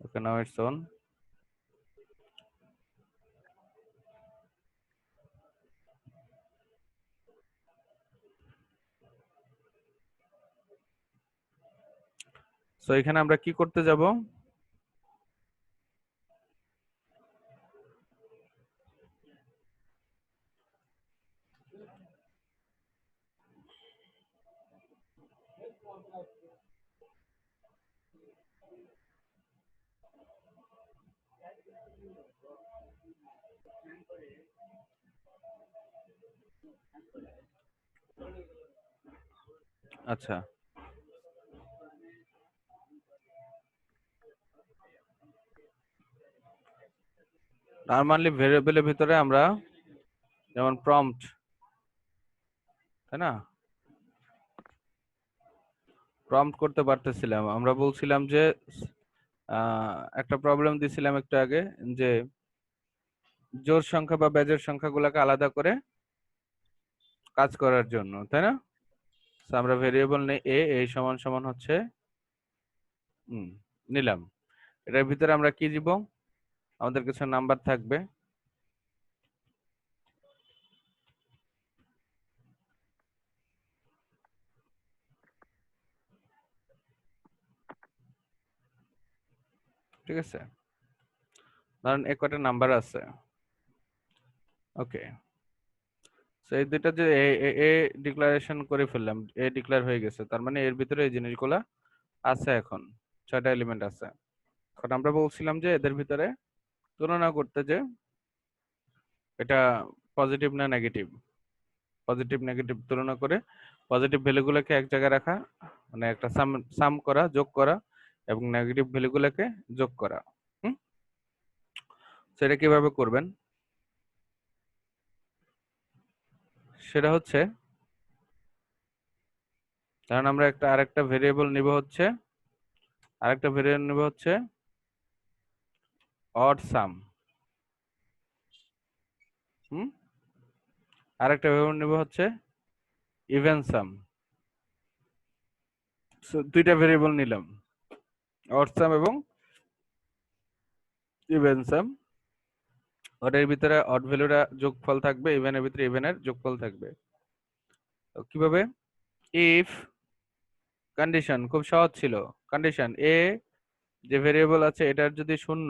Okay, now it's on. So এখানে আমরা কি করতে যাব? আচ্ছা, নরমালি ভেরিয়েবলের ভিতরে আমরা যেমন প্রম্পট, তাই না, প্রম্পট করতে পারতেছিলাম। আমরা বলছিলাম যে একটা প্রবলেম দিছিলাম একটু আগে, যে জোড় সংখ্যা বা বেজোড় সংখ্যাগুলোকে আলাদা করে কাজ করার জন্য, তাই না? So আমরা ভেরিয়েবল নেই এ সমান সমান হচ্ছে নিলাম। এটার ভিতরে আমরা কি দিব? আমাদের কিছু নাম্বার থাকবে। ঠিক আছে, ধরেন এক কটা নাম্বার আছে। ওকে, তো এই দুইটা যে এ ডিক্লারেশন করে ফেললাম, এ ডিক্লেয়ার হয়ে গেছে, তার মানে এর ভিতরে এই জিনিসগুলা আছে। এখন 6টা এলিমেন্ট আছে। এখন আমরা বলছিলাম যে এদের ভিতরে তুলনা করতে, যে এটা পজিটিভ না নেগেটিভ। পজিটিভ নেগেটিভ তুলনা করে পজিটিভ ভ্যালুগুলোকে এক জায়গায় রাখা, মানে একটা সাম করা, যোগ করা, এবং নেগেটিভ ভ্যালুগুলোকে যোগ করা। সেটা কিভাবে করবেন? সেটা হচ্ছে, কারণ আমরা আরেকটা ভেরিয়েবল নিব হচ্ছে অড সাম। আরেকটা ভেরিয়েবল নিব হচ্ছে ইভেন সাম। সো দুইটা ভেরিয়েবল নিলাম, অড সাম এবং ইভেন সাম। ওটার ভিতরে অড ভ্যালুটা যোগফল থাকবে, ইভেনের ভিতরে ইভেনের যোগফল থাকবে। তো কিভাবে? ইফ কন্ডিশন খুব সহজ ছিল। কন্ডিশন এ যে ভেরিয়েবল আছে এটার যদি শূন্য,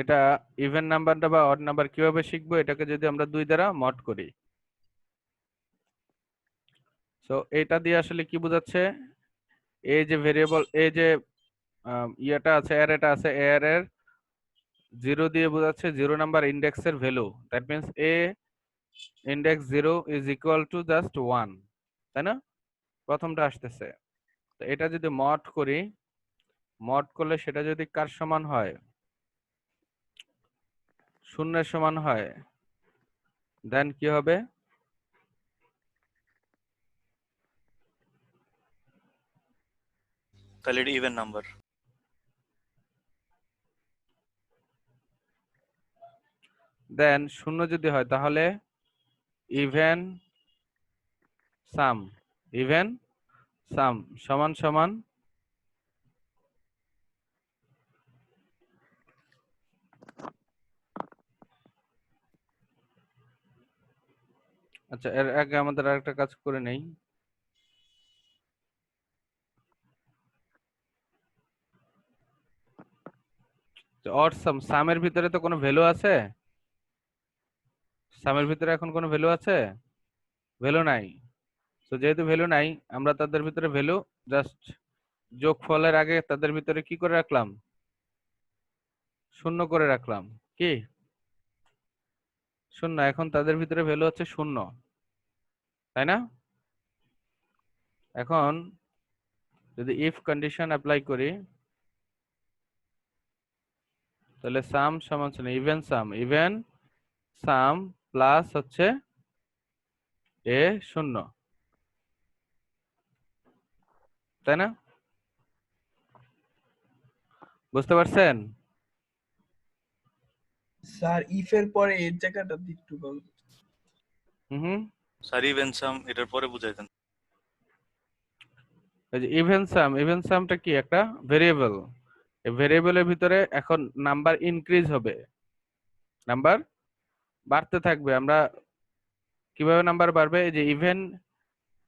এটা ইভেন নাম্বারটা বা অড নাম্বার কিভাবে শিখবো? এটাকে যদি আমরা 2 দ্বারা মড করি। সো এটা দিয়ে আসলে কি বোঝাচ্ছে? এই যে ভেরিয়েবল, এই যে ইয়েটা আছে, অ্যারেটা আছে, এর 0 দিয়ে বোঝাচ্ছে 0 নাম্বার ইন্ডেক্সের value. That means a index 0 is equal to just 1, তাই না? প্রথমটা আসতেছে। তো এটা যদি মড করি, মড করলে সেটা যদি কার সমান হয়? শূন্যের সমান হয়, দেন কি হবে? তাহলে এটা ইভেন নাম্বার। দেন শূন্য যদি হয় তাহলে ইভেন সাম। ইভেন সাম সমান সমান আচ্ছা, এর আগে আমাদের আরেকটা কাজ করে নেই। অর সাম, সামের ভিতরে তো কোনো ভ্যালু আছে? সামের ভিতরে এখন কোনো ভ্যালু আছে? ভ্যালু নাই। তো যেহেতু ভ্যালু নাই, আমরা তাদের ভিতরে ভ্যালু জাস্ট যোগফলের আগে তাদের ভিতরে কি করে রাখলাম? শূন্য করে রাখলাম। কি? শূন্য। এখন তাদের ভিতরে ভ্যালু হচ্ছে শূন্য, তাই না? এখন যদি ইফ কন্ডিশন অ্যাপ্লাই করি, তাহলে সাম সমান ইভেন সাম। ইভেন সাম প্লাস হচ্ছে এ শূন্য, তাই না? বুঝতে পারছেন? স্যার ইফের পরে এর জায়গাটা একটু বল। হুম। স্যার ইভেন সাম এটার পরে বুঝাই দেন। এই যে ইভেন সামটা কি একটা ভেরিয়েবল, এই ভেরিয়েবলের ভিতরে এখন নাম্বার ইনক্রিজ হবে, নাম্বার বাড়তে থাকবে। আমরা কিভাবে নাম্বার বাড়বে? এই যে ইভেন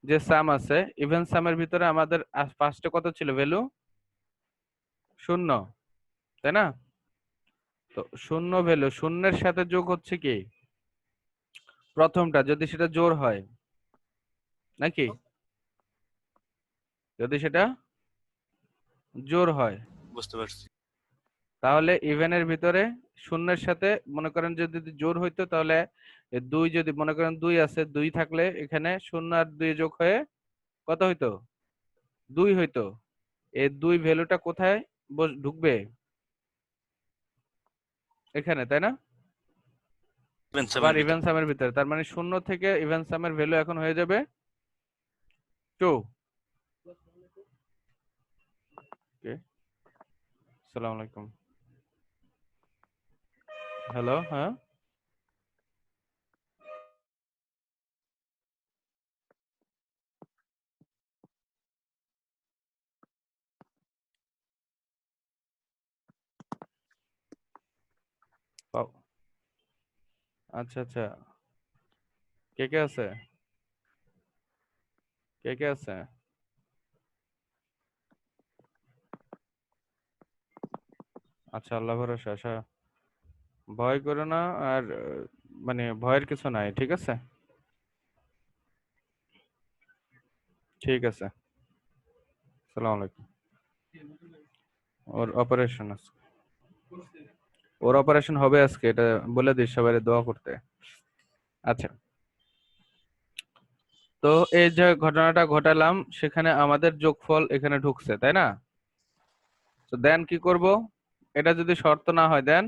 যে সাম আছে, ইভেন সামের ভিতরে আমাদের ফার্স্টে কত ছিল ভ্যালু? 0, তাই না? তো 0 ভ্যালু, শূন্যের সাথে যোগ হচ্ছে কি প্রথমটা, যদি সেটা জোড় হয়, নাকি যদি সেটা জোড় হয়, বুঝতে পারছি। তাহলে ইভেনের ভিতরে শূন্যের সাথে মনে করেন যদি জোড় হইতো, তাহলে 2, যদি মনে করেন 2 আছে, 2 থাকলে এখানে 0 আর 2 যোগ হয়ে কত হইতো? 2 হইতো। এই 2 ভ্যালুটা কোথায় ঢুকবে? এখানে, তাই না? ইভেন আবার সামের ইভেন ভিতরে। সামের ভিতরে, তার মানে 0 থেকে ইভেন সামের ভ্যালু এখন হয়ে যাবে 2। ওকে, আসসালামু আলাইকুম। হ্যালো, হ্যাঁ আচ্ছা আচ্ছা, কে কে আছে? কে কে আছে? আচ্ছা, আল্লাহ ভরসা। আচ্ছা, ভয় করো না। আর মানে ভয়ের কিছু নাই, ঠিক আছে? ঠিক আছে, আসসালামু আলাইকুম। ওর অপারেশন আছে, ওর অপারেশন হবে আজকে, এটা বলে দিস সবাই দোয়া করতে। আচ্ছা, তো এই যে ঘটনাটা ঘটালাম, সেখানে আমাদের যোগফল এখানে ঢুকছে, তাই না? তো দেন কি করব? এটা যদি শর্ত না হয়, দেন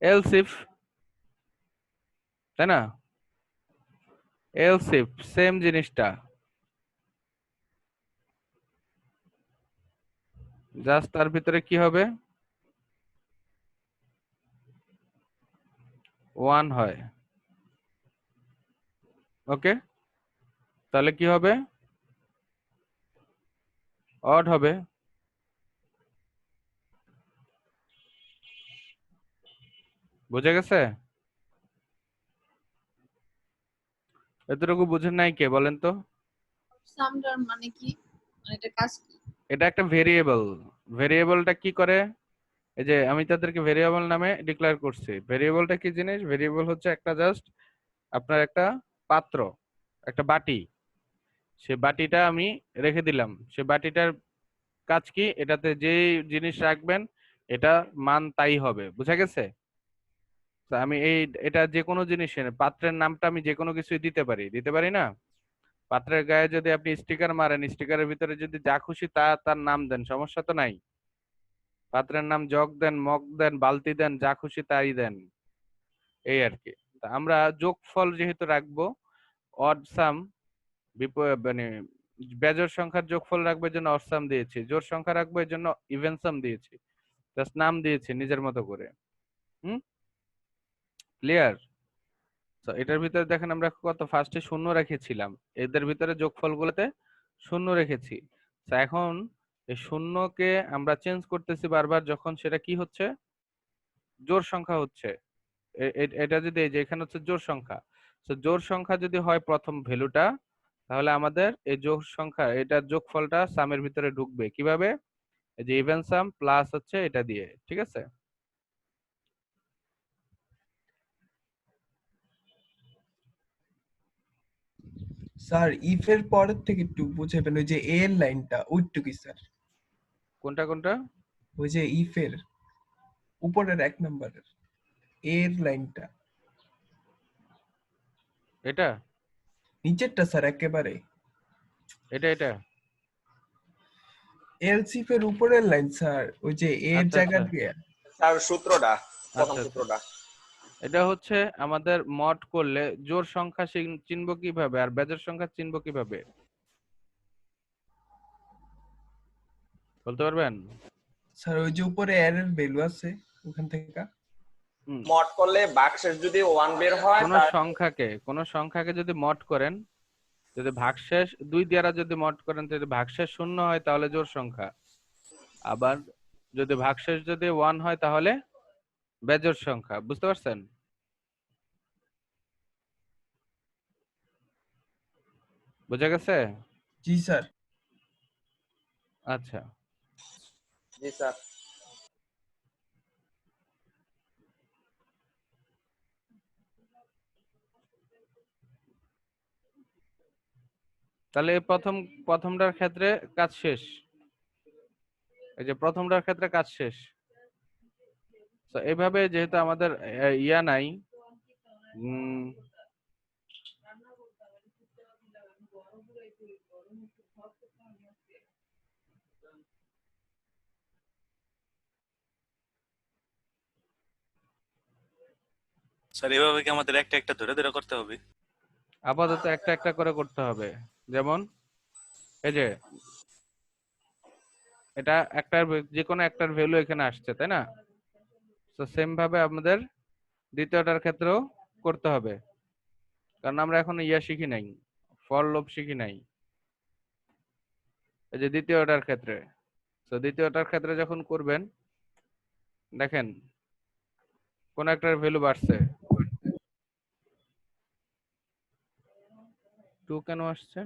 এলস ইফ, তাই না? এলস ইফ সেম জিনিসটা, জাস্ট তার ভিতরে কি হবে? 1 হয়। ওকে, তাহলে কি হবে? অড হবে। বুঝে গেছে? এতটুকু বুঝেন নাই কে বলেন তো? সামটার মানে কি, মানে এটা কাজ কি? এটা একটা ভেরিয়েবল। ভেরিয়েবলটা কি করে? এই যে আমি তাদেরকে ভেরিয়েবল নামে ডিক্লেয়ার করছি। ভেরিয়েবলটা কি জিনিস? ভেরিয়েবল হচ্ছে একটা জাস্ট আপনার একটা পাত্র, একটা বাটি। সে বাটিটা আমি রেখে দিলাম, সে বাটিটার কাজ কি? এটাতে যে জিনিস রাখবেন এটা মান তাই হবে। বুঝা গেছে? তো আমি এটা যে কোনো জিনিসের পাত্রের নামটা আমি যে কোনো কিছুই দিতে পারি, দিতে পারি না? পাত্রের গায়ে যদি আপনি স্টিকার মারেন, স্টিকারের ভিতরে যদি যা খুশি তা তার নাম দেন, সমস্যা তো নাই। পাত্রের নাম জগ দেন, মগ দেন, বালতি দেন, যা খুশি তাই দেন, এই আর কি। তা আমরা যোগফল যেহেতু রাখবো, অড সাম, মানে বেজোড় সংখ্যার যোগফল রাখবো এর জন্য অড সাম দিয়েছি, জোড় সংখ্যা রাখবো এর জন্য ইভেন সাম দিয়েছি, জাস্ট নাম দিয়েছি নিজের মতো করে। হুম, ক্লিয়ার? তো এটার ভিতরে দেখেন আমরা কত ফার্স্টে 0 রেখেছিলাম, এদের ভিতরে যোগফলগুলোতে 0 রেখেছি। তো এখন এই শূন্যকে আমরা চেঞ্জ করতেছি বারবার, যখন সেটা কি হচ্ছে? জোড় সংখ্যা হচ্ছে। এটা যদি এই যে এখানে হচ্ছে জোড় সংখ্যা, তো জোড় সংখ্যা যদি হয় প্রথম ভ্যালুটা, তাহলে আমাদের এই জোড় সংখ্যা এটার যোগফলটা সামের ভিতরে ঢুকবে কিভাবে? এই যে ইভেন সাম প্লাস হচ্ছে এটা দিয়ে, ঠিক আছে? স্যার ইফ এর পরের থেকে একটু বুঝাবেন, ওই যে এ এর লাইনটা ওইটুকুই স্যার। কোনটা কোনটা? ওই যে ইফ এর উপরের 1 নম্বরের এ এর লাইনটা, এটা নিচেরটা স্যার একেবারে এটা এটা এলস ইফ এর উপরের লাইন স্যার, ওই যে এ এর আচ্ছা জায়গা আচ্ছা দিয়ে। স্যার সূত্রটা, প্রথম আচ্ছা আচ্ছা, সূত্রটা। এটা হচ্ছে আমাদের মড করলে জোড় সংখ্যা চিনবো কিভাবে আর বেজোড় সংখ্যা চিনবো কিভাবে, বলতে পারবেন? স্যার ওই যে উপরে এর ভ্যালু আছে ওখান থেকে। হুম, মড করলে বাক্সের যদি 1 বের হয় কোন তার সংখ্যাকে যদি মড করেন, যদি ভাগশেষ 2 দ্বারা যদি মড করেন, যদি ভাগশেষ 0 হয় তাহলে জোড় সংখ্যা, আবার যদি ভাগশেষ যদি 1 হয় তাহলে বেজোড় সংখ্যা। বুঝতে পারছেন? বুঝা গেছে? জি স্যার। আচ্ছা, জি স্যার। তাহলে এই প্রথমটার ক্ষেত্রে কাজ শেষ। এই যে প্রথমটার ক্ষেত্রে কাজ শেষ। তো এইভাবে যেহেতু আমাদের ইয়া নাই, স্যার এভাবে কি আমাদের একটা একটা ধরে ধরে করতে হবে? আপাতত একটা একটা করে করতে হবে। যেমন এই যে এটা একটার যে কোনো একটার ভ্যালু এখানে আসছে, তাই না? তো সেম ভাবে আমাদের দ্বিতীয়টার ক্ষেত্রেও করতে হবে, কারণ আমরা এখন ইয়া শিখি নাই, ফর লুপ শিখি নাই। এই যে দ্বিতীয়টার ক্ষেত্রে, তো দ্বিতীয়টার ক্ষেত্রে যখন করবেন, দেখেন কোন একটার ভ্যালু বাড়ছে, 2 কেন আসছে?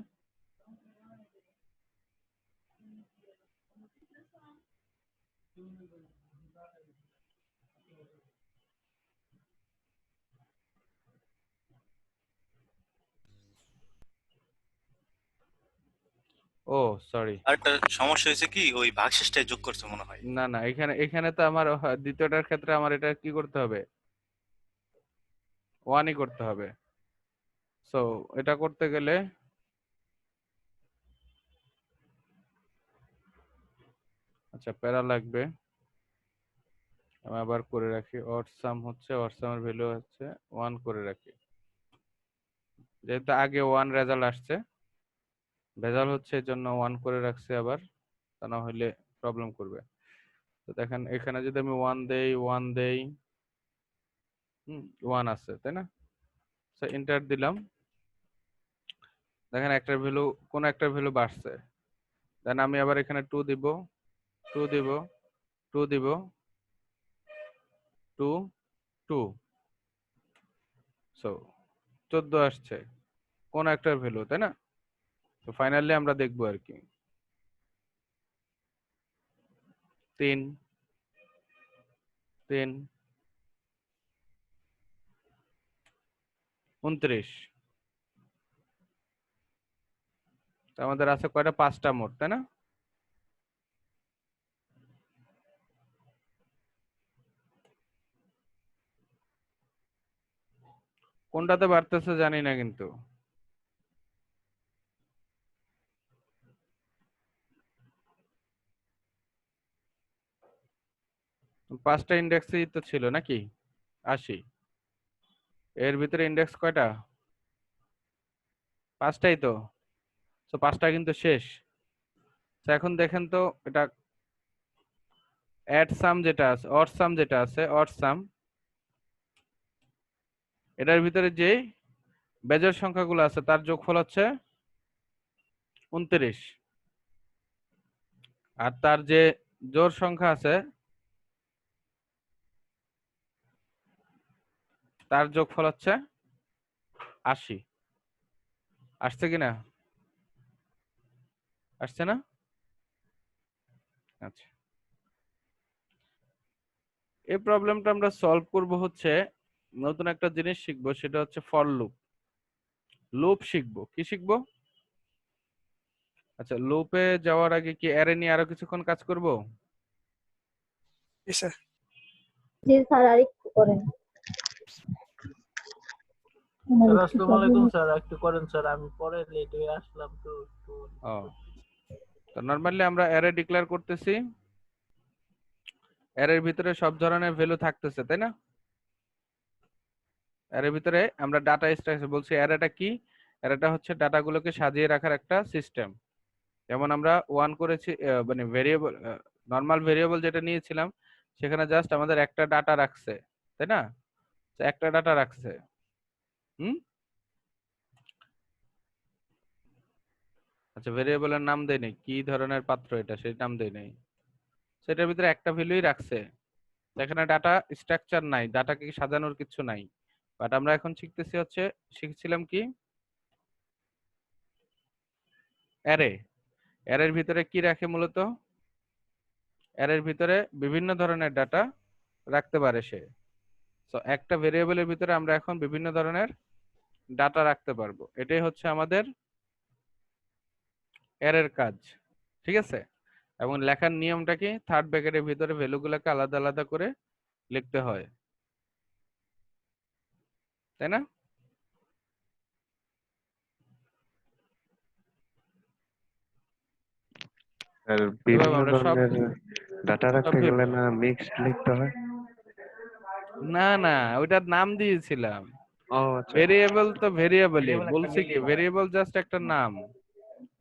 ও সরি, আর একটা সমস্যা হয়েছে কি, ওই ভাগশেষটাই যোগ করছে মনে হয়। না না, এখানে এখানে তো আমার দ্বিতীয়টার ক্ষেত্রে আমার এটা কি করতে হবে, 1ই করতে হবে। সো এটা করতে গেলে আচ্ছা প্যারা লাগবে, আমি আবার করে রাখি। অড সাম হচ্ছে, অড সামের ভ্যালু হচ্ছে 1 করে রাখি, যেহেতু আগে 1 রেজাল্ট আসছে, ভেজাল হচ্ছে এর জন্য 1 করে রাখছি আবার, তা না হলে প্রবলেম করবে। তো দেখেন এখানে যদি আমি 1 দেই, 1 দেই, 1 আছে তাই না? তো এন্টার দিলাম, দেখেন একটার ভ্যালু, কোন একটা ভ্যালু বাড়ছে। দেন আমি আবার এখানে 2 দিব, 2 দিব, 2 দিব, 2, 2, সো 14 আসছে কোন একটার ভ্যালু, তাই না? তো ফাইনালি আমরা দেখবো আর কি 3, 3, 29। তো আমাদের আছে কয়টা, 5টা মোট, তাই না? কোনটাতে বাড়তেছে জানি না, কিন্তু পাঁচটা ইন্ডেক্সই তো ছিল নাকি, 80, এর ভিতরে ইন্ডেক্স কয়টা, 5টাই তো। তো 5টা কিন্তু শেষ। তো এখন দেখেন তো এটা অ্যাড সাম যেটা আছে, অড সাম যেটা আছে, অড সাম, এটার ভিতরে যে বেজোড় সংখ্যাগুলো আছে তার যোগফল হচ্ছে 29, আর তার যে জোড় সংখ্যা আছে তার যোগফল হচ্ছে 80। আসছে কিনা, আসছে না? আচ্ছা, এই প্রবলেমটা আমরা সলভ করব হচ্ছে, নতুন একটা জিনিস শিখবো, সেটা হচ্ছে ফর লুপ। লুপ শিখবো, কি শিখবো? আচ্ছা, লুপে যাওয়ার আগে কি অ্যারে নিয়ে আরো কিছুক্ষণ কাজ করব? জি স্যার। জি স্যার, আরেকটু করেন। স্যার আসসালামু আলাইকুম স্যার, একটু করেন স্যার, আমি পরে লেট হয়ে আসলাম তো একটু। তো নরমালি আমরা অ্যারে ডিক্লেয়ার করতেছি, অ্যারের ভিতরে সব ধরনের ভ্যালু থাকতেছে, তাই না? অ্যারের ভিতরে আমরা ডাটা স্ট্রাকচার বলছি। অ্যারেটা কি? অ্যারেটা হচ্ছে ডাটাগুলোকে সাজিয়ে রাখার একটা সিস্টেম। যেমন আমরা 1 করেছি, মানে ভেরিয়েবল, নরমাল ভেরিয়েবল যেটা নিয়েছিলাম, সেখানে জাস্ট আমাদের একটা ডাটা রাখছে, তাই না? তো একটা ডাটা রাখছে, হুম, আচ্ছা, ভেরিয়েবলের নাম দেই নাই, কি ধরনের পাত্র এটা সেই নাম দেই নাই, সেটার ভিতরে একটা ভ্যালুই রাখছে। এখানে ডাটা স্ট্রাকচার নাই, ডাটাকে সাজানোর কিছু নাই। বাট আমরা এখন শিখছিলাম কি অ্যারে। অ্যারের ভিতরে কি রাখে মূলত, অ্যারের ভিতরে বিভিন্ন ধরনের ডাটা রাখতে পারে সে। তো একটা ভেরিয়েবলের ভিতরে আমরা এখন বিভিন্ন ধরনের ডাটা রাখতে পারবো, এটাই হচ্ছে আমাদের অ্যারের কাজ, ঠিক আছে। এবং লেখার নিয়মটা কি, থার্ড ব্র্যাকেটের ভিতরে ভ্যালুগুলোকে আলাদা আলাদা করে লিখতে হয়, তাই না? আর এভাবে বিভিন্ন আমরা সব ধরনের ডাটা রাখতে সব গেলে না মিক্সড লিখতে হয়? না না, ওইটার নাম দিয়েছিলাম। ও আচ্ছা। ভেরিয়েবল তো ভেরিয়েবলই, Variable একটা বলছি কি মিলিয়ে ভেরিয়েবল জাস্ট একটা নাম,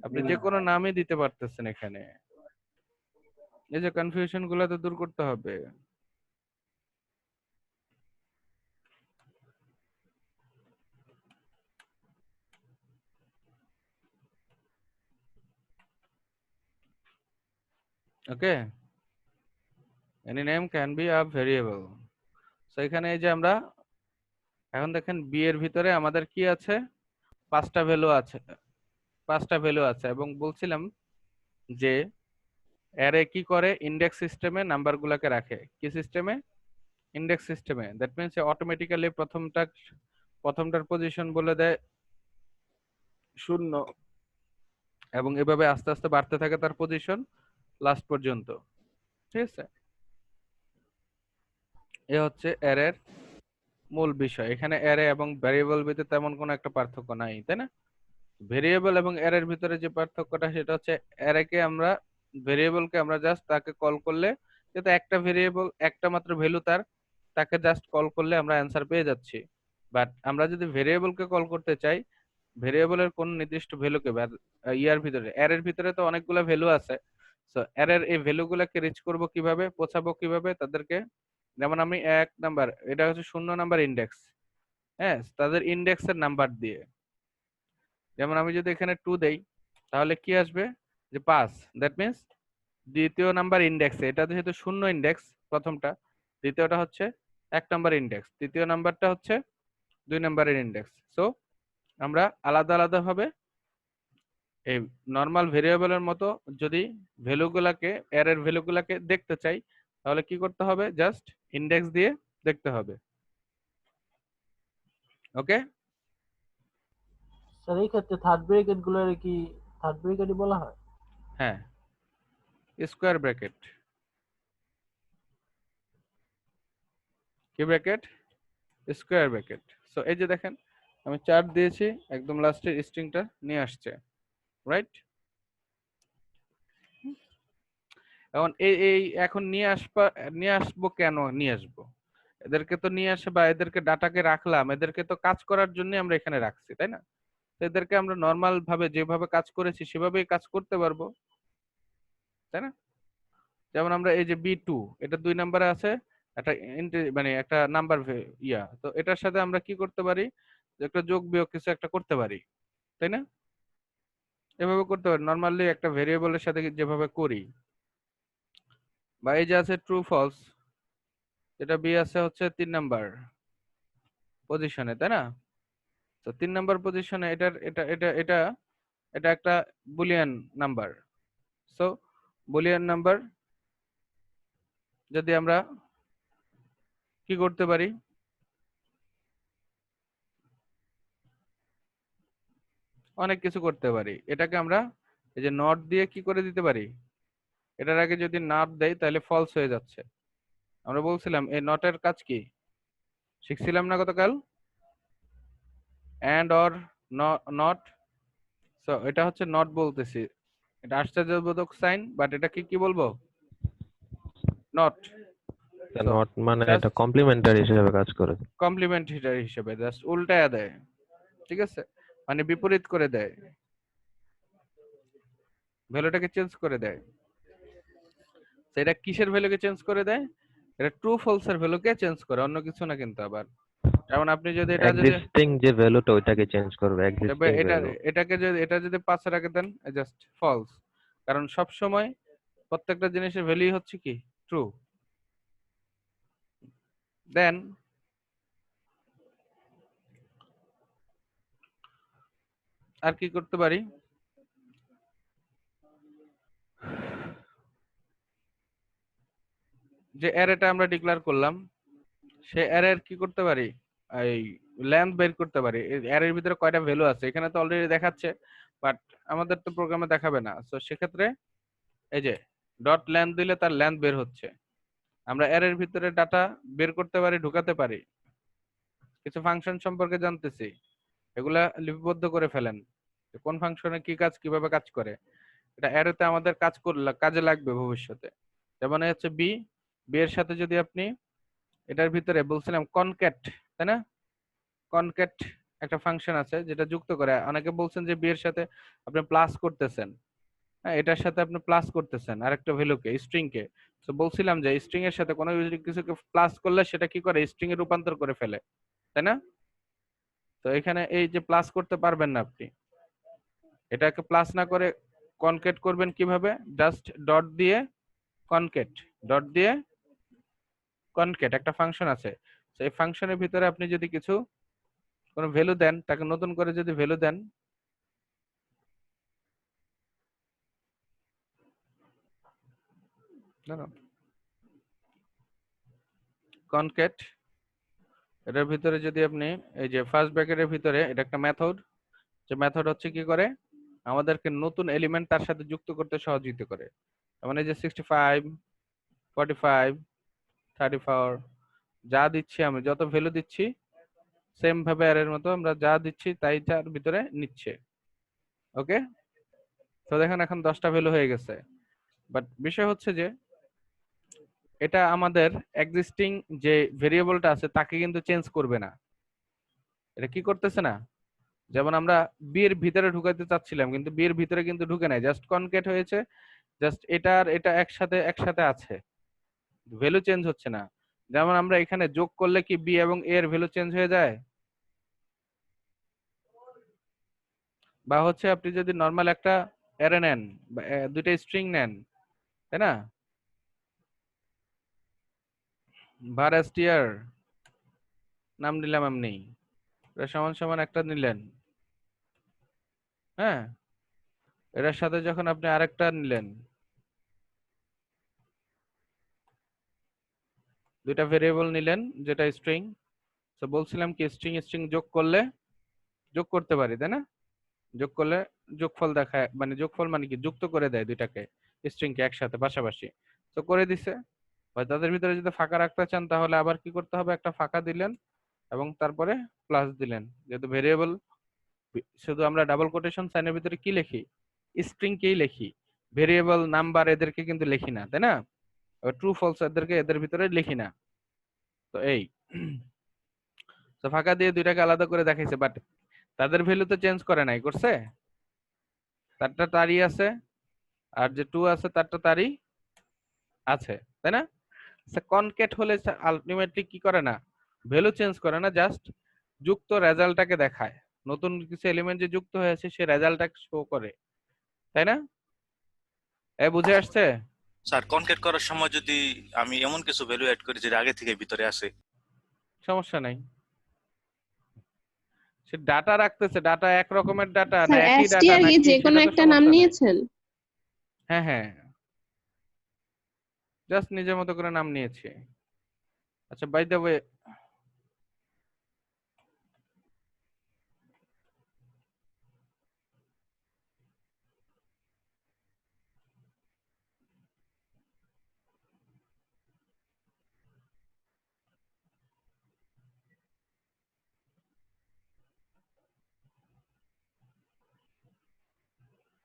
আপনি যে কোনো নামই দিতে পারতেছেন এখানে। এই যে কনফিউশন গুলো তো দূর করতে হবে। Okay, any name can be a variable. So এখানে এই যে আমরা এখন দেখেন বি এর ভিতরে আমাদের কি আছে, পাঁচটা ভ্যালু আছে, পাঁচটা ভ্যালু আছে। এবং বলছিলাম যে অ্যারে কি করে, ইন্ডেক্স সিস্টেমে নাম্বারগুলোকে রাখে। কি সিস্টেমে? ইন্ডেক্স সিস্টেমে। দ্যাট মিনস অটোমেটিক্যালি প্রথমটার পজিশন বলে দেয় 0, এবং এভাবে আস্তে আস্তে বাড়তে থাকে তার পজিশন লাস্ট পর্যন্ত, ঠিক আছে। এ হচ্ছে অ্যারের মূল বিষয়। এখানে অ্যারে এবং ভ্যারিয়েবল ভিতরে তেমন কোনো একটা পার্থক্য নাই, তাই না? ভেরিয়েবল এবং অ্যারের ভিতরে যে পার্থক্যটা সেটা হচ্ছে ভেরিয়েবলকে আমরা জাস্ট তাকে কল করলে, যেহেতু একটা ভেরিয়েবল একটা মাত্র ভ্যালু তাকে জাস্ট কল করলে আমরা অ্যান্সার পেয়ে যাচ্ছি। বাট আমরা যদি ভেরিয়েবলকে কল করতে চাই, ভেরিয়েবলের কোন নির্দিষ্ট ভ্যালুকে, ইয়ার ভিতরে অ্যারের ভিতরে তো অনেকগুলো ভ্যালু আছে। সো অ্যারের এই ভ্যালুগুলোকে রিচ করব কিভাবে, পৌঁছাবো কিভাবে তাদেরকে, যেমন আমি 1 নাম্বার, এটা হচ্ছে 0 নাম্বার ইন্ডেক্স, হ্যাঁ, তাদের ইন্ডেক্সের নাম্বার দিয়ে। যেমন আমি যদি এখানে 2 দেই, তাহলে কি আসবে, যে 5। দ্যাট মিনস দ্বিতীয় নাম্বার ইন্ডেক্সে, এটা যেহেতু 0 ইন্ডেক্স প্রথমটা, দ্বিতীয়টা হচ্ছে 1 নাম্বার ইন্ডেক্স, তৃতীয় নাম্বারটা হচ্ছে 2 নাম্বারের ইন্ডেক্স। সো আমরা আলাদা আলাদা ভাবে এই নর্মাল ভেরিয়েবলের মতো যদি ভ্যালুগুলাকে, অ্যারের ভ্যালুগুলাকে দেখতে চাই, তাহলে কি করতে হবে, জাস্ট ইন্ডেক্স দিয়ে দেখতে হবে। ওকে, স্যার এই ক্ষেত্রে থার্ড ব্র্যাকেট গুলোর কি থার্ড ব্র্যাকেটই বলা হয়? হ্যাঁ, স্কোয়ার ব্র্যাকেট। কি ব্র্যাকেট? Square bracket. সো এই যে দেখেন আমি 4 দিয়েছি, একদম লাস্টের স্ট্রিংটা নিয়ে আসছে, রাইট? এখন এখন নিয়ে আসবো কেন নিয়ে আসবো, এদেরকে তো নিয়ে আসে বা এদেরকে ডাটাকে রাখলাম, এদেরকে তো কাজ করার জন্য আমরা এখানে রাখছি, তাই না? তো এদেরকে আমরা নর্মাল ভাবে যেভাবে কাজ করেছি সেভাবেই কাজ করতে পারবো, তাই না? যেমন আমরা এই যে B2, এটা 2 নম্বরে আছে, একটা মানে একটা নাম্বার তো এটার সাথে আমরা কি করতে পারি, যে একটা যোগ বিয়োগ কিছু একটা করতে পারি, তাই না? এভাবে করতে পারি নর্মালি একটা ভেরিয়েবলের সাথে যেভাবে করি। বা এই যে আছে ট্রু ফলস, এটা বি আছে হচ্ছে 3 নাম্বার পজিশনে, তাই না? তো 3 নাম্বার পজিশনে এটা একটা Boolean number. So Boolean number যদি আমরা কি করতে পারি, অনেক কিছু করতে পারি। এটাকে আমরা এই যে নট দিয়ে কি করে দিতে পারি, এটার আগে যদি নট দেই তাহলে ফলস হয়ে যাচ্ছে। আমরা বলছিলাম এই নটের কাজ কি, শিখছিলাম না গতকাল, এন্ড অর নট। সো এটা হচ্ছে নট বলতেছি, এটা আশ্চর্যবোধক সাইন, বাট এটা কি বলবো, নট। নট মানে এটা কমপ্লিমেন্টারি হিসেবে কাজ করে, কমপ্লিমেন্টারি হিসেবে জাস্ট উল্টায়া দেয়, ঠিক আছে, মানে বিপরীত করে দেয়, ভ্যালুটাকে চেঞ্জ করে দেয়। তো এটা কিসের ভ্যালুকে চেঞ্জ করে দেয়, এটা ট্রু ফলস এর ভ্যালুকে চেঞ্জ করে, অন্য কিছু না কিন্তু। আবার যেমন আপনি যদি এটা যদি এক্সিস্টিং যে ভ্যালুটা ওইটাকে চেঞ্জ করবে, তবে এক্সিস্টিং এটা ভ্যালু। এটাকে যদি এটা যদি 5 এ রাখে দেন জাস্ট ফলস, কারণ সব সময় প্রত্যেকটা জিনিসের ভ্যালু হচ্ছে কি ট্রু। দেন আর কি করতে পারি, যে অ্যারেটা আমরা ডিক্লেয়ার করলাম সে অ্যারের কি করতে পারি, এই লেন্থ বের করতে পারি। অ্যারের ভিতরে কয়টা ভ্যালু আছে এখানে তো অলরেডি দেখাচ্ছে, বাট আমাদের তো প্রোগ্রামে দেখাবে না। সো সেক্ষেত্রে এই যে ডট লেন্থ দিলে তার লেন্থ বের হচ্ছে। আমরা অ্যারের ভিতরে ডাটা বের করতে পারি, ঢুকাতে পারি, কিছু ফাংশন সম্পর্কে জানতেছি, এগুলা লিপিবদ্ধ করে ফেলেন যে কোন ফাংশনে কি কাজ কিভাবে কাজ করে। এটা অ্যারেতে আমাদের কাজে লাগবে ভবিষ্যতে। যেমন এই হচ্ছে বি, বি এর সাথে যদি আপনি এটার ভিতরে বলছিলাম কনক্যাট, তাই না? কনক্যাট একটা ফাংশন আছে যেটা যুক্ত করে। অনেকে বলছেন যে বি এর সাথে আপনি প্লাস করতেছেন, হ্যাঁ এটার সাথে আপনি প্লাস করতেছেন আরেকটা ভ্যালুকে, স্ট্রিং কে। তো বলছিলাম যে স্ট্রিং এর সাথে কোনো কিছুকে প্লাস করলে সেটা কি করে, স্ট্রিং এ রূপান্তর করে ফেলে, তাই না? তো এখানে এই যে প্লাস করতে পারবেন না আপনি, এটাকে প্লাস না করে কনকেট করবেন কিভাবে, জাস্ট ডট দিয়ে কনকেট, ডট দিয়ে কনকেট একটা ফাংশন আছে। তো এই ফাংশনের ভিতরে আপনি যদি কিছু কোনো ভ্যালু দেন, তাকে নতুন করে যদি ভ্যালু দেন, কনকেট এটার ভিতরে যদি আপনি এই যে ফার্স্ট ব্র্যাকেটের ভিতরে এটা একটা মেথড, যে মেথড হচ্ছে কি করে আমাদেরকে নতুন এলিমেন্ট তার সাথে যুক্ত করতে সহযোগিতা করে। মানে এই যে 65 45 34 যা দিচ্ছি আমি, যত ভ্যালু দিচ্ছি সেম ভাবে অ্যারের মতো আমরা যা দিচ্ছি তাই যার ভিতরে নিচ্ছে। ওকে, তো দেখেন এখন 10টা ভ্যালু হয়ে গেছে। বাট বিষয় হচ্ছে যে এটা আমাদের এক্সিস্টিং যে ভেরিয়েবলটা আছে তাকে কিন্তু চেঞ্জ করবে না। এটা কি করতেছে না, যেমন আমরা বি এর ভিতরে ঢুকাইতে চাচ্ছিলাম কিন্তু বি এর ভিতরে কিন্তু ঢুকে নাই, জাস্ট কনকেট হয়েছে, জাস্ট এটা আর এটা একসাথে একসাথে আছে, ভ্যালু চেঞ্জ হচ্ছে না। যেমন আমরা এখানে যোগ করলে কি বি এবং এ এর ভ্যালু চেঞ্জ হয়ে যায়, বা হচ্ছে আপনি যদি নরমাল একটা অ্যারে নেন বা দুইটা স্ট্রিং নেন, তাই না, var str নাম নিলাম এমনি, এটা সমান সমান একটা নিলেন, হ্যাঁ এটার সাথে যখন আপনি আরেকটা নিলেন, দুইটা ভেরিয়েবল নিলেন যেটা স্ট্রিং, তো বলছিলাম কি স্ট্রিং স্ট্রিং যোগ করলে যোগ করতে পারি, তাই না? যোগ করলে যোগফল দেখায়, মানে যোগফল মানে কি যুক্ত করে দেয় দুইটাকে, স্ট্রিং কে একসাথে পাশাপাশি। তো করে দিছে, হয় তাদের ভিতরে যদি ফাঁকা রাখতে চান তাহলে আবার কি করতে হবে, একটা ফাঁকা দিলেন এবং তারপরে প্লাস দিলেন। যেহেতু ভেরিয়েবল শুধু আমরা ডাবল কোটেশন সাইনের ভিতরে কি লিখি, স্ট্রিং কেই লিখি, ভেরিয়েবল নাম্বার এদেরকে কিন্তু লিখি না, তাই না? ট্রু ফলস এদেরকে এদের ভিতরে লিখি না। তো এই তো ফাঁকা দিয়ে দুইটাকে আলাদা করে দেখাইছে, বাট তাদের ভ্যালু তো চেঞ্জ করে নাই, করছে? তারটা তারই আছে আর যে টু আছে তারটা তারই আছে, তাই না? কনকেট হলে আলটিমেটলি কি করে না, ভ্যালু চেঞ্জ করে না, জাস্ট যুক্ত রেজাল্টটাকে দেখায়, নতুন কিছু এলিমেন্ট যে যুক্ত হয়েছে সে রেজাল্টটাকে শো করে, তাই না? এ বুঝে আসছে? স্যার কনকেট করার সময় যদি আমি এমন কিছু ভ্যালু অ্যাড করি যেটা আগে থেকে ভিতরে আছে, সমস্যা নাই, সে ডাটা রাখতেছে, ডাটা এক রকমের ডাটা না স্যার একই ডাটা এসটিআর কি নাকি যে কোনো সেটা তো একটা নাম সমস্যা নাই। নিয়েছেন? হ্যাঁ হ্যাঁ, জাস্ট নিজের মতো করে নাম নিয়েছি। আচ্ছা বাই দ্য ওয়ে,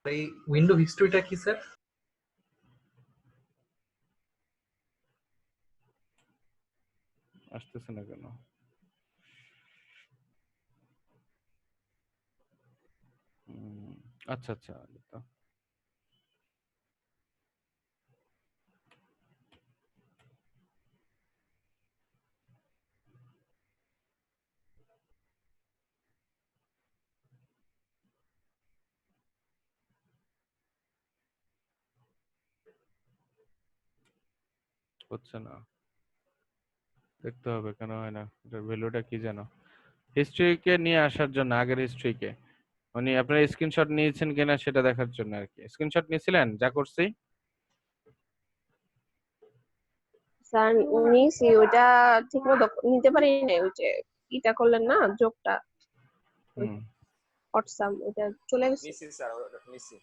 এই উইন্ডো হিস্ট্রিটা কি স্যার? আসতেছে না কেন? আচ্ছা আচ্ছা, হচ্ছে না, দেখতে হবে কেন হয় না। এটার ভ্যালুটা কি জানো? হিস্ট্রিকে নিয়ে আসার জন্য, আগের হিস্ট্রিকে, মানে আপনারা স্ক্রিনশট নিয়েছেন কিনা সেটা দেখার জন্য আর কি। স্ক্রিনশট নিয়েছিলেন যা করছি? স্যার নিয়েছি, ওইটা ঠিক মতো নিতে পারি না। ওই যে ইটা করলেন না যোগটা, হুম, হোয়াটসঅ্যাপ ওইটা চলে গেছে। নিছি স্যার, নিছি।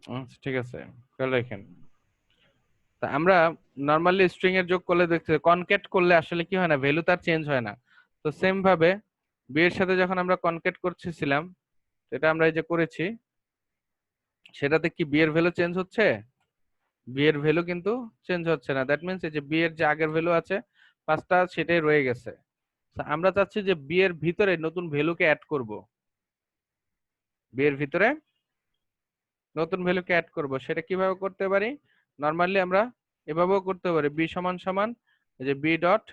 আচ্ছা, ঠিক আছে, খেয়াল রাখেন। তা আমরা নরমালি স্ট্রিং এর যোগ করলে দেখতে, কনকেট করলে আসলে কি হয় না, ভ্যালু তার চেঞ্জ হয় না। তো সেম ভাবে বি এর সাথে যখন আমরা কনকেট করছিলাম, এটা আমরা এই যে করেছি, সেটাতে কি বি এর ভ্যালু চেঞ্জ হচ্ছে? বি এর ভ্যালু কিন্তু চেঞ্জ হচ্ছে না। দ্যাট মিন্স এই যে বি এর যে আগের ভ্যালু আছে 5টা, সেটাই রয়ে গেছে। তো আমরা চাচ্ছি যে বি এর ভিতরে নতুন ভ্যালুকে অ্যাড করব। বি এর ভিতরে নতুন ভ্যালুকে অ্যাড করব, সেটা কিভাবে করতে পারি? নরমালি আমরা এভাবেও করতে পারি, বি সমান সমান এই যে বি ডট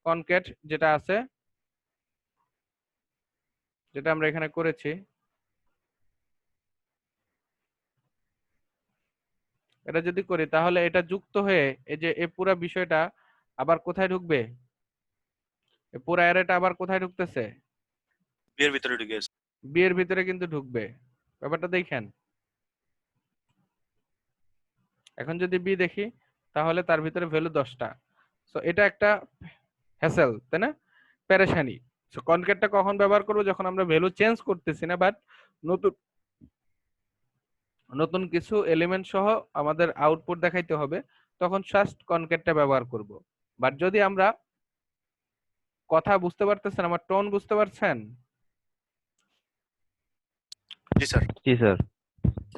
কনকেট যেটা আছে, যেটা আমরা এখানে করেছি, এটা যদি করি তাহলে এটা যুক্ত হয়ে এই যে এই পুরো বিষয়টা আবার কোথায় ঢুকবে? এই পুরো অ্যারেটা আবার কোথায় ঢুকতেছে? বিয়ের ভিতরে ঢুকে গেছে। বি এর ভিতরে কিন্তু ঢুকবে। ব্যাপারটা দেখেন। এখন যদি বি দেখি তাহলে তার ভিতরে ভ্যালু 10টা। সো এটা একটা হ্যাসেল, তাই না? পেরেশানি। সো কনকেটটা কখন ব্যবহার করব? যখন আমরা ভ্যালু চেঞ্জ করতেছি না, বাট নতুন নতুন কিছু এলিমেন্ট সহ আমাদের আউটপুট দেখাইতে হবে, তখন জাস্ট কনকেটটা ব্যবহার করব। বাট যদি আমরা কথা বুঝতে পারতেছেন, আমার টোন বুঝতে পারছেন? জি স্যার। G sir.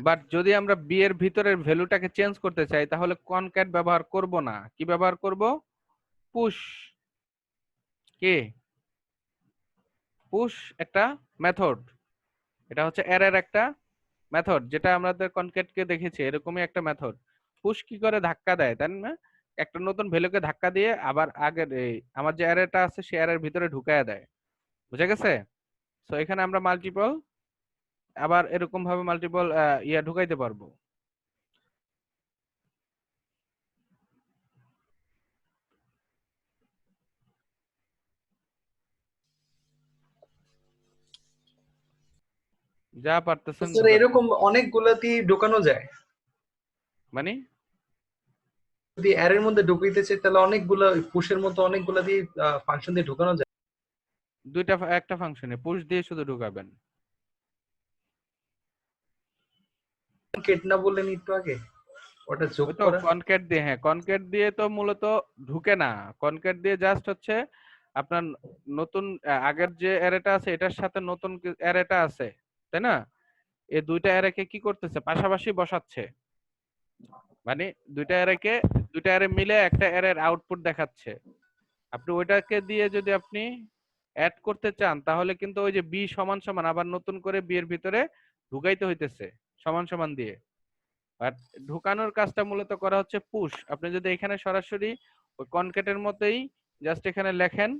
বাট যদি আমরা বি এর ভিতরের ভ্যালুটাকে চেঞ্জ করতে চাই তাহলে কনক্যাট ব্যবহার করব না, কি ব্যবহার করব? পুশ। কি পুশ? একটা মেথড, এটা হচ্ছে অ্যারের একটা মেথড, যেটা আমাদের কনক্যাটকে দেখেছি এরকমই একটা মেথড। পুশ কি করে? ধাক্কা দেয়, তাই না? একটা নতুন ভ্যালুকে ধাক্কা দিয়ে আবার আগের এই আমার যে অ্যারেটা আছে সেই অ্যারের ভিতরে ঢুকায়া দেয়। বুঝা গেছে? সো এখানে আমরা মাল্টিপল, আবার এরকম ভাবে মাল্টিপল ঢুকাইতে পারবো। যা পারতেছেন স্যার এরকম অনেকগুলাতেই ঢোকানো যায়, মানে যদি অ্যারের মধ্যে ঢুকাইতে চাই তাহলে অনেকগুলা পুশের মতো অনেকগুলা দিয়ে ফাংশন দিয়ে ঢোকানো যায়। দুইটা একটা ফাংশনে পুশ দিয়ে শুধু ঢুকাবেন। কনকেট না বললেন একটু আগে, ওটা যোগ ওই তো করা। কনক্যাট দিয়ে, হ্যাঁ কনক্যাট দিয়ে তো মূলত ঢুকে না। কনক্যাট দিয়ে জাস্ট হচ্ছে আপনার নতুন আগের যে অ্যারেটা আছে এটার সাথে নতুন অ্যারেটা আছে, তাই না? এই দুইটা অ্যারেকে কি করতেছে? পাশাপাশি বসাচ্ছে। মানে দুইটা অ্যারে মিলে একটা অ্যারের আউটপুট দেখাচ্ছে। আপনি ওইটাকে দিয়ে যদি আপনি অ্যাড করতে চান তাহলে কিন্তু ওই যে বি সমান সমান আবার নতুন করে বি এর ভিতরে ঢুকাইতে হইতেছে সমান সমান দিয়ে। বাট ঢুকানোর কাজটা মূলত করা হচ্ছে পুশ। আপনি যদি এখানে সরাসরি ওই কনকেটের মতোই জাস্ট এখানে লেখেন,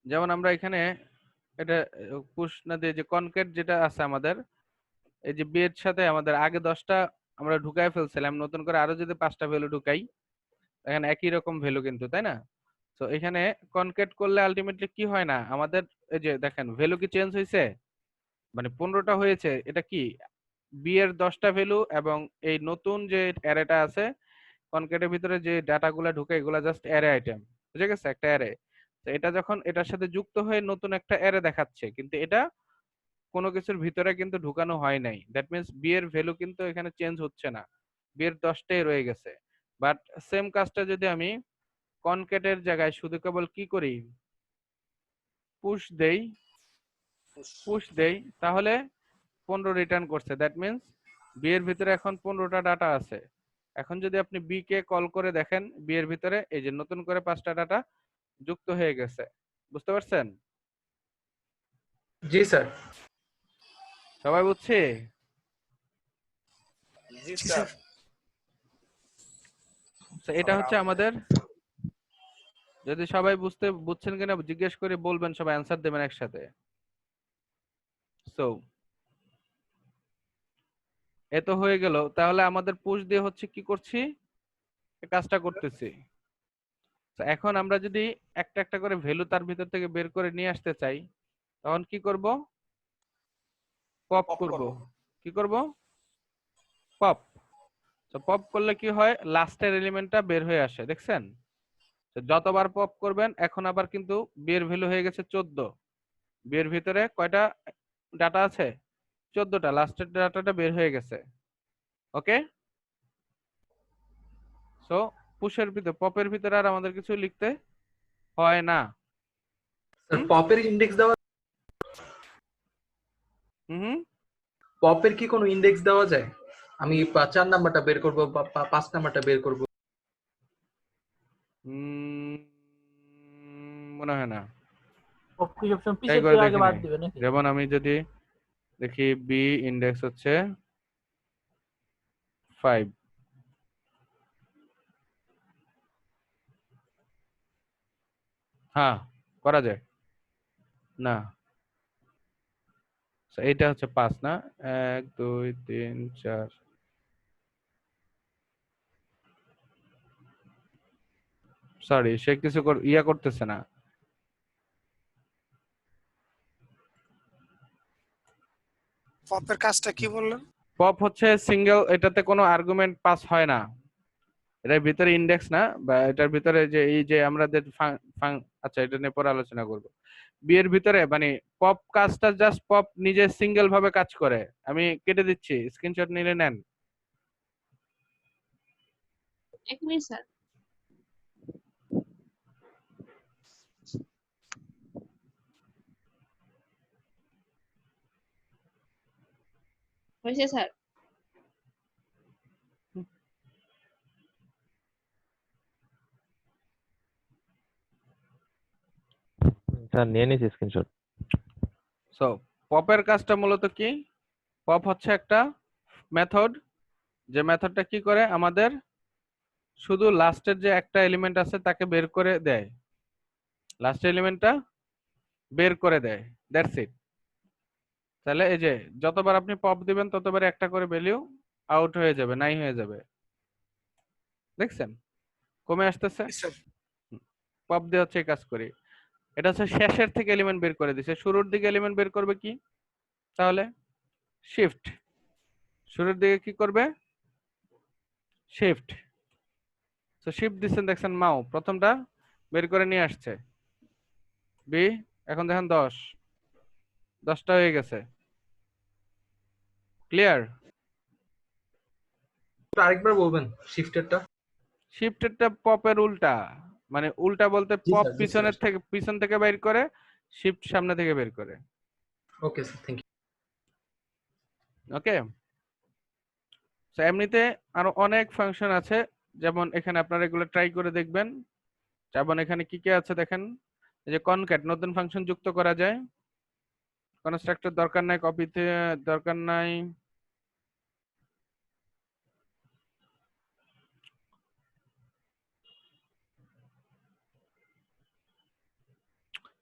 যেমন আমরা এখানে এটা পুশ না দিয়ে যে কনকেট যেটা আছে আমাদের, এই যে বি এর সাথে আমাদের আগে 10টা আমরা ঢুকায় ফেলছিলাম, নতুন করে আরো যদি 5টা ভ্যালু ঢুকাই এখানে একই রকম ভ্যালু কিন্তু, তাই না? তো এখানে কনকেট করলে আলটিমেটলি কি হয় না আমাদের, এই যে দেখেন ভ্যালু কি চেঞ্জ হয়েছে, মানে 15টা হয়েছে। এটা কি বি এর 10টা ভ্যালু এবং এই নতুন যে অ্যারেটা আছে কনকেটের ভিতরে যে ডাটাগুলো ঢুকে এগুলা জাস্ট অ্যারে আইটেম। বুঝে গেছে? একটা অ্যারে। তো এটা যখন এটার সাথে যুক্ত হয়ে নতুন একটা অ্যারে দেখাচ্ছে, কিন্তু এটা কোনো কিছুর ভিতরে কিন্তু ঢুকানো হয় নাই। দ্যাট মিন্স বি এর ভ্যালু কিন্তু এখানে চেঞ্জ হচ্ছে না, বি এর 10টাই রয়ে গেছে। বাট সেম কাজটা যদি আমি কনকেটের জায়গায় শুধু কেবল কি করি, পুশ দেই তাহলে 15 রিটার্ন করছে। দ্যাট মিন্স বি এর ভিতরে এখন 15টা ডাটা আছে। এখন যদি আপনি বি কে কল করে দেখেন, বি এর ভিতরে এই যে নতুন করে 5টা ডাটা যুক্ত হয়ে গেছে। বুঝতে পারছেন? জি স্যার। সবাই বুঝছে? জি স্যার। তো এটা হচ্ছে আমাদের, যদি সবাই বুঝছেন কিনা জিজ্ঞেস করে বলবেন, সবাই অ্যান্সার দেবেন একসাথে। সো এ তো হয়ে গেল, তাহলে আমাদের পুশ দিয়ে হচ্ছে কি করছি, এই কাজটা করতেছি। তো এখন আমরা যদি একটা একটা করে ভ্যালু তার ভিতর থেকে বের করে নিয়ে আসতে চাই, তখন কি করব, পপ করব। কি করব, পপ। তো পপ করলে কি হয়, লাস্টের এলিমেন্টটা বের হয়ে আসে, দেখছেন? তো যতবার পপ করবেন, এখন আবার কিন্তু বিয়ের ভ্যালু হয়ে গেছে 14। বিয়ের ভিতরে কয়টা ডাটা আছে, 14টা, লাস্টের ডাটাটা বের হয়ে গেছে। ওকে, সো পুশের ভিতরে, পপের ভিতরে আর আমাদের কিছু লিখতে হয় না। স্যার পপের ইন্ডেক্স দেওয়া, হুম, পপের কি কোনো ইন্ডেক্স দেওয়া যায়? আমি 4 নাম্বারটা বের করব বা 5 নাম্বারটা বের করব। মনে হয় না। অপশন ট্রাই পিছের করে দিয়ে আগে দেখি বাদ নাই। দিবে নাকি? যেমন আমি যদি দেখি বি ইন্ডেক্স হচ্ছে 5, হ্যাঁ করা যায় না। So, এইটা হচ্ছে 5 না, 1 2 3 4, সরি সে কিছু ইয়া করতেছে না। পপের কাজটা কি বললেন? পপ হচ্ছে সিঙ্গেল, এটাতে কোনো আর্গুমেন্ট পাস হয় না, এটার ভিতরে ইন্ডেক্স না, বা এটার ভিতরে যে এই যে আমরা যে আচ্ছা এটা নিয়ে পরে আলোচনা করব। বি এর ভিতরে মানে পপ কাজটা জাস্ট পপ নিজে সিঙ্গেল ভাবে কাজ করে। আমি কেটে দিচ্ছি, স্ক্রিনশট নিলে নেন। 1 মিনিট স্যার। হয়েছে স্যার? স্যার নিয়ে নিছি স্ক্রিনশট। সো পপের কাজটা মূলত কি, পপ হচ্ছে একটা মেথড, যে মেথডটা কি করে, আমাদের শুধু লাস্টের যে একটা এলিমেন্ট আছে তাকে বের করে দেয়, লাস্টের এলিমেন্টটা বের করে দেয়, দ্যাটস ইট। তাহলে এই যে যতবার আপনি পপ দিবেন ততবার একটা করে ভ্যালু আউট হয়ে যাবে, নাই হয়ে যাবে, দেখছেন কমে আসতেছে। পপ দিয়ে হচ্ছে এই কাজ করি। এটা হচ্ছে শেষের থেকে এলিমেন্ট বের করে দিছে, শুরুর দিকে এলিমেন্ট বের করবে কি, তাহলে শিফট। শুরুর দিকে কি করবে, শিফট। তো শিফট দিচ্ছেন, দেখছেন মাও প্রথমটা বের করে নিয়ে আসছে বি, এখন দেখেন 10টা হয়ে গেছে। ক্লিয়ার? আরেকবার বলবেন শিফটেরটা। শিফটেরটা পপের উল্টা, মানে উল্টা বলতে জি পপ স্যার, জি স্যার। পিছনের থেকে, পিছন থেকে বের করে, শিফট সামনে থেকে বের করে। Okay sir, thank you. Okay, তো এমনিতে আরো অনেক ফাংশন আছে, যেমন এখানে আপনারা এগুলো ট্রাই করে দেখবেন। যেমন এখানে কি কি আছে দেখেন, এই যে কনক্যাট, নতুন ফাংশন যুক্ত করা যায়, কনস্ট্রাক্টর দরকার নাই, কপিতে দরকার নাই।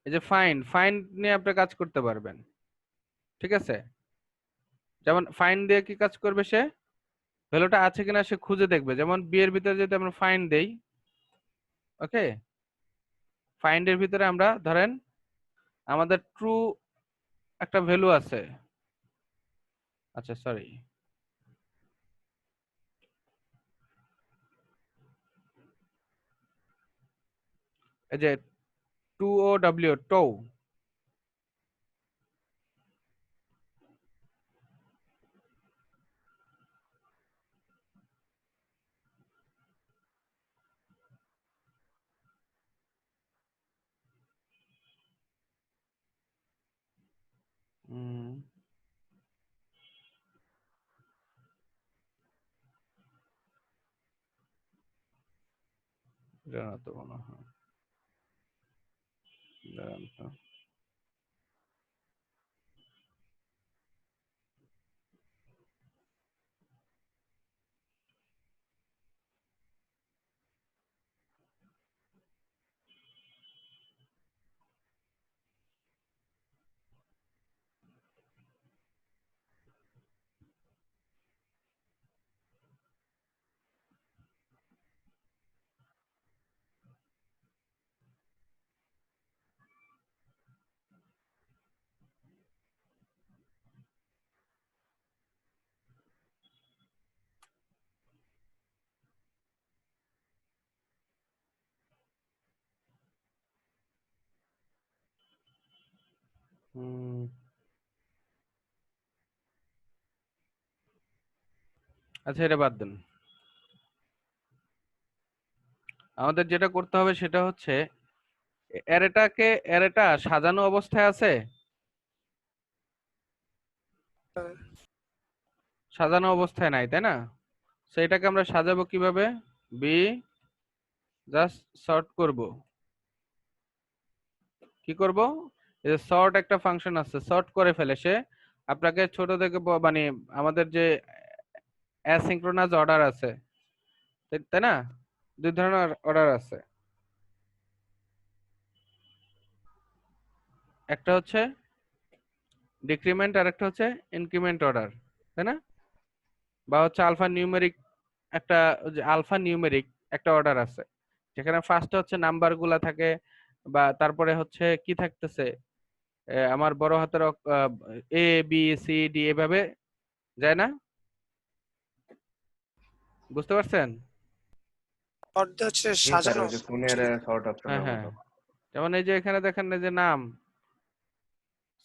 এই যে ফাইন্ড, ফাইন্ড নিয়ে আপনি কাজ করতে পারবেন, ঠিক আছে? যেমন ফাইন্ড দিয়ে কি কাজ করবে, সে ভ্যালুটা আছে কিনা সে খুঁজে দেখবে। যেমন বি এর ভিতরে যদি আমরা ফাইন্ড দেই, ওকে, ফাইন্ড এর ভিতরে আমরা ধরেন আমাদের ট্রু একটা ভ্যালু আছে, আচ্ছা সরি, এই যে টু ও ডব্লিউ, টো, জানা তো মনে হয়, দাঁড়ান তো। আচ্ছা, এটা বাদ দেন। আমাদের যেটা করতে হবে সেটা হচ্ছে অ্যারেটা সাজানো অবস্থায় আছে, সাজানো অবস্থায় নাই, তাই না? তো এটাকে আমরা সাজাবো কিভাবে? বি জাস্ট সর্ট করব। কি করব? এই যে সর্ট একটা ফাংশন আছে, সর্ট করে ফেলে সে আপনাকে ছোট থেকে মানে আমাদের যে অ্যাসিঙ্ক্রোনাস অর্ডার আছে, তাই না? দুই ধরনের অর্ডার আছে, একটা হচ্ছে ডিক্রিমেন্ট আর একটা হচ্ছে ইনক্রিমেন্ট অর্ডার, তাই না? বা হচ্ছে আলফা নিউমেরিক একটা অর্ডার আছে, যেখানে ফার্স্টে হচ্ছে নাম্বার গুলা থাকে, বা তারপরে হচ্ছে কি থাকতেছে, আমার বড় হাতের এ বি সি ডি এভাবে যায় না? বুঝতে পারছেন? শর্ট হচ্ছে সাজানো। হ্যাঁ হ্যাঁ, যেমন এই যে এখানে দেখেন এই যে নাম,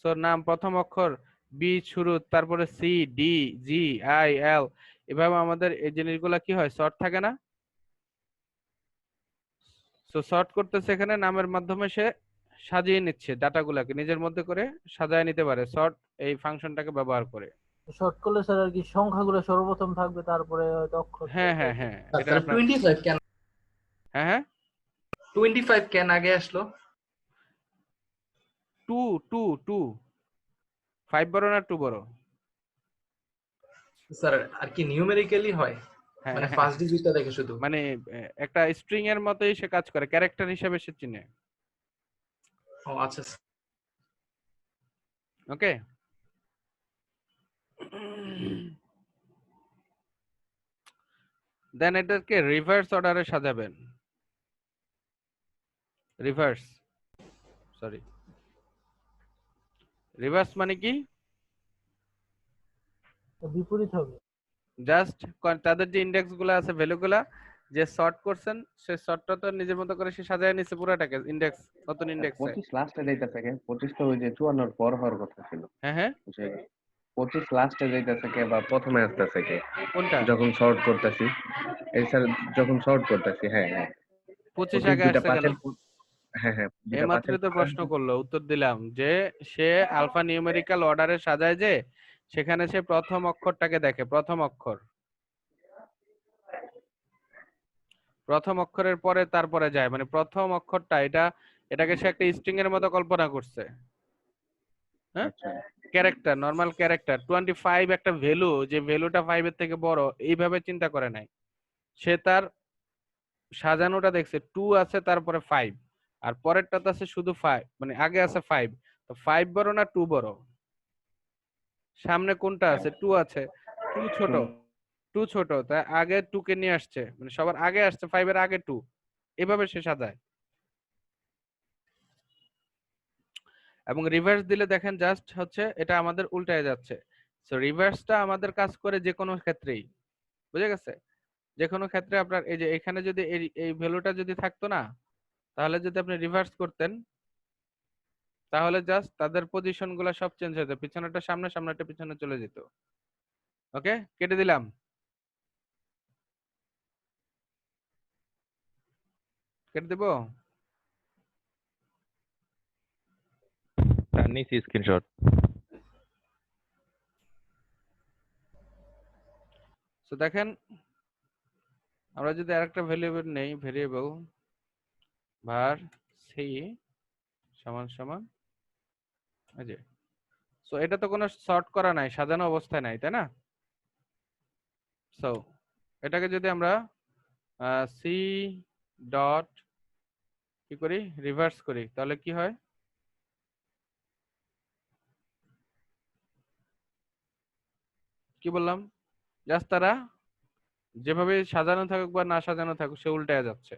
সো নাম প্রথম অক্ষর বি শুরু, তারপরে C D G I L, এভাবে আমাদের এই জিনিসগুলা কি হয়, শর্ট থাকে না? সো শর্ট করতেছে এখানে নামের মাধ্যমে, সে সাজিয়ে নিচ্ছে ডাটাগুলাকে, নিজের মধ্যে করে সাজায় নিতে পারে শর্ট এই ফাংশনটাকে ব্যবহার করে। শর্ট করলে স্যার আর কি সংখ্যাগুলো সর্বপ্রথম থাকবে, তারপরে হয়তো অক্ষর। হ্যাঁ হ্যাঁ হ্যাঁ, এটা স্যার আপনার 25 কেন? হ্যাঁ হ্যাঁ, 25 কেন আগে আসলো? 2 5 বড় না 2 বড়? স্যার আর কি নিউমেরিক্যালি হয়, হ্যাঁ মানে হ্যাঁ, ফার্স্ট ডিজিটটা দেখে শুধু? মানে একটা স্ট্রিং এর মতোই সে কাজ করে, ক্যারেক্টার হিসেবে সে চিনে। ও আচ্ছা। ওকে, দেন এটাকে রিভার্স অর্ডারে সাজাবেন। রিভার্স মানে কি? বিপরীত হবে। জাস্ট তাদের যে ইন্ডেক্স গুলো আছে, ভ্যালু গুলা যে সর্ট করছেন, সে সর্টটা তো নিজের মতো করে সে সাজায় নিছে পুরোটাকে, ইন্ডেক্স নতুন ইন্ডেক্সে। 25 লাস্টে যাইতাছে কে? 25 তো ওই যে 54 এর পর হওয়ার কথা ছিল। হ্যাঁ হ্যাঁ, 25 লাস্টে যাইতাছে কে বা প্রথমে আসতেছে কে? কোনটা? যখন শর্ট করতেছি, এই স্যার যখন শর্ট করতেছি, হ্যাঁ হ্যাঁ 25 আগে দুইটা আসছে কেন? পাঁচের, হ্যাঁ হ্যাঁ দুইটা এইমাত্রই পাঁচের তো প্রশ্ন করলো, উত্তর দিলাম যে সে আলফা নিউমেরিক্যাল অর্ডারে সাজায়, যে সেখানে সে প্রথম অক্ষরটাকে দেখে, প্রথম অক্ষরের পরে তারপরে যায়, মানে প্রথম অক্ষরটা এটাকে সে একটা স্ট্রিং এর মতো কল্পনা করছে। হ্যাঁ, ক্যারেক্টার, নরমাল ক্যারেক্টার 25 একটা ভ্যালু, যে ভ্যালুটা 5 এর থেকে বড়, এইভাবে চিন্তা করে নাই সে। তার সাজানোটা দেখছে 2 আছে, তারপরে 5, আর পরেরটাতে আছে শুধু 5, মানে আগে আছে 5, তো 5 বড় না 2 বড়? সামনে কোনটা আছে? 2 আছে, 2 ছোট, তাই আগে 2 কে নিয়ে আসছে, মানে সবার আগে আসছে 5 এর আগে 2, এভাবে সে সাজায়। এবং রিভার্স দিলে দেখেন জাস্ট হচ্ছে এটা আমাদের উল্টায় যাচ্ছে। সো রিভার্সটা আমাদের কাজ করে যে কোনো ক্ষেত্রেই, বুঝে গেছে? যে কোনো ক্ষেত্রে আপনার এই যে এখানে যদি এই ভ্যালুটা যদি থাকতো না, তাহলে যদি আপনি রিভার্স করতেন, তাহলে জাস্ট তাদের পজিশন গুলা সব চেঞ্জ হয়ে যেত, পিছনেটা সামনে, সামনেটা পিছনে চলে যেত। ওকে, কেটে দিলাম। কেটে দিব? নিছি স্ক্রিনশট। তো দেখেন, আমরা যদি আরেকটা ভ্যারিয়েবল নেই, ভ্যারিয়েবল var c সমান সমান এই যে, সো এটা তো কোনো সর্ট করা নাই, সাজানো অবস্থায় নাই, তাই না? সো এটাকে যদি আমরা c ডট কি করি, রিভার্স করি, তাহলে কি হয়? কি বললাম? জাস্ট তারা যেভাবে সাজানো থাকুক বা না সাজানো থাকুক, সে উল্টায় যাচ্ছে।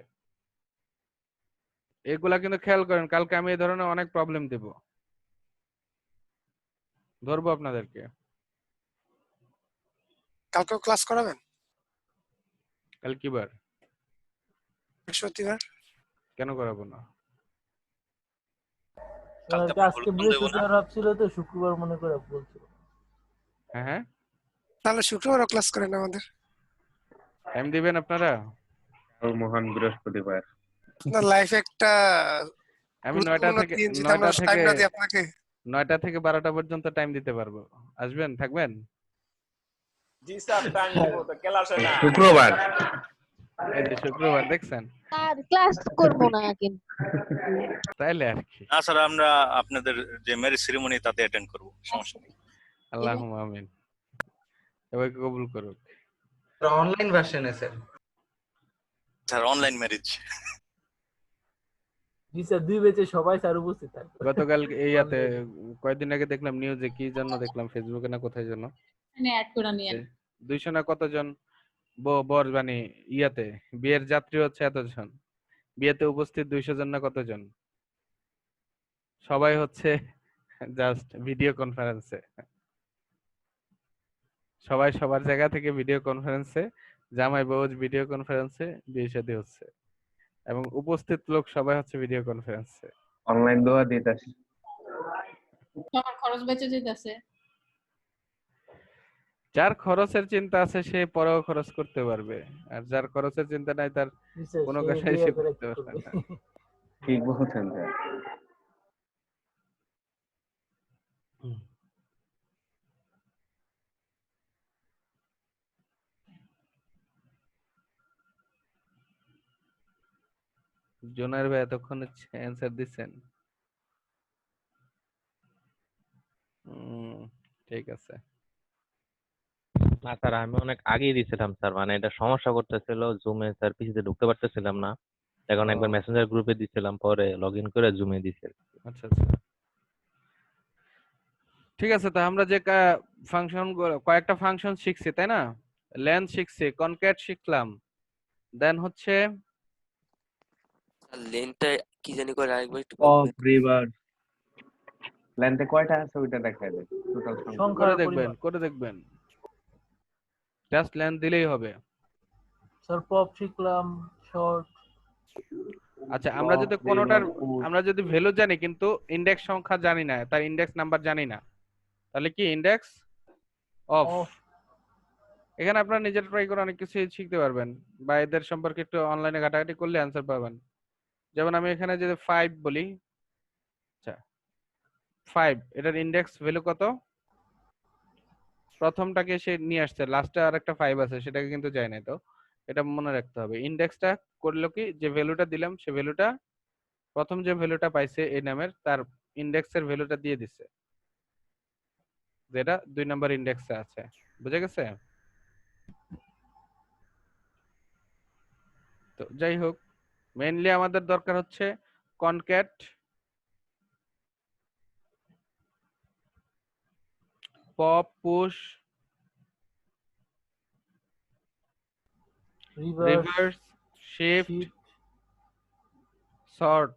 এগুলা কিন্তু খেয়াল করেন, কালকে আমি এই ধরনের অনেক প্রবলেম দেব, ধরবো আপনাদেরকে। কালকেও ক্লাস করাবেন? কাল কি বার? বৃহস্পতিবার। কেন করাবো না? কালকে স্যার আপনার আজকে ভুল দেবো না। বৃহস্পতিবার ভাবছিল তো শুক্রবার মনে করে বলছিল। হ্যাঁ হ্যাঁ, তাহলে শুক্রবারও ক্লাস করেন আমাদের। টাইম দিবেন আপনারা? কাল মহান বৃহস্পতিবার। আপনার লাইফে একটা আমি গুরুত্বপূর্ণ দিন যেটা আমরা টাইম না দিই আপনাকে। 9টা থেকে 12টা পর্যন্ত টাইম দিতে পারবো। আসবেন, থাকবেন? জি স্যার টাইম দিব তো ক্লাস হয় না। শুক্রবার। এই যে শুক্রবার দেখছেন, আর ক্লাস করবো না কিন্তু। তাইলে আর কি। না স্যার, আমরা আপনাদের যে ম্যারেজ সেরিমনি তাতে অ্যাটেন্ড করব, সমস্যা নেই। আল্লাহুম্মা আমিন, সবাই কবুল করুক। অনলাইন ভার্সনে স্যার। Sir online marriage. জি স্যার 2 ব্যাচে সবাই স্যার উপস্থিত থাকবে। গতকাল এইয়াতে কয়েকদিন আগে দেখলাম নিউজে, কি জন্য দেখলাম ফেসবুকে না কোথায় যেন, এখানে অ্যাড করে নিয়ে 200 না কতজন বর মানে ইয়াতে বিয়ের যাত্রী হচ্ছে এতজন, বিয়েতে উপস্থিত 200 জন না কতজন, সবাই হচ্ছে জাস্ট ভিডিও কনফারেন্সে, সবাই সবার জায়গা থেকে ভিডিও কনফারেন্সে, জামাই বউ ভিডিও কনফারেন্সে বিয়ে শাদী হচ্ছে, এবং উপস্থিত লোক সবাই হচ্ছে ভিডিও কনফারেন্সে। অনলাইন দোয়া দিতেছে। সবার খরচ বেঁচে যেতেছে। যার খরচের চিন্তা আছে সে পরেও খরচ করতে পারবে, আর যার খরচের চিন্তা নাই তার জি স্যার, কোনো সে কাজই বিয়ে সে করে করতে কি পারবে করবে? না। ঠিক বলছেন স্যার। জোনার ভাই এতক্ষণ অ্যান্সার দিচ্ছেন। ঠিক আছে। না স্যার, আমি অনেক আগেই দিয়েছিলাম স্যার, মানে এটা সমস্যা করতেছিল, জুমে স্যার পিসিতে ঢুকতে পারতেছিলাম না, এখন একবার ও, মেসেঞ্জার গ্রুপে দিছিলাম, পরে লগ ইন করে জুমে দিছি। আচ্ছা আচ্ছা, ঠিক আছে। তো আমরা যে ফাংশন, কয়েকটা ফাংশন শিখছি তাই না? লেন্থ শিখছি, কনক্যাট শিখলাম, দেন হচ্ছে লেনটা কি জানি করে আরেকবার একটু অফ রিভার লেন্থে কয়টা আছে ওইটা দেখায় দেয় টোটাল সংখ্যা। সংখ্যার পরিমাণ। করে দেখবেন, জাস্ট লেন্থ দিলেই হবে। স্যার পপ শিখলাম, শর্ট। আচ্ছা, আমরা যদি কোনোটার, আমরা যদি ভ্যালু জানি কিন্তু ইন্ডেক্স সংখ্যা জানি না, তার ইন্ডেক্স নাম্বার জানি না, তাহলে কি ইন্ডেক্স অফ। এখানে আপনারা নিজের ট্রাই করে অনেক কিছু শিখতে পারবেন, বা এদের সম্পর্কে একটু অনলাইনে ঘাটাঘাটি করলে অ্যান্সার পাবেন। যেমন আমি এখানে যদি 5 বলি, আচ্ছা 5 এটার ইন্ডেক্স ভ্যালু কত? প্রথমটাকে সে নিয়ে আসছে, লাস্টে আর একটা 5 আছে, সেটাকে কিন্তু যায় না। তো এটা মনে রাখতে হবে, ইন্ডেক্সটা করলো কি, যে ভ্যালুটা দিলাম সে ভ্যালুটা, প্রথম যে ভ্যালুটা পাইছে এই নামের, তার ইন্ডেক্সের ভ্যালুটা দিয়ে দিচ্ছে, যেটা 2 নাম্বার ইন্ডেক্সে আছে। বুঝে গেছে? তো যাই হোক, মেইনলি আমাদের দরকার হচ্ছে concat, pop, push, reverse, shift, sort.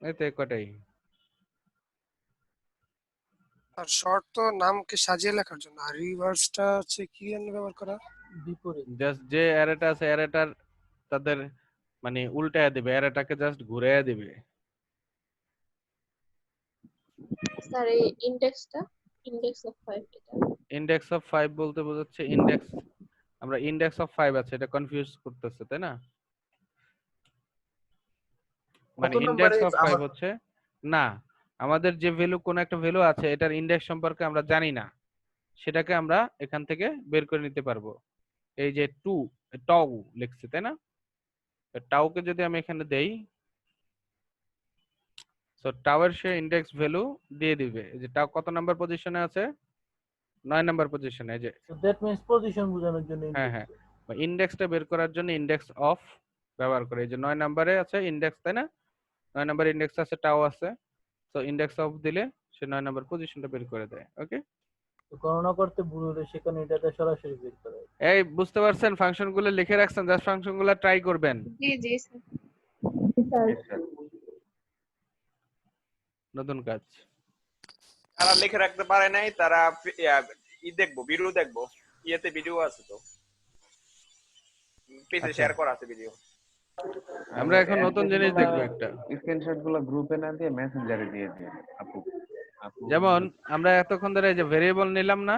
এই তো কটাই। আর শর্ট তো নামকে সাজিয়ে লেখার জন্য, আর রিভার্সটা হচ্ছে কি জন্য ব্যবহার করা? বিপরীত। জাস্ট যে অ্যারেটা আছে অ্যারেটার তাদের মানে উল্টায় দিবে, অ্যারেটাকে জাস্ট ঘুরাইয়া দিবে। স্যার এই ইন্ডেক্সটা, ইন্ডেক্স অফ 5 এটা। ইন্ডেক্স অফ 5 বলতে বোঝাচ্ছে ইন্ডেক্স, আমরা ইন্ডেক্স অফ 5 আছে এটা কনফিউজ করতেছে তাই না? মানে কত ইন্ডেক্স নম্বরে অফ 5 হচ্ছে না, আমাদের যে ভ্যালু, কোন একটা ভ্যালু আছে এটার ইন্ডেক্স সম্পর্কে আমরা জানি না, সেটাকে আমরা এখান থেকে বের করে নিতে পারবো। এই যে 2 টাউ লিখছি তাই না, টাউকে যদি আমি এখানে দেই, সো টাওয়ার সে ইন্ডেক্স ভ্যালু দিয়ে দিবে। এই যে টাও কত নাম্বার পজিশনে আছে? 9 নাম্বার পজিশনে। এই যে সো দ্যাট মিন্স পজিশন বোঝানোর জন্য হ্যাঁ হ্যাঁ, ইন্ডেক্সটা বের করার জন্য ইন্ডেক্স অফ ব্যবহার করে। এই যে 9 নম্বরে আছে ইন্ডেক্স তাই না, 9 নম্বরে ইন্ডেক্স আছে, টাও আছে, তো ইন্ডেক্স অফ দিলে সে 9 নম্বর পজিশনটা বের করে দেয়। ওকে, তো গণনা করতে ভুল হলে সেখানে এটাতে সরাসরি বের করে। এই বুঝতে পারছেন? ফাংশনগুলো লিখে রাখছেন, জাস্ট ফাংশনগুলো ট্রাই করবেন। জি জি স্যার। নতুন কাজ যারা লিখে রাখতে পারে নাই তারা দেখবো, ভিডিও দেখবো, ইয়েতে ভিডিও আছে তো, পেজে আচ্ছা। শেয়ার করা আছে ভিডিও। আমরা এখন নতুন জিনিস দেখবো একটা। স্ক্রিনশট গুলো গ্রুপে না দিয়ে মেসেঞ্জারে দিয়ে দিন আপু। যেমন আমরা এতক্ষণ ধরে এই যে ভেরিয়েবল নিলাম না,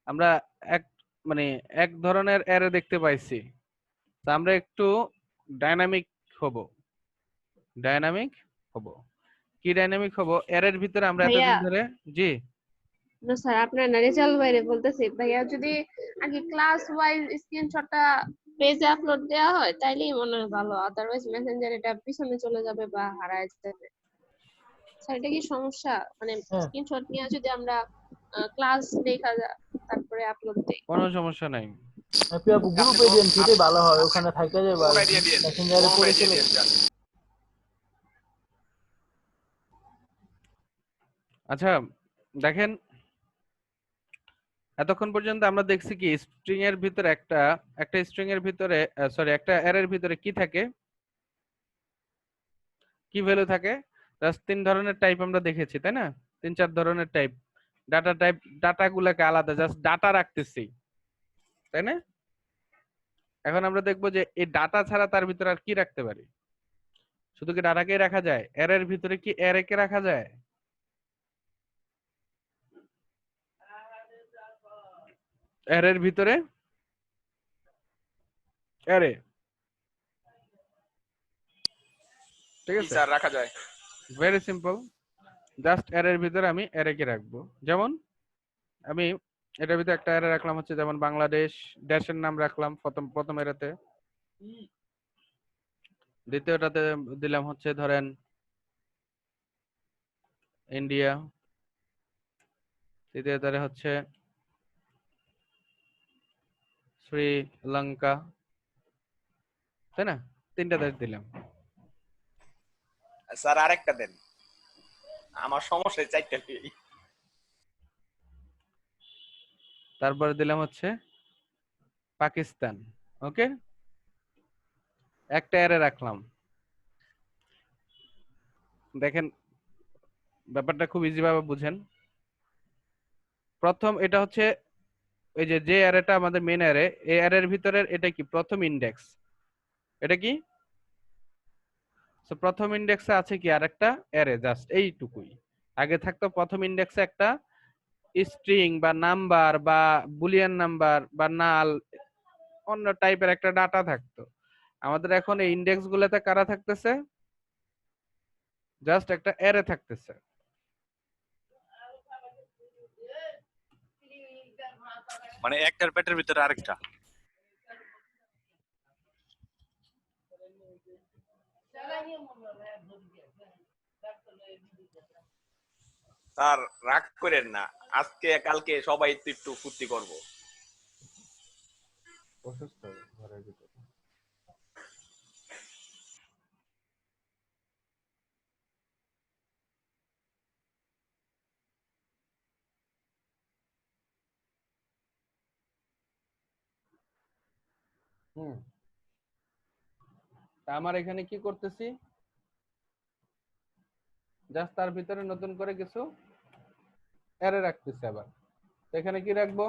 আমরা এক মানে এক ধরনের অ্যারে দেখতে পাইছি, তা আমরা একটু ডাইনামিক হব। ডাইনামিক হব কি? ডাইনামিক হব অ্যারের ভিতরে আমরা ভাইয়া। এতদিন ধরে জি না স্যার, আপনার না রেজাল্ট বাইরে বলতেছি ভাইয়া, যদি আগে ক্লাস ওয়াইজ স্ক্রিনশটটা পেজে আপলোড দেওয়া হয় তাইলেই মনে হয় ভালো, আদারওয়াইজ মেসেঞ্জার এটা পিছনে চলে যাবে বা হারায় যাবে। স্যার এটা কি সমস্যা? মানে স্ক্রিনশট নিয়ে যদি আমরা ক্লাস দেখা তারপরে আপলোড দেই? কোনো সমস্যা নাই। আপনি গ্রুপে দেন, সেটাই ভালো হয়, ওখানে থাকা যাবে আর মেসেঞ্জারে পড়ে চলে যাবে। আচ্ছা দেখেন, এতক্ষণ পর্যন্ত আমরা দেখছি কি স্ট্রিং এর ভিতরে একটা স্ট্রিং এর ভিতরে সরি একটা অ্যারের ভিতরে কি থাকে, কি ভ্যালু থাকে। জাস্ট 3 ধরনের টাইপ আমরা দেখেছি, তাই না? 3-4 ধরনের টাইপ। ডাটাগুলোকে আলাদা জাস্ট ডাটা রাখতেছি, তাই না? এখন আমরা দেখবো যে এই ডাটা ছাড়া তার ভিতরে আর কি রাখতে পারি। শুধু কি ডাটাকেই রাখা যায়? অ্যারের ভিতরে কি অ্যারেকে রাখা যায়? অ্যারের ভিতরে অ্যারে, ঠিক আছে স্যার রাখা যায়। Very simple. জাস্ট অ্যারের ভিতরে আমি অ্যারেকে রাখবো। যেমন আমি এটার ভিতরে একটা অ্যারে রাখলাম হচ্ছে যেমন বাংলাদেশ, দেশের নাম রাখলাম প্রথম অ্যারেতে। দ্বিতীয়টাতে দিলাম হচ্ছে ধরেন ইন্ডিয়া। তৃতীয়টাতে হচ্ছে শ্রীলঙ্কা, তাই না? 3টা দেশ দিলাম। স্যার আরেকটা দেন, আমার সমস্যা 4টা নেই। তারপরে দিলাম হচ্ছে পাকিস্তান। ওকে, একটা অ্যারে রাখলাম। দেখেন ব্যাপারটা খুব ইজি ভাবে বুঝেন। প্রথম এটা হচ্ছে এই যে অ্যারেটা আমাদের মেইন অ্যারে, এই অ্যারের ভিতরের এটা কি প্রথম ইন্ডেক্স। এটা কি? সো প্রথম ইন্ডেক্সে আছে কি আরেকটা অ্যারে, জাস্ট এইটুকুই। আগে থাকতো প্রথম ইন্ডেক্সে একটা স্ট্রিং বা নাম্বার বা বুলিয়ান নাম্বার বা নাল অন্য টাইপের একটা ডাটা থাকতো। আমাদের এখন এই ইন্ডেক্স গুলোতে কারা থাকতেছে? জাস্ট একটা অ্যারে থাকতেছে। মানে একটার পেটের ভিতরে আরেকটা। স্যার রাগ করেন না, আজকে কালকে সবাই একটু ফুর্তি করব। অসুস্থ ঘরের ভিতরে। আমার এখানে কি করতেছি, জাস্ট তার ভিতরে নতুন করে কিছু অ্যারে রাখতেছি। আবার এখানে কি রাখবো,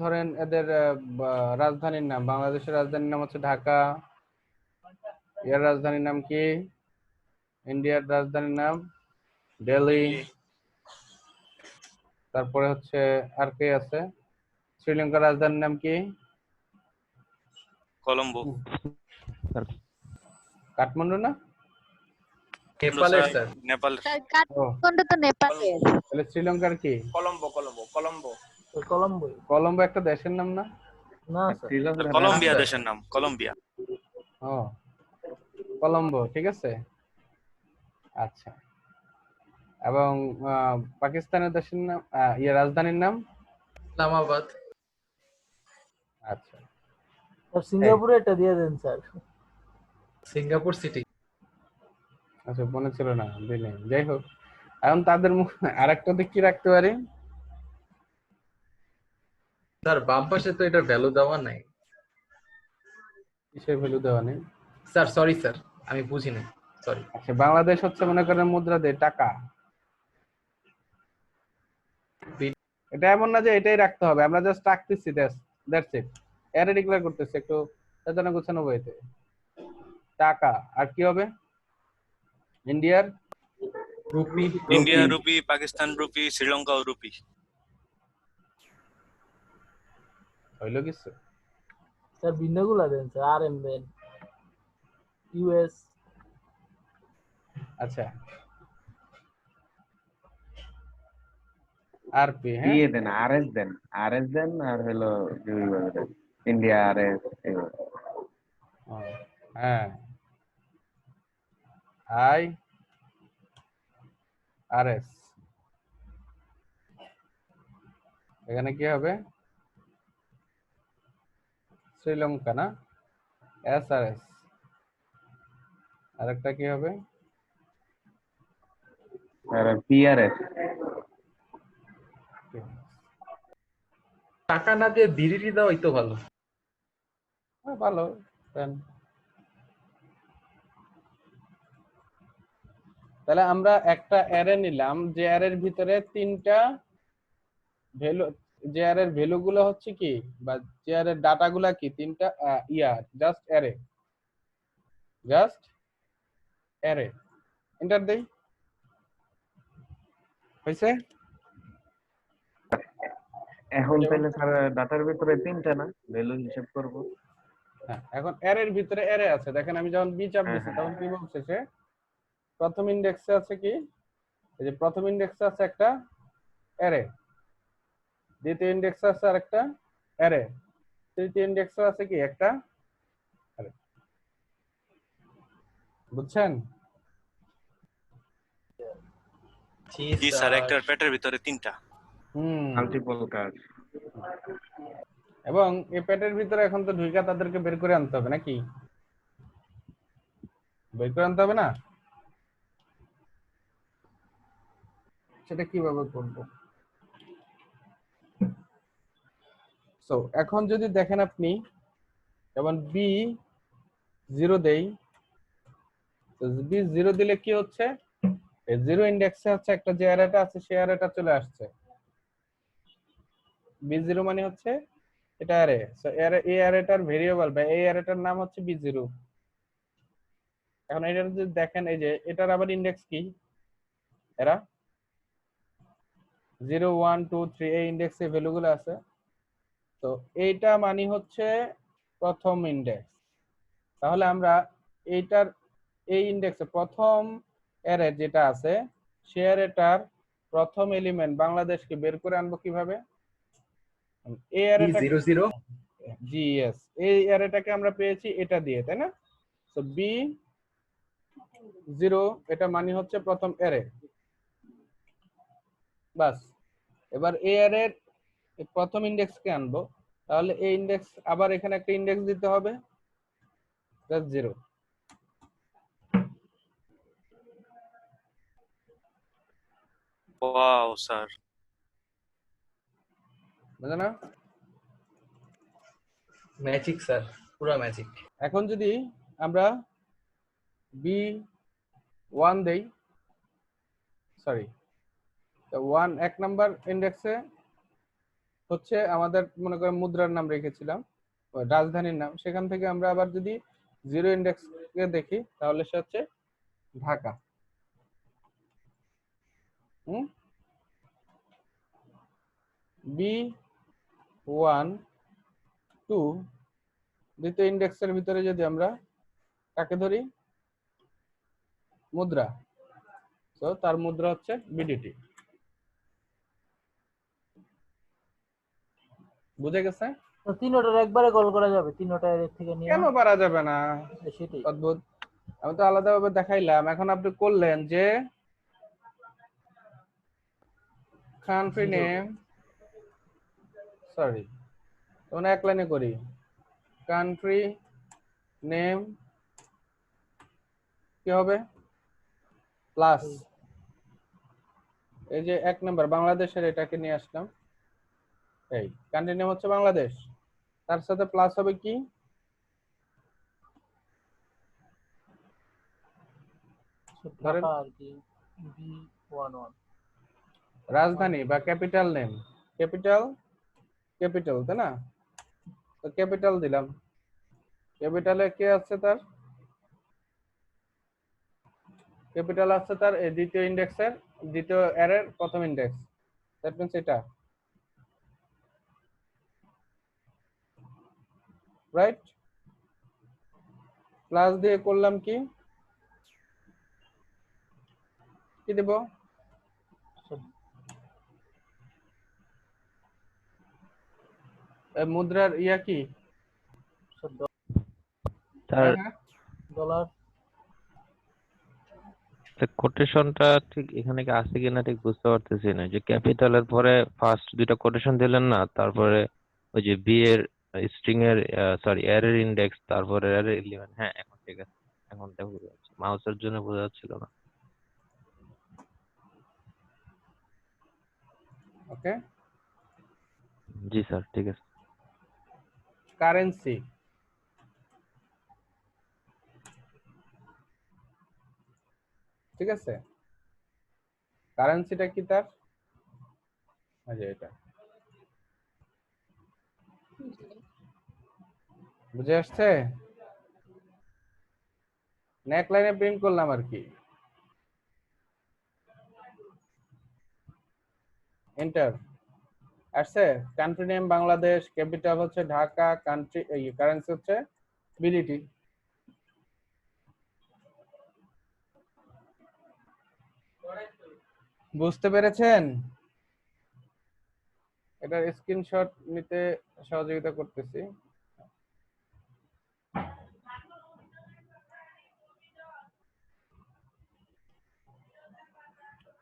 ধরেন এদের রাজধানীর নাম, বাংলাদেশের রাজধানীর নাম হচ্ছে ঢাকা, এর রাজধানীর নাম কি, ইন্ডিয়ার রাজধানীর নাম দিল্লি, তারপরে হচ্ছে আর কে আছে, শ্রীলঙ্কার রাজধানীর নাম কি, কলম্বো। কাঠমান্ডু না, নেপালের স্যার। নেপাল। কাঠমান্ডু তো নেপালের। তাহলে শ্রীলঙ্কার কি, কলম্বো। কলম্বো। কলম্বো একটা দেশের নাম না? না স্যার, কলম্বিয়া দেশের নাম, কলম্বিয়া। ও কলম্বো, ঠিক আছে। আচ্ছা, এবং পাকিস্তানের দেশের নাম রাজধানীর নাম ইসলামাবাদ। আচ্ছা, সিঙ্গাপুরে এটা দিয়ে দেন স্যার। Singapore city. আচ্ছা মনে ছিল না, দিলে যাই হোক। এখন তাদের মুখ আরেকটাতে কি রাখতে পারি স্যার বাম পাশে তো এটার ভ্যালু দেওয়া নাই। কিসের ভ্যালু দেওয়া নেই? স্যার সরি স্যার, আমি বুঝি না, সরি। আচ্ছা বাংলাদেশ হচ্ছে মনে করেন মুদ্রা দেয় টাকা, এটা এমন না যে এটাই রাখতে হবে, আমরা জাস্ট রাখতেছি, দ্যাটস ইট। অ্যারে ডিক্লেয়ার করতেছি একটু সাজানো গোছানো বইতে। টাকা আর কি হবে? ইন্ডিয়ার rupee. India rupee, Pakistan rupee, Sri Lanka rupee. হইল কিছু? স্যার ভিন্নগুলা দেন স্যার, আরএম দেন, ইউএস। আচ্ছা আরপি, হ্যাঁ দিয়ে দেন, আরএস দেন, আরএস দেন, আর হলো এইভাবে দেন, ইন্ডিয়া আরএস এইভাবে। হ্যাঁ আই আর এস, এখানে কি হবে? শ্রীলঙ্কা না, এস আর এস। আরেকটা কি হবে? আর পিআরএস। টাকা না দিয়ে বিড়ি দেওয়াই তো ভালো। ভালো দেন। তাহলে আমরা একটা অ্যারে নিলাম, যে অ্যারের ভিতরে তিনটা ভ্যালু, যে অ্যারের ভ্যালু গুলো হচ্ছে কি, বা যে অ্যারের ডাটা গুলা কি, তিনটা just array, just array. Enter দেই, হয়েছে? এখন তাহলে স্যার ডাটার ভিতরে তিনটা না ভ্যালু হিসাব করব? হ্যাঁ, এখন অ্যারের ভিতরে অ্যারে আছে, দেখেন আমি যখন বি চাপ দিচ্ছি তখন কি বলছে সে? প্রথম ইন্ডেক্সে আছে কি, এই যে প্রথম ইন্ডেক্সে আছে একটা অ্যারে, দ্বিতীয় ইন্ডেক্সে আছে আরেকটা অ্যারে, তৃতীয় ইন্ডেক্সে আছে কি একটা অ্যারে। বুঝছেন? জি স্যার, একটা প্যাটের ভিতরে তিনটা। মাল্টিপল কাজ। এবং এই প্যাটের ভিতরে এখন তো ঢুইকা তাদেরকে বের করে আনতে হবে নাকি? বের করে আনতে হবে না? সেটা কিভাবে করব? সো এখন যদি দেখেন আপনি, যেমন বি 0 দেই, তো বি 0 দিলে কি হচ্ছে? এই 0 ইন্ডেক্সে হচ্ছে একটা যে অ্যারেটা আছে সেই অ্যারেটা চলে আসছে। বি 0 মানে হচ্ছে এটা অ্যারে, সো অ্যারে, এই অ্যারেটার ভেরিয়েবল বা এই অ্যারেটার নাম হচ্ছে বি 0। এখন এটা যদি দেখেন, এই যে এটার আবার ইন্ডেক্স কি, এরা 0 1 2 3 এই ইন্ডেক্সে ভ্যালুগুলো আছে। তো এইটা মানে হচ্ছে প্রথম ইন্ডেক্স। তাহলে আমরা এইটার এই ইন্ডেক্সে প্রথম অ্যারে যেটা আছে সেই অ্যারেটার প্রথম এলিমেন্ট বাংলাদেশকে বের করে আনবো কিভাবে? এই অ্যারেটা 0 জিএস, এই অ্যারেটাকে আমরা পেয়েছি এটা দিয়ে, তাই না? তো বি 0 এটা মানে হচ্ছে প্রথম অ্যারে। বাস, এবার এই অ্যারের প্রথম ইন্ডেক্সকে আনবো, তাহলে এই ইন্ডেক্স আবার এখানে একটা ইন্ডেক্স দিতে হবে, জাস্ট 0। ওয়াও স্যার, বুঝলে না? ম্যাজিক স্যার, পুরো ম্যাজিক। এখন যদি আমরা বি 1 দেই, সরি, তো 1 এক নাম্বার ইন্ডেক্সে হচ্ছে আমাদের মনে করেন মুদ্রার নাম রেখেছিলাম, রাজধানীর নাম, সেখান থেকে আমরা আবার যদি 0 ইন্ডেক্সকে দেখি তাহলে সে হচ্ছে ঢাকা। বি 1 2 দ্বিতীয় ইন্ডেক্সের ভিতরে যদি আমরা কাকে ধরি, মুদ্রা, তো তার মুদ্রা হচ্ছে বিডিটি। বুঝে গেছে? তো তিনটার একবারে কল করা যাবে, তিনটা এর থেকে নিয়ে? কেন পারা যাবে না? সেটাই অদ্ভুত, আমি তো আলাদাভাবে দেখাইলাম। এখন আপনি করলেন যে কান্ট্রি নেম, সরি তখন এক লাইনে করি, কান্ট্রি নেম কি হবে প্লাস, এই যে 1 নাম্বার বাংলাদেশের এটাকে নিয়ে আসলাম, এই কান্ট্রি নেম হচ্ছে বাংলাদেশ, তার সাথে প্লাস হবে কি, ঢাকা আর কি, B11 রাজধানী বা ক্যাপিটাল নেম, ক্যাপিটাল ক্যাপিটাল, তাই না? তো ক্যাপিটাল দিলাম, ক্যাপিটালে কে আছে তার, ক্যাপিটাল আছে তার এই দ্বিতীয় ইন্ডেক্সের দ্বিতীয় অ্যারের প্রথম ইন্ডেক্স, দ্যাট মিন্স এটা, রাইট? প্লাস দিয়ে করলাম কি কি দেব, মুদ্রার ইয়া কি স্যার হ্যাঁ ডলার। কোটেশনটা ঠিক এখানে কি আছে কিনা ঠিক বুঝতে পারতেছি না, যে ক্যাপিটালের পরে ফার্স্ট দুইটা কোটেশন দিলেন না, তারপরে ওই যে বি এর স্ট্রিং এর সরি এর ইন্ডেক্স, তারপরে এর এলিমেন্ট। হ্যাঁ এখন ঠিক আছে, এখন দেখো বোঝা যাচ্ছে, মাউসের জন্য বোঝা যাচ্ছিল না। ওকে, জি স্যার ঠিক আছে। কারেন্সি, ঠিক আছে, কারেন্সিটা কি তার, আচ্ছা এটা বুঝে আসছে, নেক লাইনে প্রিন্ট করলাম আর কি, এন্টার আসছে, কান্ট্রি নেম বাংলাদেশ, ক্যাপিটাল হচ্ছে ঢাকা, কান্ট্রি কারেন্সি হচ্ছে বিলিটি। বুঝতে পেরেছেন? এটার স্ক্রিনশট নিতে সহযোগিতা করতেছি।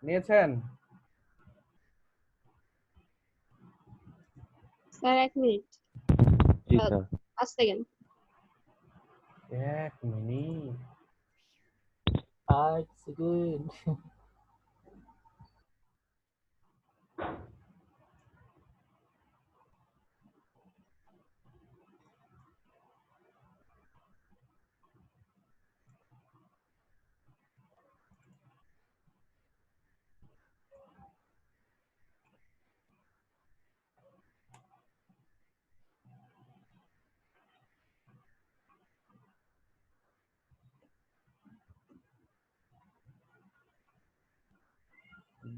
নিয়েছেন? স্যার 1 মিনিট, জি স্যার। 5 সেকেন্ড। 1 minute, 8 second.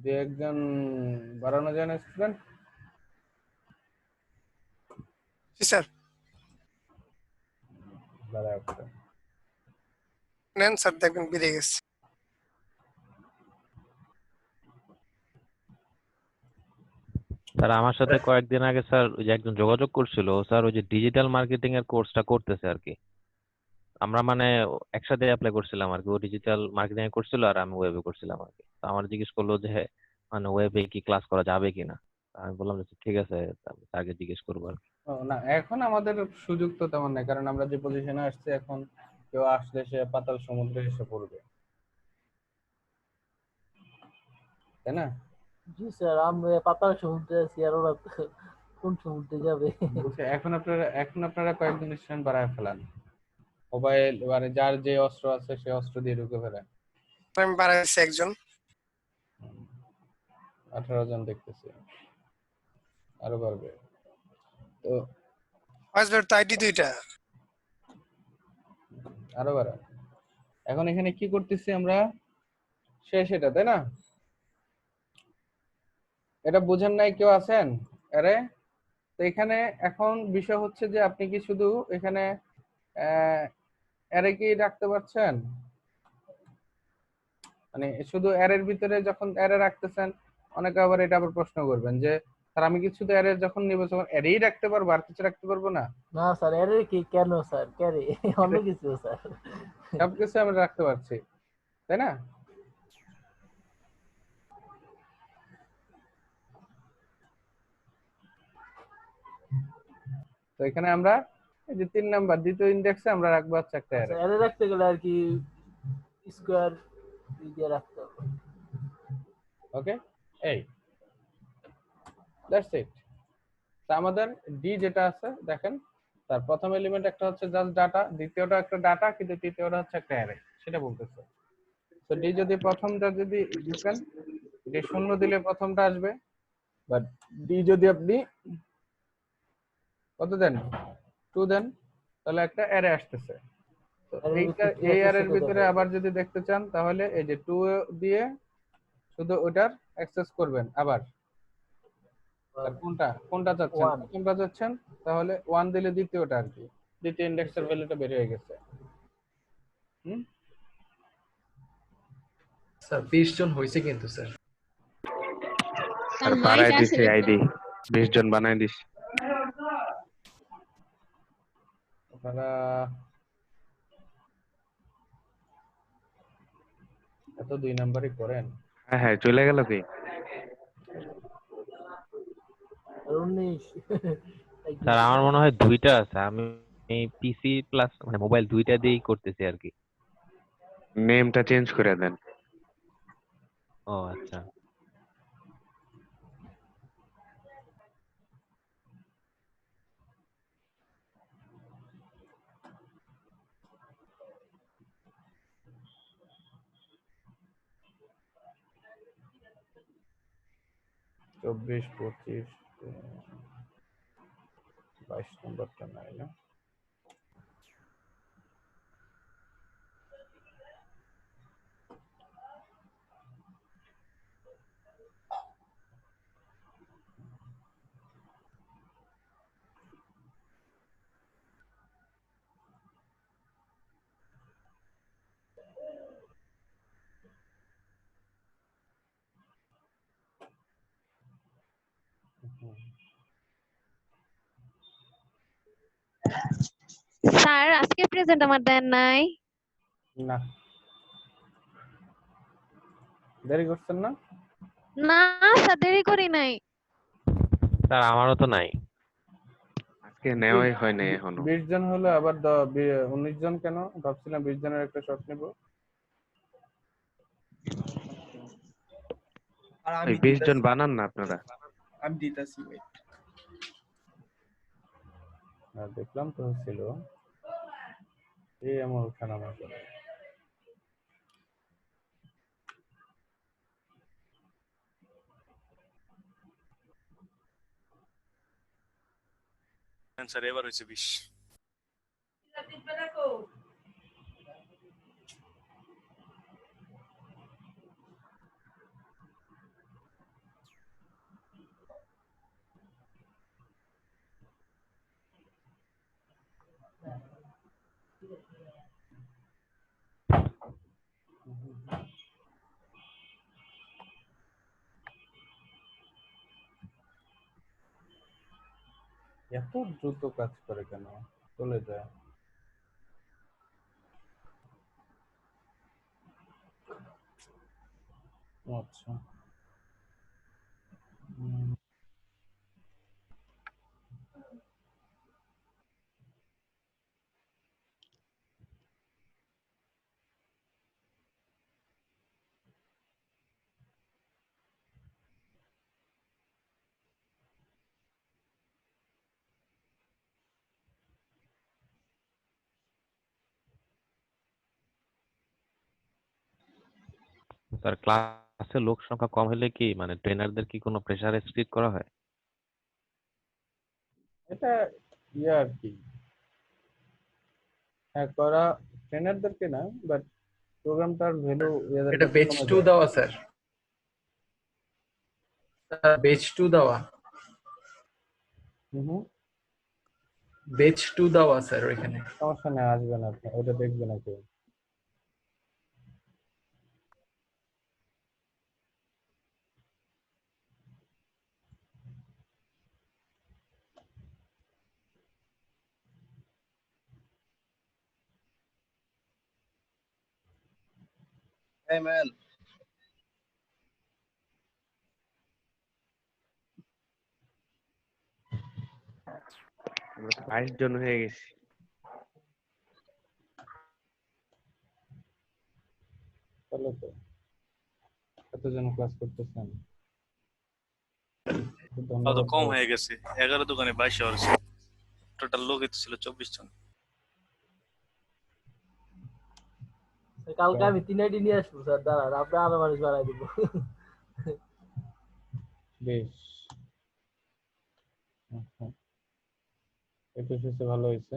দু একজন বাড়ানো যায় না স্টুডেন্ট? জি স্যার, বাড়ায় একটা। নেন স্যার, দেখবেন বেড়ে গেছে। স্যার আমার সাথে কয়েকদিন আগে স্যার ওই যে একজন যোগাযোগ করছিল, স্যার ওই যে ডিজিটাল মার্কেটিং এর কোর্সটা করতেছে আর কি। আমরা মানে একসাথে অ্যাপ্লাই করছিলাম আর কি, ও ডিজিটাল মার্কেটিং এ করছিল আর আমি ওয়েবে করছিলাম আর কি। তো আমার জিজ্ঞেস করলো যে মানে ওয়েবে কি ক্লাস করা যাবে কিনা, আমি বললাম যে ঠিক আছে, আগে জিজ্ঞেস করবো আর কি। ও না, এখন আমাদের সুযোগ তো তেমন নাই, কারণ আমরা যে পজিশনে আসছি এখন কেউ আসলে সে পাতাল সমুদ্রে এসে পড়বে, তাই না? জি স্যার, আমরা পাতাল সমুদ্রে আছি, আর ওরা কোন সমুদ্রে যাবে? এখন আপনারা কয়েকজন স্টুডেন্ট বাড়ায় ফেলান, মোবাইল মানে যার যে অস্ত্র আছে সে অস্ত্র দিয়ে ঢুকে ফেলেন। আমি বাড়াইছি একজন। 18 জন দেখতেছি, আরো বাড়বে। তো ফার্স্ট তো আইডি 2টা। আরো বাড়া। এখন এখানে কি করতেছি আমরা, শেষ এটা, তাই না? এটা বুঝেন নাই কেউ আছেন? আরে তো এখানে এখন বিষয় হচ্ছে যে আপনি কি শুধু এখানে অ্যারে কি রাখতে পারছেন, মানে শুধু অ্যারের ভিতরে যখন অ্যারে রাখতেছেন, অনেকে আবার এটা আবার প্রশ্ন করবেন যে স্যার আমি কি শুধু অ্যারে যখন নিব তখন অ্যারেই রাখতে পারবো, আর কিছু রাখতে পারবো না? না স্যার, এর কি কেন স্যার, ক্যারে অন্য কিছু স্যার। সবকিছু আমরা রাখতে পারছি, তাই না? তো এখানে আমরা এই যে 3 নাম্বার দ্বিতীয় ইন্ডেক্সে আমরা রাখবো হচ্ছে একটা অ্যারে। এর রাখতে গেলে আর কি স্কয়ার দিয়ে রাখতে হবে। ওকে, এই দ্যাটস ইট। তা আমাদের ডি যেটা আছে দেখেন, তার প্রথম এলিমেন্ট একটা হচ্ছে জাস্ট ডাটা, দ্বিতীয়টা একটা ডাটা, কিন্তু তৃতীয়টা হচ্ছে একটা অ্যারে, সেটা বলতেছে। তো ডি যদি প্রথমটা যদি ঢুকেন, যে শূন্য দিলে প্রথমটা আসবে, বাট ডি যদি আপনি কত দেন 2 দেন তাহলে একটা অ্যারে আসতেছে। তো Array এর এইটা ভিতরে কি এই আসতেছে অ্যারের এটা ভিতরে দেখাবো। আবার যদি দেখতে চান তাহলে এই যে 2 দিয়ে শুধু ওটার অ্যাক্সেস করবেন আবার। আর কোনটা চাচ্ছেন? 1 প্রথমটা চাচ্ছেন তাহলে 1 দিলে দ্বিতীয়টা আর কি। দ্বিতীয় ইন্ডেক্সের ভ্যালুটা বের হয়ে গেছে। হুম? স্যার 20 জন হয়েছে কিন্তু স্যার। স্যার 9টা বাড়াই আছে দিছি নাকি? আইডি 20 জন বানাই দিস। আপনারা এত 2 নাম্বারই করেন। হ্যাঁ হ্যাঁ চলে গেল কি? আর 19 স্যার আমার মনে হয় দুইটা আছে, আমি পিসি প্লাস মানে মোবাইল দুইটা দিয়েই করতেছি আর কি। নেমটা চেঞ্জ করে দেন। ও আচ্ছা। চব্বিশ 25 22 নম্বরটা নাই না? স্যার আজকে প্রেজেন্ট আমার দেন নাই। না দেরি করছেন না? না স্যার দেরি করি নাই। স্যার আমারও তো নাই। আজকে নেওয়াই হয় নাই এখনো। 20 জন হলো আবার 19 জন কেন? ভাবছিলাম 20 জনের একটা শট নেব। আর এই আমি 20 জন দিতাছি, বানান না আপনারা। আমি দিতাছি wait। আর দেখলাম তো ছিল এই আমার ওঠানামা করে। স্যার এবার হয়েছে 20। এত দ্রুত কাজ করে কেন? চলে যায়। আচ্ছা স্যার ক্লাসে লোক সংখ্যা কম হলে কি মানে ট্রেনারদের কি কোনো প্রেসার স্ট্রিট করা হয়? এটা আর কি, হ্যাঁ করা ট্রেনারদেরকে না, বাট প্রোগ্রামটার ভ্যালু ইয়াদের এটা কাছে বেচ কমে 2 যায়। দেওয়া স্যার। বেচ 2 দেওয়া। বেচ 2 দেওয়া স্যার ওইখানে। সমস্যা নেই, আসবে না, আপনি ওটা দেখবে না কেউ। Hey man, 22 জন হয়ে গেছি। তাহলে তো কতজন ক্লাস করতেছেন? তাও তো ধন্যবাদ কম ভাই। হয়ে গেছে, 11 দোকানে 22 আওয়ার। টোটাল লোক ছিল 24 জন। কালকে আমি 3 আইডি নিয়ে আসবো স্যার, দাঁড়ান আপনি আরো মানুষ বাড়াই দিব। বেশ একটু শেষে ভালো হয়েছে।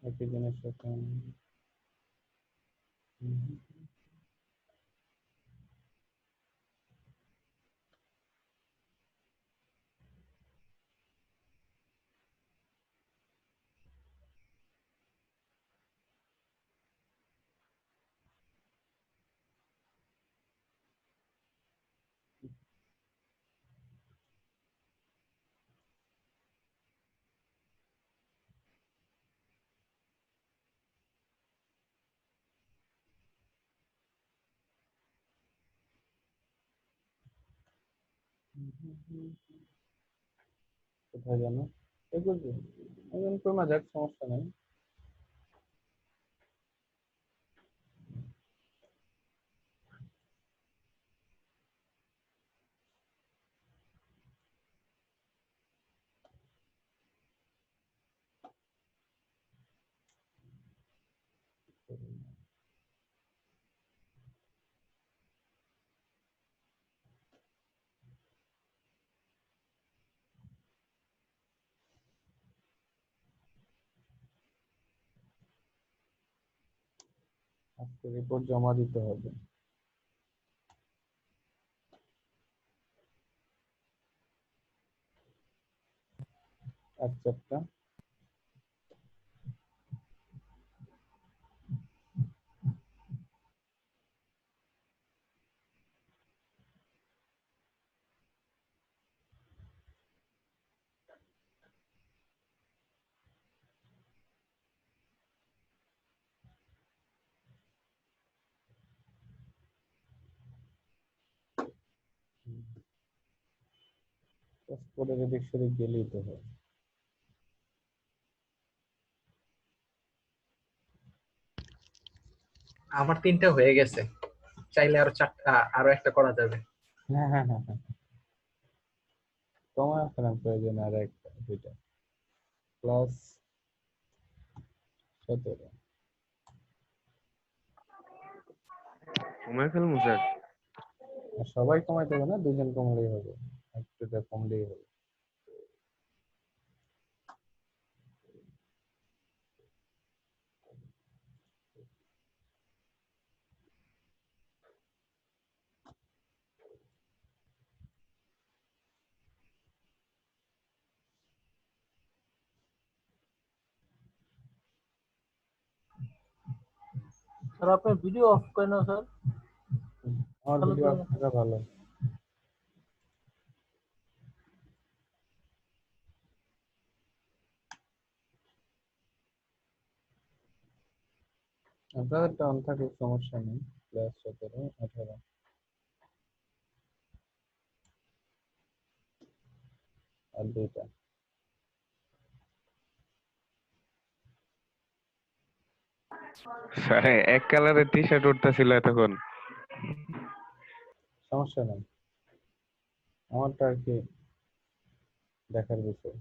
একই জিনিস এখন কোথায় জানো এগুলো এখন কমা যাক, সমস্যা নেই। আজকে রিপোর্ট জমা দিতে হবে। আচ্ছা পাসপোর্টের এদিক সেদিক গেলেই তো হয়। আমার 3টা হয়ে গেছে, চাইলে আরো 4টা, আরো একটা করা যাবে। হ্যাঁ, তোমার এখন প্রয়োজন আর একটা দুইটা প্লাস 17। কমায় ফেলবো স্যার? সবাই কমাইতে হবে না, দুজন কমলেই হবে, একটা কমলেই হবে। স্যার আপনার ভিডিও অফ করেন না স্যার? আমার ভালো ভিডিও করে। থাকা ভালো। আপনাদেরটা অন থাকুক, সমস্যা নেই। প্লাস 17 18 আর দুইটা। স্যার এক কালারের টি শার্ট উঠতেছিল এতক্ষণ। সমস্যা নেই, আমারটা আর কি দেখার বিষয়।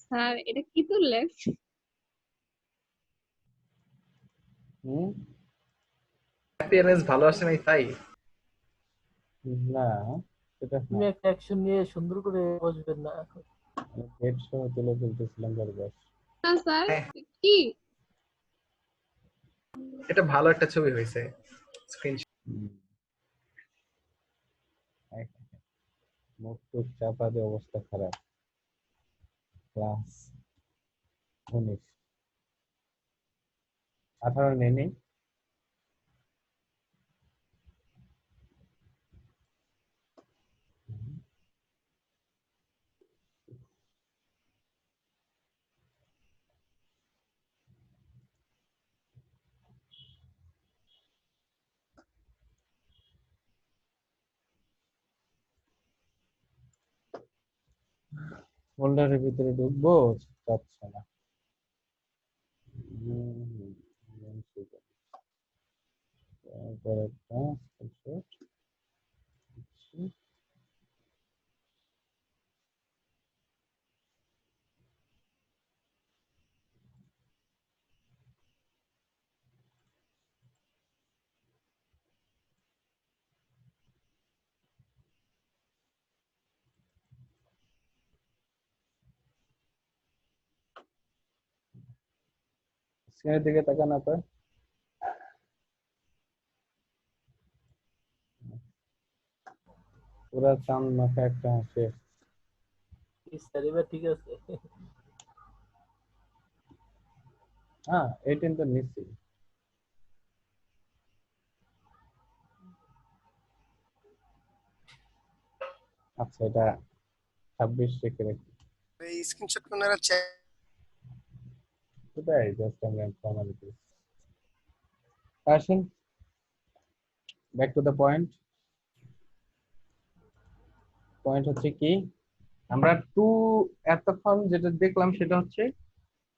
স্যার এটা কি তুললেন? অ্যাপিয়ারেন্স ভালো আসে নাই তাই? না, সেটা না, তুমি একটা অ্যাকশন নিয়ে সুন্দর করে বসবেন না। হেড সহ তুলে ফেলতেছিলাম বারবার। না স্যার কি এটা ভালো একটা ছবি হয়েছে। স্ক্রিনশট মুখ টুক চাপা দিয়ে অবস্থা খারাপ। প্লাস 19 18 নিয়ে নিই। ফোল্ডারের ভিতরে ঢুকবো, যাচ্ছে না। তারপর একটা screenshot দিচ্ছি। স্ক্রিনের দিকে তাকান আপনার। পুরা চাঁদ মাথা একটা হাসি। স্যার এবার ঠিক আছে। হ্যাঁ 18 তো নিচ্ছি। আচ্ছা এটা 26 রেখে রাখি। এই স্ক্রিনশট কোনারা চ্যাট কোথায় জাস্ট আমরা ফর্মালিটি। আসেন back to the point. Point হচ্ছে কি, আমরা এতক্ষণ যেটা দেখলাম সেটা হচ্ছে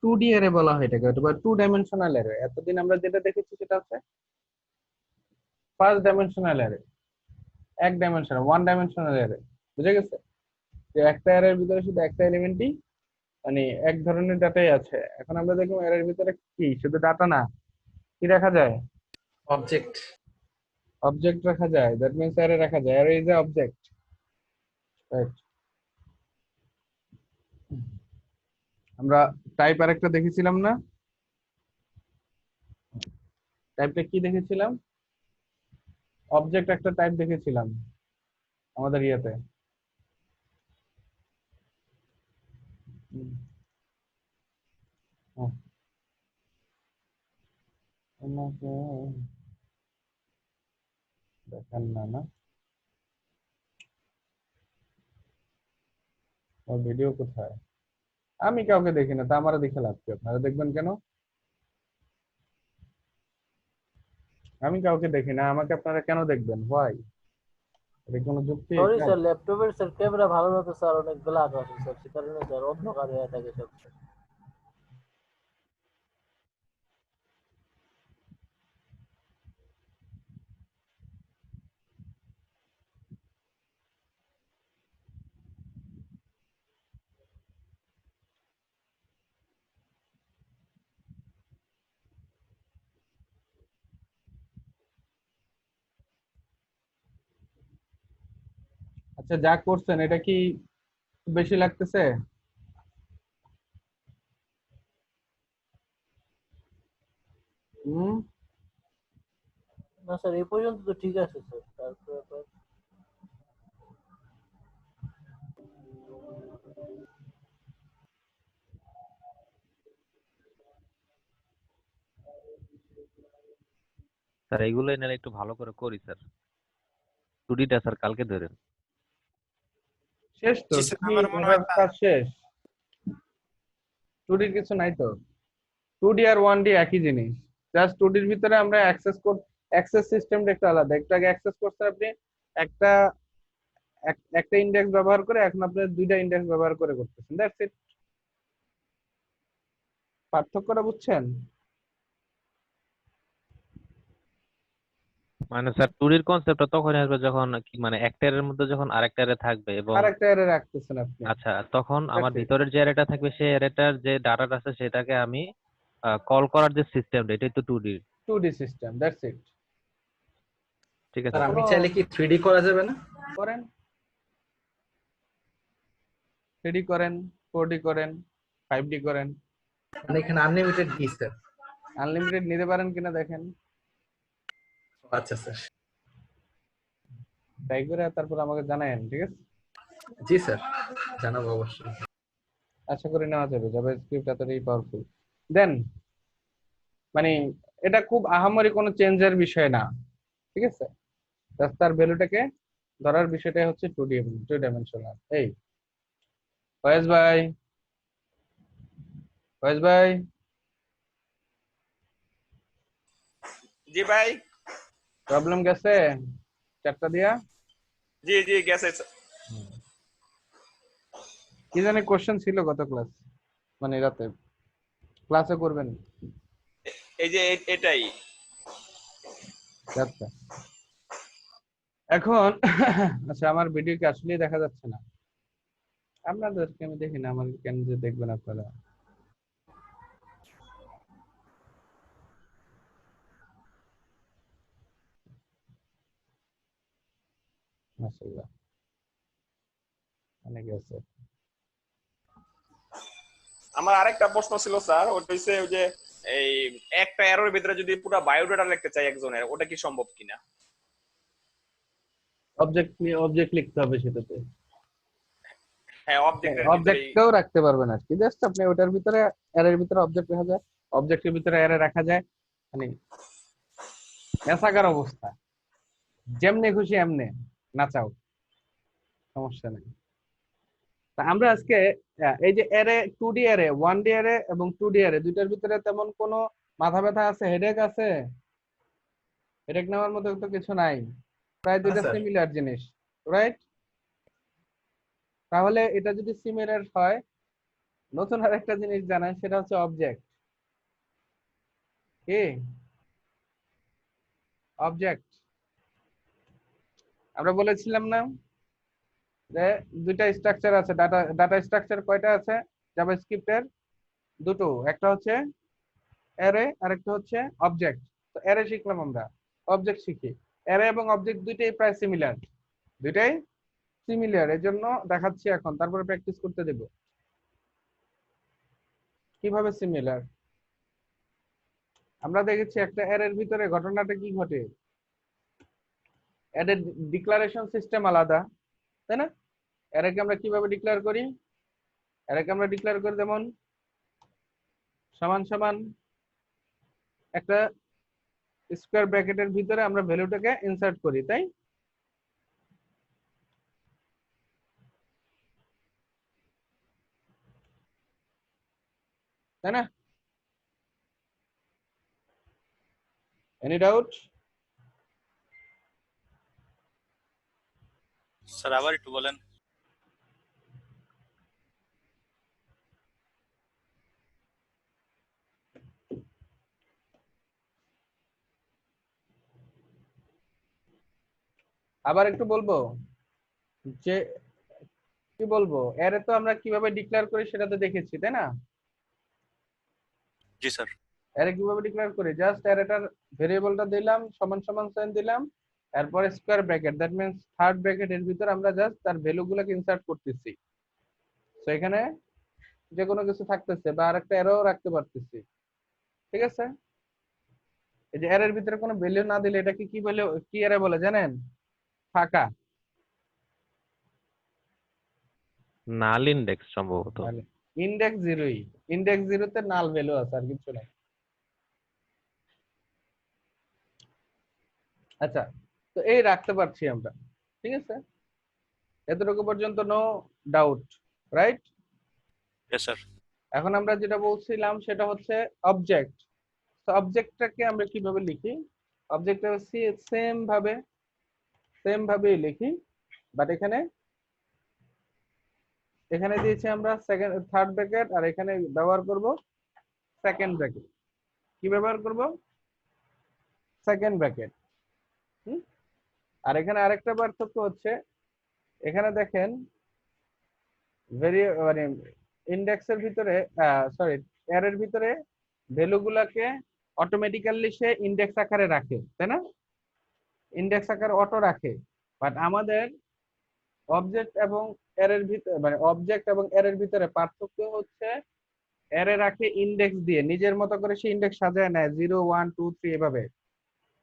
2D অ্যারে বলা হয় এটাকে, অথবা 2 ডাইমেনশনাল অ্যারে। এতদিন আমরা যেটা দেখেছি সেটা হচ্ছে ফার্স্ট ডাইমেনশনাল অ্যারে, এক ডাইমেনশনাল, 1 ডাইমেনশনাল অ্যারে। বুঝে গেছে যে একটা অ্যারের ভিতরে শুধু একটা এলিমেন্টই মানে এক ধরনের ডাটাই আছে। এখন আমরা দেখব অ্যারের ভিতরে কি শুধু ডাটা না, কি রাখা যায়? অবজেক্ট। অবজেক্ট রাখা যায়। দ্যাট মিন্স অ্যারে রাখা যায়। Array is a object, right? আমরা টাইপ আরেকটা দেখেছিলাম না? টাইপটা কি দেখেছিলাম? অবজেক্ট একটা টাইপ দেখেছিলাম আমাদের ইয়েতে। দেখান না না ভিডিও কোথায়? আমি কাউকে দেখি না, তা আমারও দেখে লাভ কি? আপনারা দেখবেন কেন? আমি কাউকে দেখি না, আমাকে আপনারা কেন দেখবেন? হোয়াই? এটা কোনো যুক্তি? সরি স্যার, ল্যাপটপের স্যার ক্যামেরা ভালো না তো স্যার, অনেক ব্ল্যাক আছে স্যার, সে কারণে স্যার অন্ধকার হয়ে থাকে সব। আচ্ছা যা করছেন এটা কি বেশি লাগতেছে? হুম, না স্যার এই পর্যন্ত তো ঠিক আছে স্যার, তারপরে স্যার এইগুলো এনে একটু ভালো করে করি স্যার। 2Dটা স্যার কালকে ধরেন। শেষ তো, জি স্যার, আমার মনে হয় কাজ শেষ। 2D কিছু নাই তো। 2D আর 1D একই জিনিস, জাস্ট 2D এর ভিতরে আমরা অ্যাক্সেস সিস্টেমটা একটু আলাদা। একটু আগে অ্যাক্সেস করতে আপনি একটা একটা ইন্ডেক্স ব্যবহার করে, এখন আপনি দুইটা ইন্ডেক্স ব্যবহার করে করতেছেন। That's it. পার্থক্যটা বুঝছেন? মানে স্যার 2Dর কনসেপ্টটা তখনই আসবে যখন কি মানে একটা এর মধ্যে যখন আরেকটা অ্যারে থাকবে এবং আরেকটা অ্যারে রাখতেছেন আপনি। আচ্ছা তখন আমার That's it. ভিতরের যে অ্যারেটা থাকবে সেই অ্যারেটার যে ডাটাটা আছে সেটাকে আমি কল করার যে সিস্টেমটা এটাই তো 2D। 2D system, that's it. ঠিক আছে স্যার আমি কোনো- চাইলে কি 3D করা যাবে না? করেন, 3D করেন, 4D করেন, 5D করেন। মানে এখানে আনলিমিটেড ডি স্যার। আনলিমিটেড নিতে পারেন কিনা দেখেন, আচ্ছা স্যার। ট্রাই করে তারপর আমাকে জানায়েন, ঠিক আছে? জি স্যার, জানাবো অবশ্যই। আশা করি নেওয়া যাবে, জাভাস্ক্রিপ্ট এতটাই পাওয়ারফুল। দেন মানে এটা খুব আহামরি কোনো চেঞ্জের বিষয় না, ঠিক আছে? জাস্ট তার ভ্যালুটাকে ধরার বিষয়টাই হচ্ছে 2 ডাইমেনশনাল। এই ফয়েজ ভাই, ফয়েজ ভাই, জি ভাই। প্রবলেম গেছে চারটা দিয়া? জি জি গেছে। কি জানি কোশ্চেন ছিল গত ক্লাস, মানে রাতে ক্লাসে করবেন? এই যে এটাই। আচ্ছা এখন আচ্ছা আমার ভিডিও কি আসলেই দেখা যাচ্ছে না? আপনাদেরকে আমি দেখি না, আমার কেন যে দেখবেন আপনারা? মাশাআল্লাহ, অনেক আছে। আমার আরেকটা প্রশ্ন ছিল স্যার, ওটা হচ্ছে ওই যে এই একটা এরোর ভিতরে যদি পুরো বায়োডাটা লিখতে চাই একজনের, ওটা কি সম্ভব কিনা? অবজেক্ট লিখতে হবে সেটাতে। হ্যাঁ, অবজেক্টের ভিতরে অবজেক্টটাও রাখতে পারবেন আর কি, জাস্ট আপনি ওটার ভিতরে অ্যারের ভিতরে অবজেক্ট রাখা যায়, অবজেক্টের ভিতরে অ্যারে রাখা যায়, মানে মেসাকার অবস্থা, যেমনে খুশি এমনে নাচাও, সমস্যা নেই। তা আমরা আজকে এই যে array 2D array, 1D array এবং 2D অ্যারে দুইটার ভিতরে তেমন কোনো মাথা ব্যথা আছে, হেডেক আছে? হেডেক নেওয়ার মতো তো কিছু নাই, প্রায় দুইটা সিমিলার জিনিস, রাইট? তাহলে এটা যদি সিমিলার হয়, নতুন আরেকটা জিনিস জানাই, সেটা হচ্ছে অবজেক্ট। কি অবজেক্ট? আমরা বলেছিলাম না যে দুইটা স্ট্রাকচার আছে, ডাটা স্ট্রাকচার কয়টা আছে জাভাস্ক্রিপ্টের? দুটো, একটা হচ্ছে অ্যারে আর একটা হচ্ছে অবজেক্ট। তো অ্যারে শিখলাম আমরা, অবজেক্ট শিখি। অ্যারে এবং অবজেক্ট দুইটাই প্রায় সিমিলার, দুইটাই সিমিলার, এর জন্য দেখাচ্ছি এখন, তারপরে প্র্যাকটিস করতে দেব কিভাবে সিমিলার। আমরা দেখেছি একটা অ্যারের ভিতরে ঘটনাটা কি ঘটে, অ্যারের ডিক্লারেশন সিস্টেম আলাদা, তাই না? অ্যারেকে আমরা কিভাবে ডিক্লেয়ার করি? অ্যারেকে আমরা ডিক্লেয়ার করি যেমন সমান সমান একটা স্কোয়ার ব্র্যাকেটের ভিতরে আমরা ভ্যালুটাকে ইনসার্ট করি, তাই? তাই না? Any doubt? স্যার আবার একটু বলেন। আবার একটু বলবো যে কি বলবো, অ্যারে তো আমরা কিভাবে ডিক্লেয়ার করি সেটা তো দেখেছি, তাই না? জি স্যার। অ্যারে কিভাবে ডিক্লেয়ার করি, জাস্ট অ্যারেটার ভেরিয়েবলটা দিলাম, সমান সমান সাইন দিলাম, এরপরে square bracket, that means third ব্র্যাকেটের ভিতর আমরা জাস্ট তার ভ্যালুগুলোকে ইনসার্ট করতেছি। তো এখানে যে কোনো কিছু থাকতেছে বা আরেকটা অ্যারো রাখতে পারতেছি, ঠিক আছে? এই যে অ্যারের ভিতরে কোনো ভ্যালু না দিলে এটাকে কি বলে, কি অ্যারে বলে জানেন? ফাঁকা, নাল ইন্ডেক্স সম্ভবত। ইন্ডেক্স জিরোই, ইন্ডেক্স জিরোতে নাল ভ্যালু আছে, আর কিছু নাই। আচ্ছা, তো এই রাখতে পারছি আমরা, ঠিক আছে? এতটুকু পর্যন্ত no doubt, right? Yes sir. এখন আমরা যেটা বলছিলাম সেটা হচ্ছে অবজেক্ট। তো অবজেক্টটাকে আমরা কিভাবে লিখি? অবজেক্টটা সেম ভাবেই লিখি, বাট এখানে দিয়েছি আমরা সেকেন্ড থার্ড ব্র্যাকেট, আর এখানে ব্যবহার করব সেকেন্ড ব্র্যাকেট। কি ব্যবহার করব? Second bracket. আর এখানে আরেকটা পার্থক্য হচ্ছে, এখানে দেখেন মানে ইন্ডেক্সের ভিতরে, সরি অ্যারের ভিতরে ভ্যালুগুলোকে অটোমেটিক্যালি সে ইন্ডেক্স আকারে রাখে, তাই না? ইন্ডেক্স আকারে অটো রাখে, বাট আমাদের অবজেক্ট এবং অ্যারের ভিতরে, মানে অবজেক্ট এবং অ্যারের ভিতরে পার্থক্য হচ্ছে, অ্যারে রাখে ইন্ডেক্স দিয়ে, নিজের মতো করে সে ইন্ডেক্স সাজায় নেয় 0 1 2 3 এভাবে।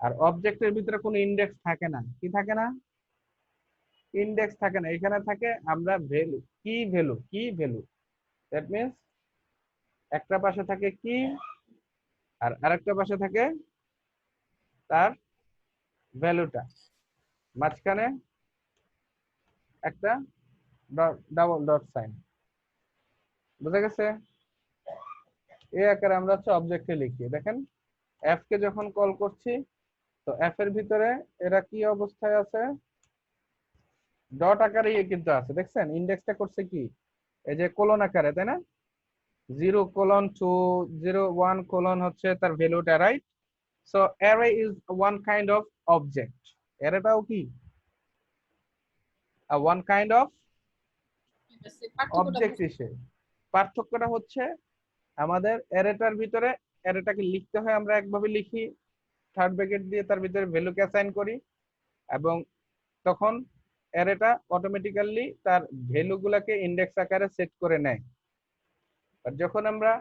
আর অবজেক্টের ভিতরে কোনো ইন্ডেক্স থাকে না। কি থাকে না? ইন্ডেক্স থাকে না। এখানে থাকে আমরা ভ্যালু, কি ভ্যালু দ্যাট মিন্স একটা পাশে থাকে কি আর আরেকটা পাশে থাকে তার ভ্যালুটা, মাঝখানে একটা ডাবল ডট সাইন। বুঝা গেছে? এই আকারে আমরা হচ্ছে অবজেক্টে লিখি। দেখেন এফ কে যখন কল করছি তো এফ এর ভিতরে এরা কি অবস্থায় আছে, ডট আকারে কিন্তু আছে। দেখছেন ইন্ডেক্সটা করছে কি এই যে কোলন আকারে, তাই না? 0:2 0:1 হচ্ছে তার ভ্যালুটা, right? So array is one kind of object. অ্যারেটাও কি ওয়ান কাইন্ড অফ অবজেক্ট হিসেবে। পার্থক্যটা হচ্ছে আমাদের অ্যারেটার ভিতরে অ্যারেটাকে লিখতে হয়, আমরা একভাবে লিখি, থার্ড ব্র্যাকেট দিয়ে তার ভিতরে ভ্যালুকে অ্যাসাইন করি এবং তখন অ্যারেটা অটোমেটিক্যালি তার ভ্যালুগুলোকে ইন্ডেক্স আকারে সেট করে নেয়। আর যখন আমরা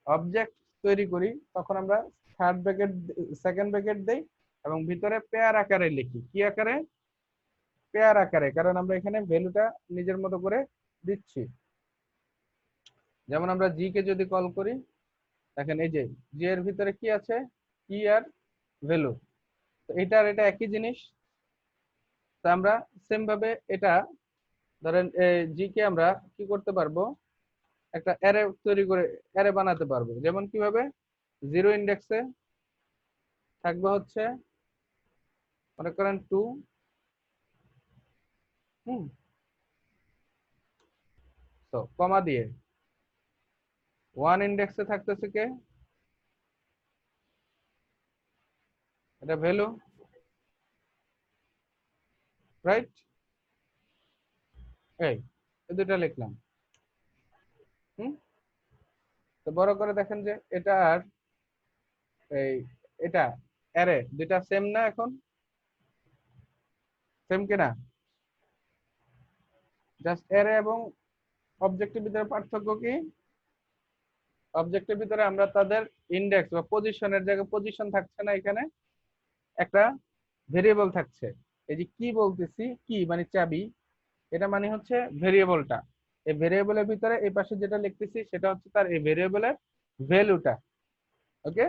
অবজেক্ট তৈরি করি তখন আমরা থার্ড ব্র্যাকেট সেকেন্ড ব্র্যাকেট দেই এবং ভিতরে পেয়ার আকারে লিখি। কি আকারে? পেয়ার আকারে, কারণ আমরা এখানে ভ্যালুটা নিজের মতো করে দিচ্ছি। যেমন আমরা জি কে যদি কল করি, দেখেন এই যে জি এর ভিতরে কি আছে, কি আর ভ্যালু, তো এটা আর এটা একই জিনিস। তো আমরা সেম ভাবে এটা ধরেন জি কে আমরা কি করতে পারবো, একটা অ্যারে তৈরি করে অ্যারে বানাতে পারবো। যেমন কিভাবে, 0 ইন্ডেক্সে থাকবে হচ্ছে মনে করেন 2, তো কমা দিয়ে 1 ইন্ডেক্সে থাকতেছে কে, এটা ভ্যালু, রাইট? এই দুটা লিখলাম। তো বড় করে দেখেন যে এটা আর এটা অ্যারে দুইটা সেম না? এখন সেম কিনা? জাস্ট অ্যারে এবং অবজেক্টের ভিতরে পার্থক্য কি, অবজেক্টের ভিতরে আমরা তাদের ইন্ডেক্স বা পজিশনের জায়গায় পজিশন থাকছে না, এখানে একটা ভেরিয়েবল থাকছে। এই যে কি বলতেছি, কি মানে চাবি, এটা মানে হচ্ছে ভেরিয়েবলটা। এই ভেরিয়েবলের ভিতরে এই পাশে যেটা লিখতেছি সেটা হচ্ছে তার এই ভেরিয়েবলের ভ্যালুটা। ওকে,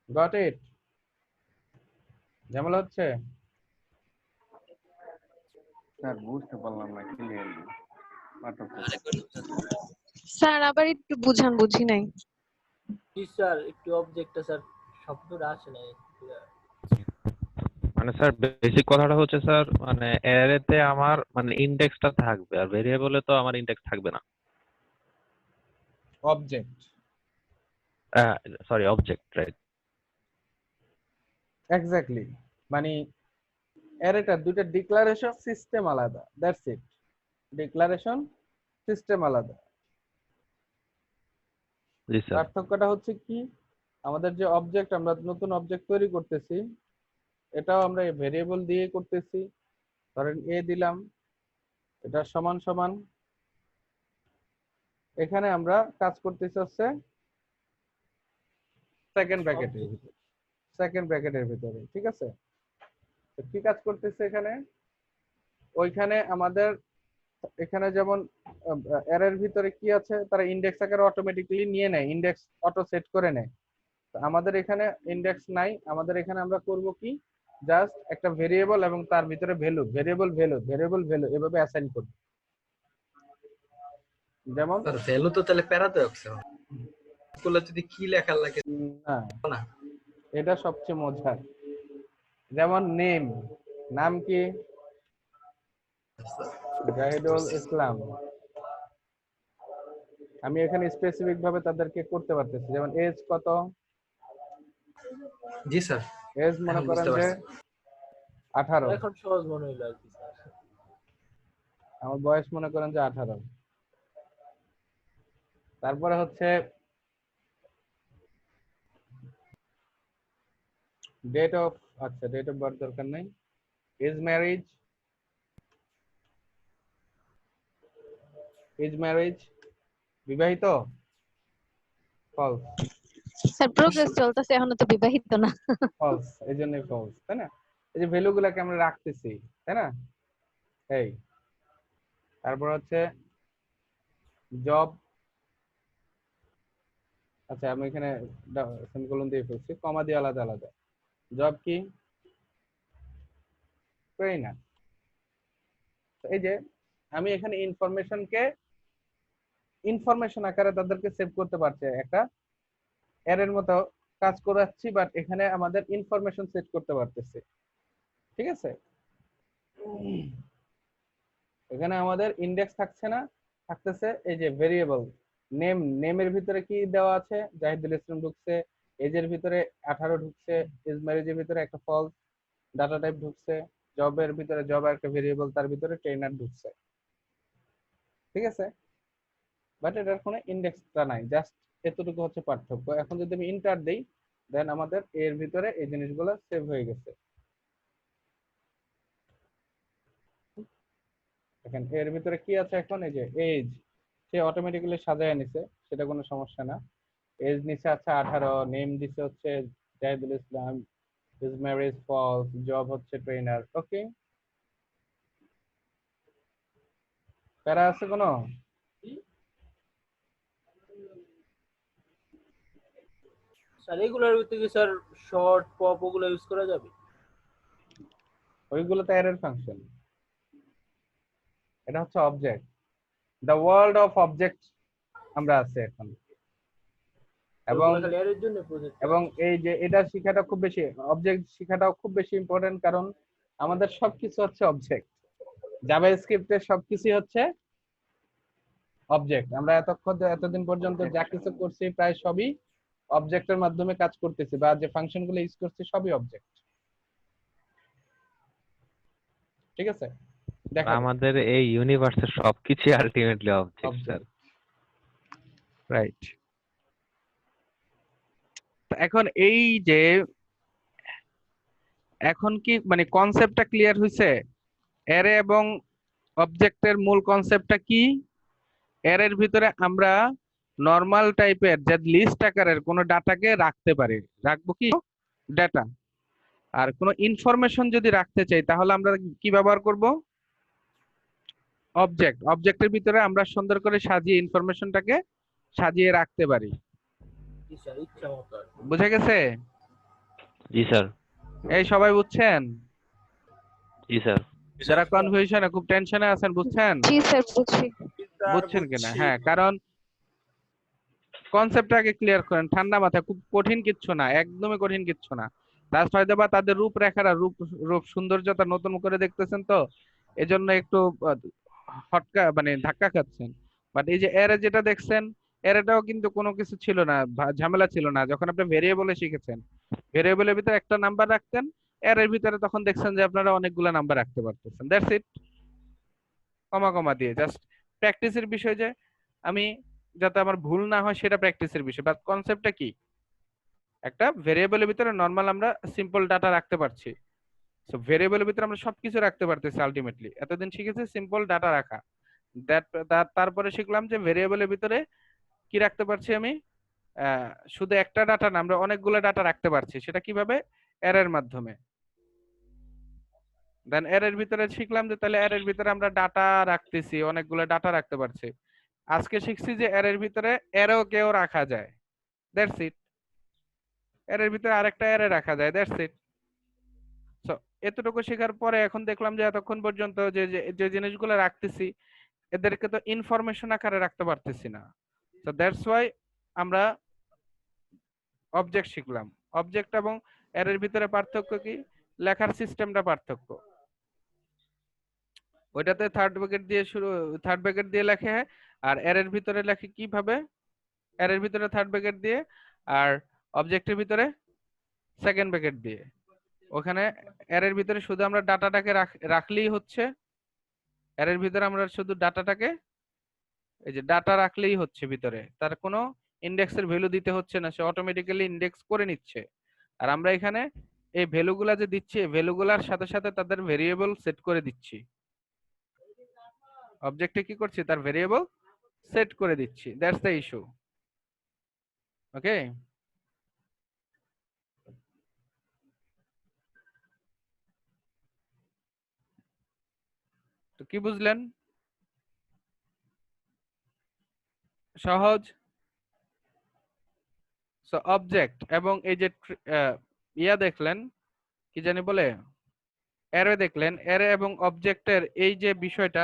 গট ইট? ঝামেলা হচ্ছে? স্যার বুঝতে পারলাম না ক্লিয়ারলি। স্যার আবার একটু বুঝান, বুঝি নাই। জি স্যার, একটু অবজেক্টটা স্যার শব্দটা আসে নাই। মানে স্যার বেসিক কথাটা হচ্ছে স্যার, মানে অ্যারেতে আমার মানে ইন্ডেক্সটা থাকবে আর ভেরিয়েবলে তো আমার ইন্ডেক্স থাকবে না। Object, sorry object, right? Exactly. মানে অ্যারেটা দুইটা ডিক্লারেশন সিস্টেম আলাদা, দ্যাটস ইট। ডিক্লারেশন সিস্টেম আলাদা। জি স্যার। পার্থক্যটা হচ্ছে কি, আমাদের যে অবজেক্ট, আমরা নতুন অবজেক্ট তৈরি করতেছি, এটাও আমরা ভেরিয়েবল দিয়ে করতেছি। ধরেন এ দিলাম, এটা সমান সমান, এখানে আমরা কাজ করতেছি হচ্ছে সেকেন্ড ব্র্যাকেটের ভিতরে, সেকেন্ড ব্র্যাকেটের ভিতরে, ঠিক আছে? তো কি কাজ করতেছে এখানে, ওইখানে আমাদের এখানে যেমন অ্যারের ভিতরে কি আছে, তারা ইন্ডেক্স আকারে অটোমেটিক্যালি নিয়ে নেয়, ইন্ডেক্স অটো সেট করে নেয়। তো আমাদের এখানে ইন্ডেক্স নাই, আমাদের এখানে আমরা করব কি, জাস্ট একটা ভেরিয়েবল এবং তার ভিতরে value, variable value, variable value এভাবে অ্যাসাইন করব। যেমন স্যার ভ্যালু তো তাহলে প্যারাতে আছে, ওগুলো যদি কি লেখা লাগে না, এটা সবচেয়ে মজার। যেমন নেম, নাম কি, জাহিদুল ইসলাম, আমি এখানে স্পেসিফিক ভাবে তাদেরকে করতে পারতেছি। যেমন এজ কত, জি স্যার, এজ মনে করেন যে 18, এখন সহজ মনে হইলো আর কি স্যার। আমার বয়স মনে করেন যে 18। তারপরে হচ্ছে ডেট অফ, আচ্ছা ডেট অফ বার্থ দরকার নাই। ইজ ম্যারেজ, ইজ ম্যারেজ বিবাহিত, ফলস। স্যার প্রোগ্রেস চলতেছে, এখনো তো বিবাহিত না। ফলস, এই জন্যই ফলস, তাই না? এই যে ভ্যালু গুলাকে আমরা রাখতেছি, তাই না? এই তারপর হচ্ছে জব, আচ্ছা আমি এখানে সেমিকোলন দিয়ে ফেলছি, কমা দিয়ে আলাদা আলাদা। জব কি? ট্রেনার। এই যে আমি এখানে ইনফরমেশন আকারে তাদেরকে সেভ করতে পারছি, একটা এর মতো কাজ করাচ্ছি, বাট এখানে আমাদের ইনফরমেশন সেট করতে পারতেছি। ঠিক আছে, এখানে আমাদের ইন্ডেক্স থাকছে না, থাকতেছে এই যে ভেরিয়েবল নেমের ভিতরে কি দেওয়া আছে, জাহিদুল ইসলাম ঢুকছে, এজের ভিতরে 18 ঢুকছে, ইজ ম্যারেজের ভিতরে একটা ফলস ডাটা টাইপ ঢুকছে, জবের ভিতরে জব একটা ভেরিয়েবল, তার ভিতরে ট্রেনার ঢুকছে। ঠিক আছে, বাট এটার কোনো ইন্ডেক্সটা নাই, জাস্ট এতটুকু হচ্ছে পার্থক্য। এখন যদি আমি ইন্টার দেই, দেন আমাদের এর ভিতরে এই জিনিসগুলো সেভ হয়ে গেছে। দেখেন এর ভিতরে কি আছে এখন, এই যে এজ, সে অটোমেটিক্যালি সাজায় নিছে, সেটা কোনো সমস্যা না। এজ নিচে আছে 18, নেম দিছে হচ্ছে জাহিদুল ইসলাম, ইজ ম্যারেজ ফলস, জব হচ্ছে ট্রেনার। ওকে, প্যারা আছে কোনো? স্যার এগুলোর ভিতরে কি স্যার শর্ট পপ ওগুলো ইউজ করা যাবে? ওইগুলো তো অ্যারের ফাংশন, এটা হচ্ছে object, the world of object আমরা আছে এখন। এবং ওগুলো খালি এর জন্য প্রজেক্ট। এবং এই যে এটা শিখাটা খুব বেশি, অবজেক্ট শিখাটাও খুব বেশি ইম্পর্টেন্ট, কারণ আমাদের সবকিছু হচ্ছে অবজেক্ট, জাভাস্ক্রিপ্টের সবকিছু হচ্ছে অবজেক্ট। আমরা এতদিন পর্যন্ত যা কিছু করছি প্রায় সবই অবজেক্টের মাধ্যমে কাজ করতেছি, বা যে ফাংশনগুলো ইউজ করছি সবই অবজেক্ট। ঠিক আছে, দেখা আমাদের এই ইউনিভার্সের সবকিছু আলটিমেটলি অবজেক্ট স্যার। রাইট। এখন এই যে এখন কি মানে কনসেপ্টটা ক্লিয়ার হইছে? অ্যারে এবং অবজেক্টের মূল কনসেপ্টটা কি? অ্যারের ভিতরে আমরা নরমাল টাইপের যে লিস্ট আকারের কোনো ডাটাকে রাখতে পারি, রাখবো কি ডাটা, আর কোনো ইনফরমেশন যদি রাখতে চাই তাহলে আমরা কি ব্যবহার করব? অবজেক্ট। অবজেক্টের ভিতরে আমরা সুন্দর করে সাজিয়ে ইনফরমেশনটাকে সাজিয়ে রাখতে পারি। বুঝে গেছে? জি স্যার। এই সবাই বুঝছেন? জি স্যার। যারা কনফিউশনে খুব টেনশনে আছেন, বুঝছেন? জি স্যার বুঝছি। বুঝছেন কিনা? হ্যাঁ, কারণ কনসেপ্টটা আগে ক্লিয়ার করেন ঠান্ডা মাথায়, খুব কঠিন কিচ্ছু না, একদমই কঠিন কিচ্ছু না। তার হয়তো বা তাদের রূপরেখারা রূপ সৌন্দর্যতা নতুন করে দেখতেছেন, তো এজন্য একটু হটকা মানে ধাক্কা খাচ্ছেন। বাট এই যে এরে যেটা দেখছেন, এরেটাও কিন্তু কোনো কিছু ছিল না, ঝামেলা ছিল না। যখন আপনি ভেরিয়েবলে শিখেছেন, ভেরিয়েবলের ভিতরে একটা নাম্বার রাখতেন, এর ভিতরে তখন দেখছেন যে আপনারা অনেকগুলো নাম্বার রাখতে পারতেছেন। দ্যাটস ইট, কমা কমা দিয়ে জাস্ট প্র্যাকটিসের বিষয়, যে আমি যাতে আমার ভুল না হয় সেটা প্র্যাকটিসের বিষয়। বাট কনসেপ্টটা কি, একটা ভেরিয়েবলের ভিতরে নরমাল আমরা সিম্পল ডাটা রাখতে পারছি। সো ভেরিয়েবলের ভিতরে আমরা সবকিছু রাখতে পারতেছি আলটিমেটলি। এতদিন শিখেছি সিম্পল ডাটা রাখা, তারপরে শিখলাম যে ভেরিয়েবলের ভিতরে কি রাখতে পারছি আমি, শুধু একটা ডাটা না, আমরা অনেকগুলো ডাটা রাখতে পারছি। সেটা কিভাবে? অ্যারের মাধ্যমে। দেন অ্যারের ভিতরে শিখলাম যে তাহলে অ্যারের ভিতরে আমরা ডাটা রাখতেছি, অনেকগুলো ডাটা রাখতে পারছি। আজকে শিখছি যে অ্যারের ভিতরে অ্যারো কেও রাখা যায়। That's it. অ্যারের ভিতরে আরেকটা অ্যারে রাখা যায়। That's it. সো এতটুকু শেখার পরে এখন দেখলাম যে এতক্ষণ পর্যন্ত যে যে জিনিসগুলো রাখতেছি, এদেরকে তো ইনফরমেশন আকারে রাখতে পারতেছি না। সো দ্যাটস ওয়াই আমরা অবজেক্ট শিখলাম। অবজেক্ট এবং অ্যারের ভিতরে পার্থক্য কি? লেখার সিস্টেমটা পার্থক্য। ওইটাতে থার্ড ব্র্যাকেট দিয়ে লেখে, আর অ্যারের ভিতরে লেখে কিভাবে? অ্যারের ভিতরে থার্ড ব্র্যাকেট দিয়ে, আর অবজেক্টের ভিতরে সেকেন্ড ব্র্যাকেট দিয়ে। ওখানে অ্যারের ভিতরে শুধু আমরা ডাটাটাকে রাখলেই হচ্ছে, অ্যারের ভিতরে আমরা শুধু ডাটাটাকে এই যে ডাটা রাখলেই হচ্ছে, ভিতরে তার কোনো ইন্ডেক্সের ভ্যালু দিতে হচ্ছে না, সে অটোমেটিক্যালি ইন্ডেক্স করে নিচ্ছে। আর আমরা এখানে এই ভ্যালুগুলা যে দিচ্ছি, ভ্যালুগুলার সাথে সাথে তাদের ভেরিয়েবল সেট করে দিচ্ছি। অবজেক্টে কি করছি? তার ভেরিয়েবল সেট করে দিচ্ছি। That's the issue. ওকে, তো কি বুঝলেন? সহজ। সো অবজেক্ট এবং এই যে ইয়া দেখলেন কি জানি বলে অ্যারে দেখলেন, অ্যারে এবং অবজেক্টের এই যে বিষয়টা,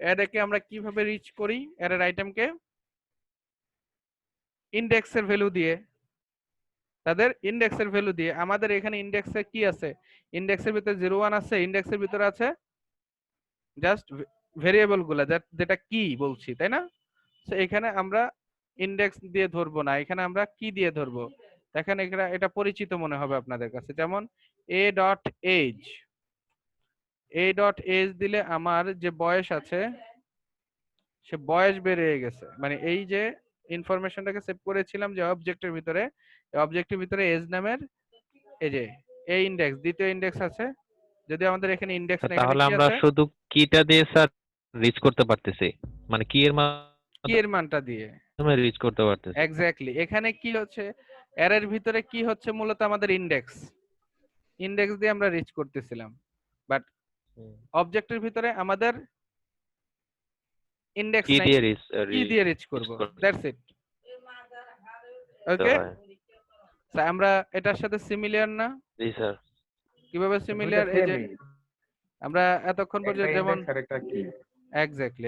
অ্যারেকে আমরা কিভাবে রিচ করি, অ্যারের আইটেমকে ইন্ডেক্সের ভ্যালু দিয়ে, তাদের ইন্ডেক্সের ভ্যালু দিয়ে। আমাদের এখানে ইন্ডেক্সে কি আছে, ইন্ডেক্সের ভিতরে 01 আছে, ইন্ডেক্সের ভিতরে আছে জাস্ট ভেরিয়েবল গুলা, যেটা কি বলছি, তাই না? তো এখানে আমরা ইন্ডেক্স দিয়ে ধরবো না, এখানে আমরা কি দিয়ে ধরবো। দেখেন এখানে এটা পরিচিত মনে হবে আপনাদের কাছে, যেমন a dot age, a dot age দিলে আমার যে বয়স আছে সে বয়স বেরিয়ে গেছে, মানে এই যে ইনফরমেশনটাকে সেভ করেছিলাম যে অবজেক্টের ভিতরে, এই অবজেক্টের ভিতরে এজ নামের এই যে এই ইন্ডেক্স, দ্বিতীয় ইন্ডেক্স আছে। যদি আমাদের এখানে ইন্ডেক্স না, এখানে তাহলে কি আমরা আছে, শুধু কিটা দিয়ে স্যার রিচ করতে পারতেছি, মানে কি এর কি এর মানটা দিয়ে মাধ্যমে রিচ করতে পারতেছি। এক্স্যাক্টলি। এখানে কি হচ্ছে, অ্যারের ভিতরে কি হচ্ছে, মূলত আমাদের ইন্ডেক্স, ইন্ডেক্স দিয়ে আমরা রিচ করতেছিলাম, বাট অবজেক্টের ভিতরে আমাদের ইন্ডেক্স কি নাই, দিয়ে কি দিয়ে রিচ করব, দ্যাটস ইট। ওকে, আমরা এটার সাথে সিমিলার না? জি স্যার। কিভাবে সিমিলার? এই যে আমরা এতক্ষণ পর্যন্ত যেমন এক্স্যাক্টলি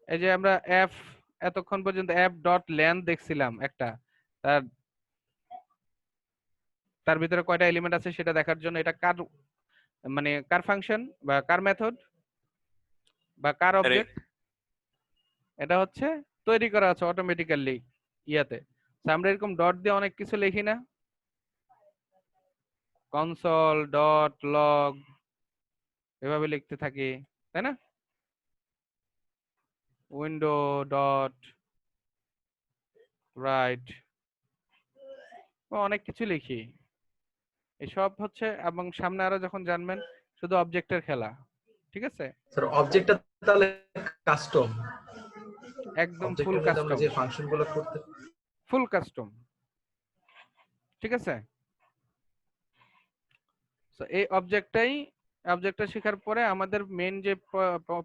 এই যে আমরা এফ এতক্ষণ পর্যন্ত এফ ডট লেন্থ দেখছিলাম একটা, তার ভিতরে কয়টা এলিমেন্ট আছে সেটা দেখার জন্য। এটা কার মানে কার ফাংশন বা কার মেথড বা কার অবজেক্ট? এটা হচ্ছে তৈরি করা আছে অটোমেটিক্যালি ইয়াতে। আমরা এরকম ডট দিয়ে অনেক কিছু লিখি না, কনসোল ডট লগ এভাবে লিখতে থাকি, তাই না? উইন্ডো ডট রাইট, অনেক কিছু লিখি, এসব হচ্ছে। এবং সামনে আরো যখন জানবেন শুধু অবজেক্টের খেলা, ঠিক আছে? স্যার অবজেক্টটা তাহলে কাস্টম, একদম ফুল কাস্টম, যে ফাংশনগুলো করতে ফুল কাস্টম, ঠিক আছে? তো এই অবজেক্টটা শেখার পরে আমাদের মেইন যে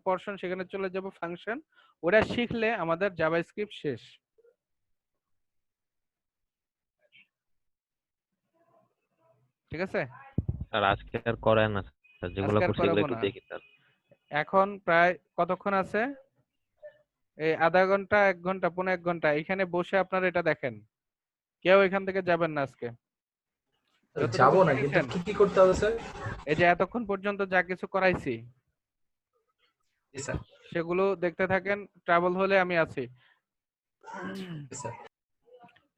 পোরশন, সেখানে চলে যাব ফাংশন। ওটা শিখলে আমাদের জাভাস্ক্রিপ্ট শেষ। ঠিক আছে? স্যার আজকে আর করেন না স্যার, যেগুলো আজকে আর করছি করাবো এগুলো একটু না। দেখি স্যার। এখন প্রায় কতক্ষণ আছে? এই আধা ঘন্টা, 1 ঘন্টা, 1.5 ঘন্টা এখানে বসে আপনারা এটা দেখেন। কেউ এখান থেকে যাবেন না আজকে। যাবো না, কিন্তু কি কি করতে হবে স্যার? এই যে এতক্ষণ পর্যন্ত যা কিছু করাইছি সেগুলো দেখতে থাকেন, ট্রাভেল হলে আমি আছি।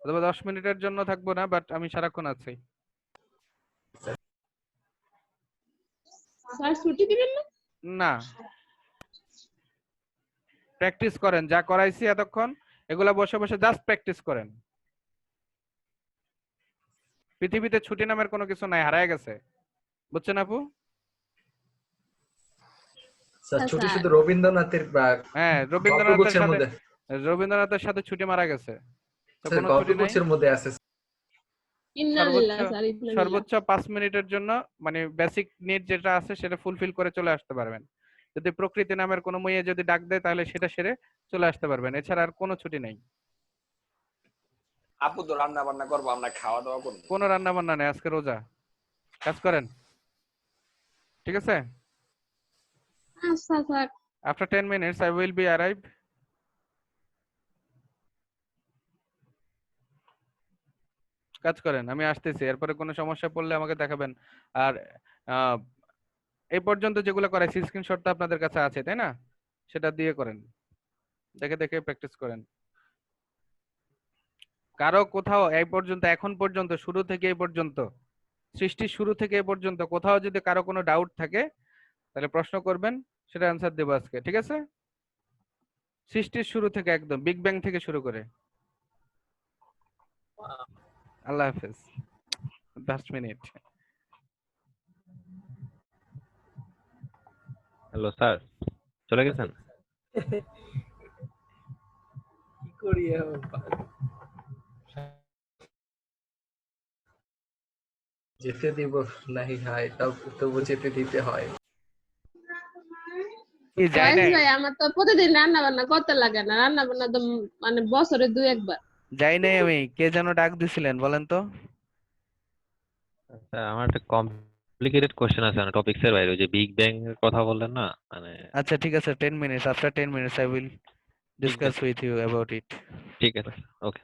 অথবা 10 মিনিটের জন্য থাকবো না, বাট আমি সারাক্ষণ আছি। স্যার ছুটি দিবেন না? না, প্র্যাকটিস করেন যা করাইছি এতক্ষণ, এগুলা বসে বসে জাস্ট প্র্যাকটিস করেন। পৃথিবীতে ছুটি নামের কোনো কিছু নাই, হারায় গেছে, বুঝছেন আপু? স্যার ছুটি শুধু রবীন্দ্রনাথের হ্যাঁ, রবীন্দ্রনাথের সাথে ছুটি মারা গেছে, কোনো ছুটি নাই। গল্পের মধ্যে আছে সর্বোচ্চ 5 মিনিটের জন্য, মানে বেসিক নিড যেটা আছে সেটা ফুলফিল করে চলে আসতে পারবেন। যদি প্রকৃতি নামের কোনো মেয়ে যদি ডাক দেয় তাহলে সেটা সেরে চলে আসতে পারবেন, এছাড়া আর কোনো ছুটি নেই। আপু তো রান্না বান্না করবো, আমরা খাওয়া দাওয়া করবো। কোনো রান্না বান্না নেই, আজকে রোজা, কাজ করেন, ঠিক আছে? আচ্ছা sir. After 10 minutes I will be arrived. কাজ করেন, আমি আসতেছি। এরপরে কোনো সমস্যা পড়লে আমাকে দেখাবেন। আর এই পর্যন্ত যেগুলো করাইছি স্ক্রিনশট তো আপনাদের কাছে আছে, তাই না? সেটা দিয়ে করেন, দেখে দেখে প্র্যাকটিস করেন। কারো কোথাও এই পর্যন্ত, এখন পর্যন্ত, শুরু থেকে এই পর্যন্ত, সৃষ্টির শুরু থেকে এই পর্যন্ত কোথাও যদি কারো কোনো ডাউট থাকে তাহলে প্রশ্ন করবেন, সেটা অ্যান্সার দেবো আজকে, ঠিক আছে? সৃষ্টির শুরু থেকে একদম বিগ ব্যাং থেকে শুরু করে। আল্লাহ হাফেজ। 10 মিনিট। হ্যালো স্যার, চলে গেছেন? কি করি এখন? যেতে দিব নাহি হাই, তবু যেতে দিতে হয়। কি যায় ফয়েজ নাই? ভাই আমার তো প্রতিদিন রান্না বান্না করতে লাগে না, রান্না বান্না তো মানে বছরে 2-1 বার। যাই নাই আমি। কে যেন ডাক দিছিলেন বলেন তো? আচ্ছা, আমার একটা কমপ্লিকেটেড কোশ্চেন আছে মানে টপিক্সের বাইরে, ওই যে বিগ ব্যাং এর কথা বললেন না, মানে আচ্ছা ঠিক আছে, 10 minutes. After 10 minutes, I will ঠিক discuss আছে, with you about it. ঠিক আছে, ওকে।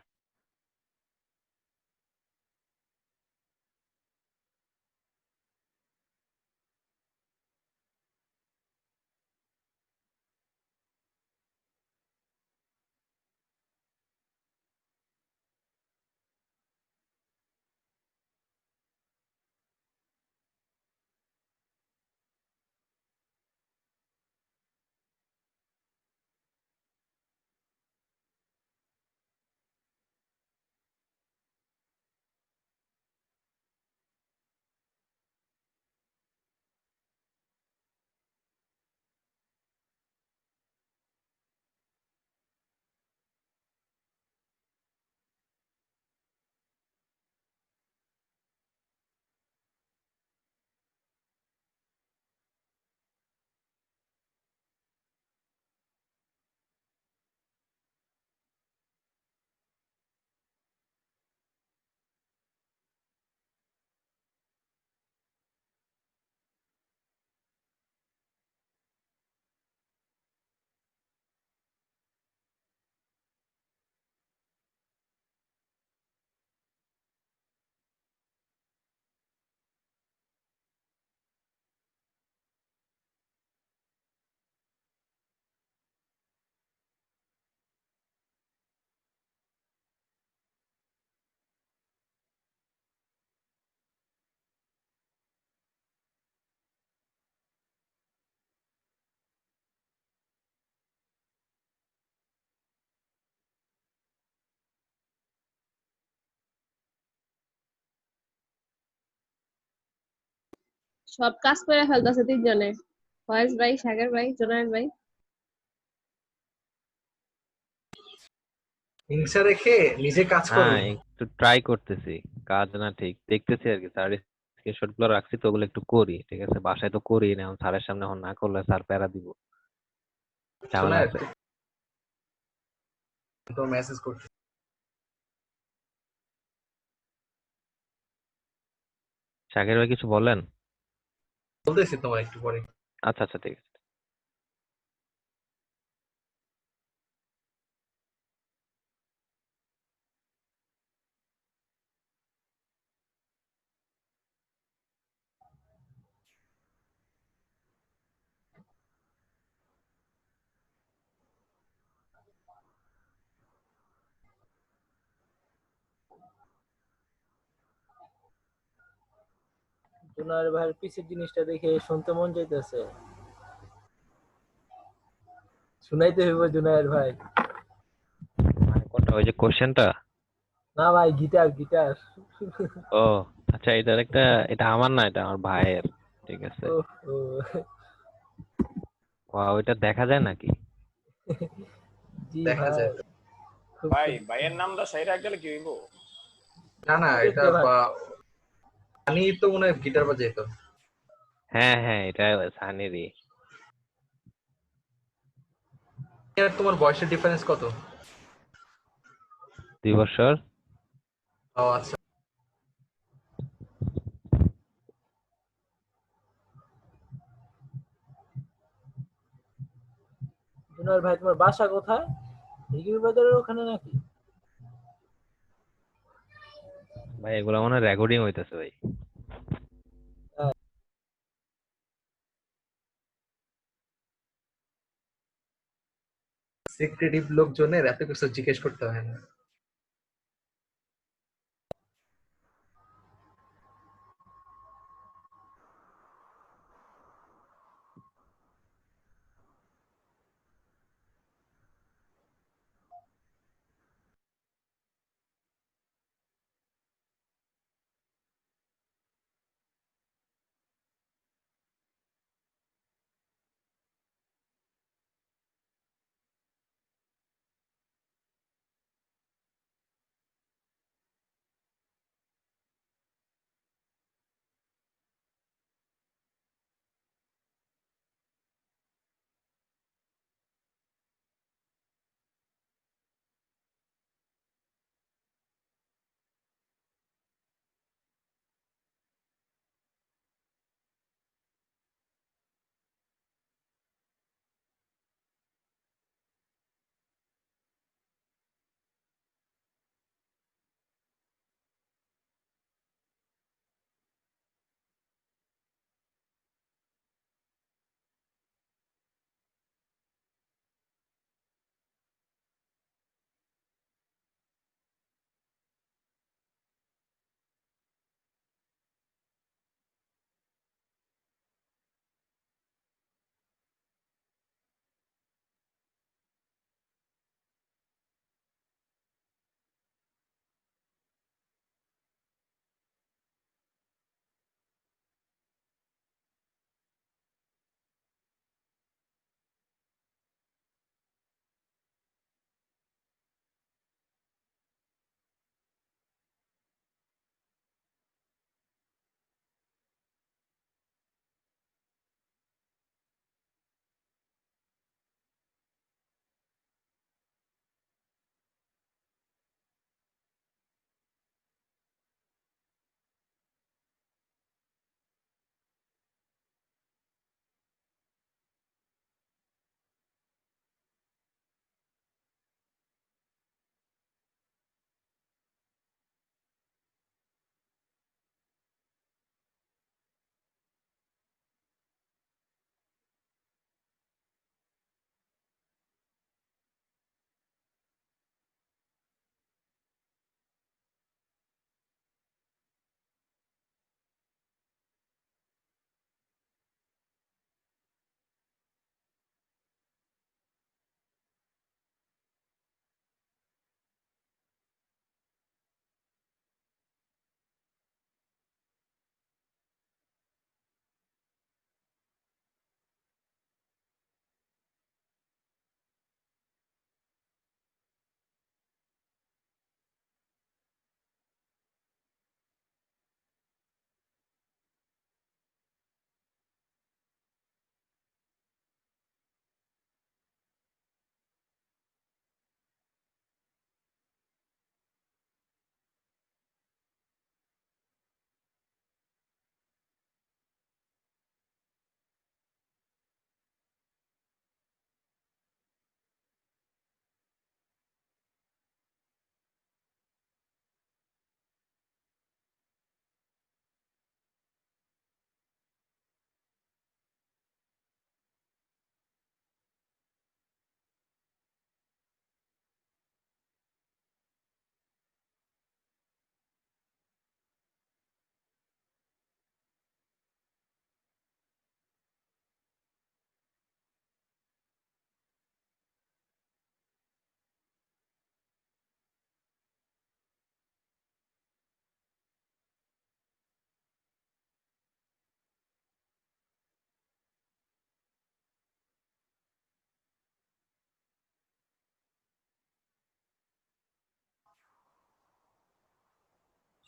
সব কাজ করে ফেলতেছে 3 জনে, ফয়েজ ভাই, সাগর ভাই, জুনায়েদ ভাই। হিংসা রেখে নিজে কাজ না, করো। একটু ট্রাই করতেছি, কাজ না ঠিক দেখতেছি আর কি। স্যার স্ক্রিনশট গুলো রাখছি তো, ওগুলো একটু করি, ঠিক আছে? বাসায় তো করি না, এখন স্যারের সামনে এখন না করলে স্যার প্যারা দিব, ঝামেলা জুনায়েদ আছে। তো মেসেজ করতে শাকির ভাই কিছু বলেন? বলতেছি তোমার একটু পরে। আচ্ছা আচ্ছা, ঠিক আছে। জুনায়ের ভাইয়ের পিছের জিনিসটা দেখে শুনতে মন চাইতেছে, শুনাইতে হইব জুনায়ের ভাই। মানে কোনটা, ওই যে কোশ্চেনটা? না ভাই, গিটার গিটার। ও আচ্ছা, এটা আমার না, এটা আমার ভাইয়ের, ঠিক আছে? ও ও, ওইটা দেখা যায় নাকি? জি দেখা ভাই, যায়। খুব ভাই সুন্দর। ভাইয়ের নামটা সাইরা রাখলে কি হইব? না না, ঠিক এটা আছে ভাই। আমি তো মনে হয় গিটার বাজাইতো। হ্যাঁ হ্যাঁ, এটা সানিরই। আর তোমার বয়সের ডিফারেন্স কত? 2 বছর। ও আচ্ছা। জুনায়ের ভাই, তোমার বাসা কোথায়? হিগির বাজারের ওখানে নাকি? ভাই এগুলো মনে হয় রেকর্ডিং হইতেছে ভাই। সিক্রেটিভ লোকজনের এত কিছু জিজ্ঞেস করতে হয় না।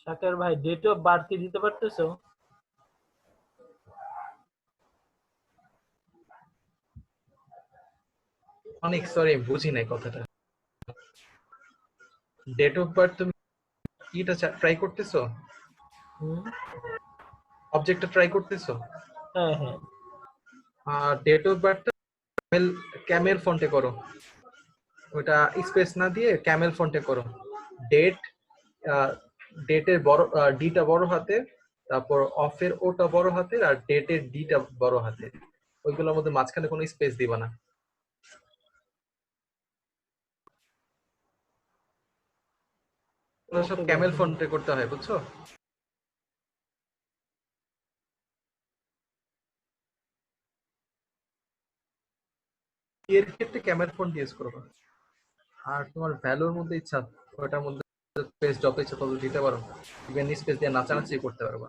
শাকের ভাই ডেট অফ বার্থ কি দিতে পারতেছো? অনেক সরি বুঝি নাই কথাটা। ডেট অফ বার্থ তুমি এটা ট্রাই করতেছো? অবজেক্টটা ট্রাই করতেছো? হ্যাঁ হ্যাঁ। আর ডেট অফ বার্থটা ক্যামেল ফন্টে করো, ওটা স্পেস না দিয়ে ক্যামেল ফন্টে করো। ডেট, ডেটের বড় ডিটা বড় হাতের, তারপর অফের ওটা বড় হাতের, আর ডেটের ডিটা বড় হাতের। ওইগুলোর মধ্যে মাঝখানে কোনো স্পেস দিবা না। ওগুলো সব ক্যামেল ফন্টে করতে হয়, বুঝছো? এর ক্ষেত্রে ক্যামেল ফন্ট ইউজ করবা। আর তোমার ভ্যালুর মধ্যে ইচ্ছা, ওটার মধ্যে স্পেস যত ইচ্ছা তত দিতে পারো, ইভেন স্পেস দিয়ে নাচানাচি করতে পারবা।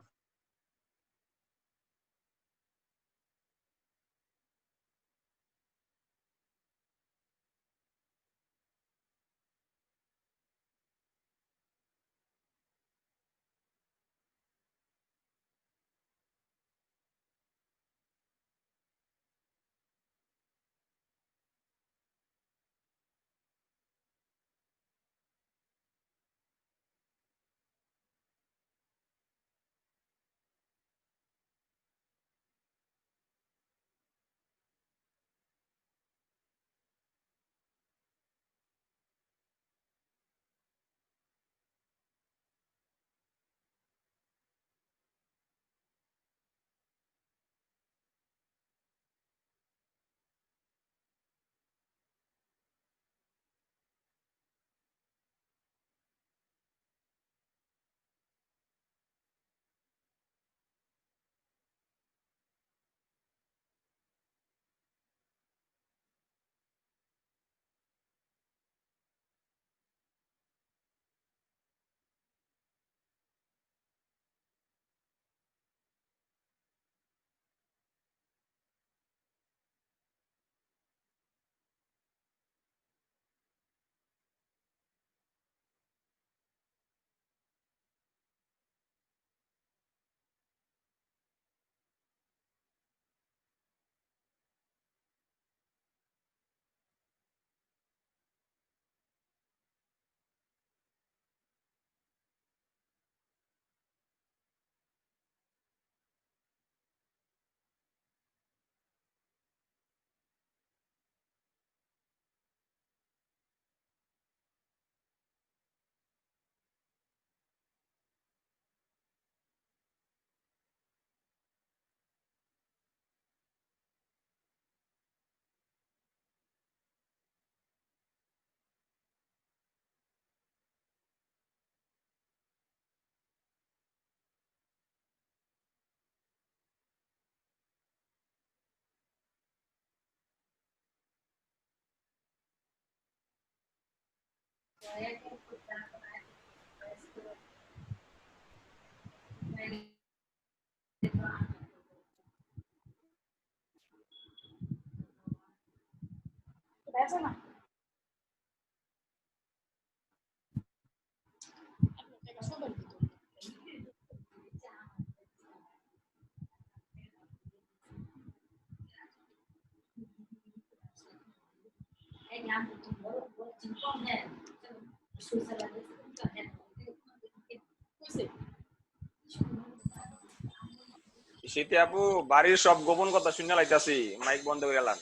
শীতে আপু বাড়ির সব গোপন কথা শুনে লাইতাছি, মাইক বন্ধ করে গেলাম।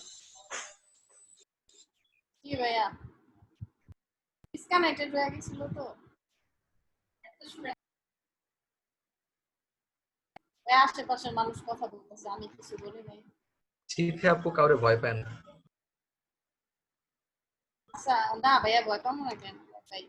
কি ভাইয়া ডিসকানেক্টেড হয়ে গেছিল তো এই আশেপাশের মানুষ কথা বলতেছে, আমি কিছু বলি নাই। শীতে আপু কাউরে ভয় পায় না। আচ্ছা না ভাইয়া ভয় পাবো না কেন ভাই?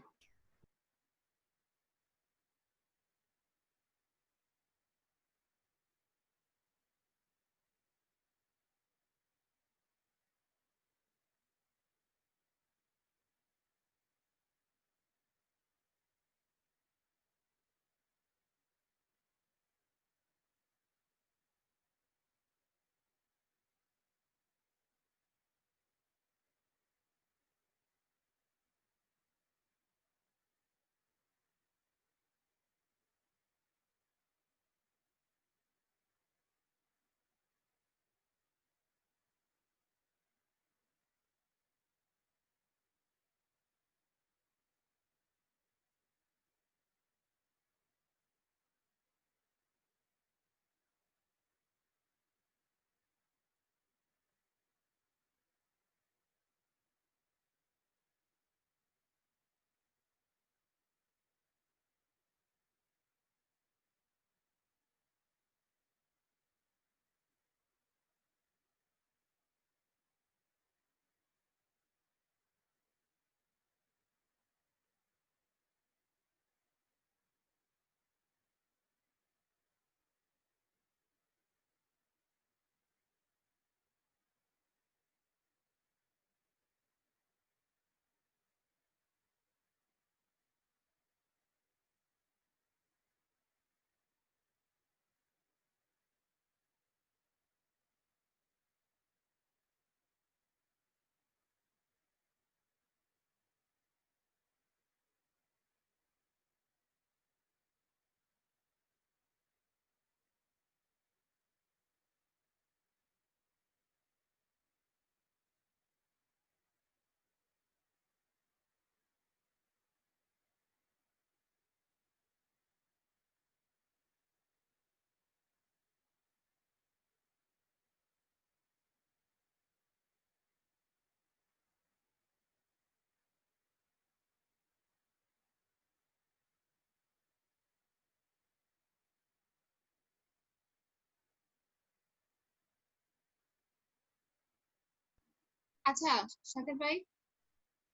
আচ্ছা শাকির ভাই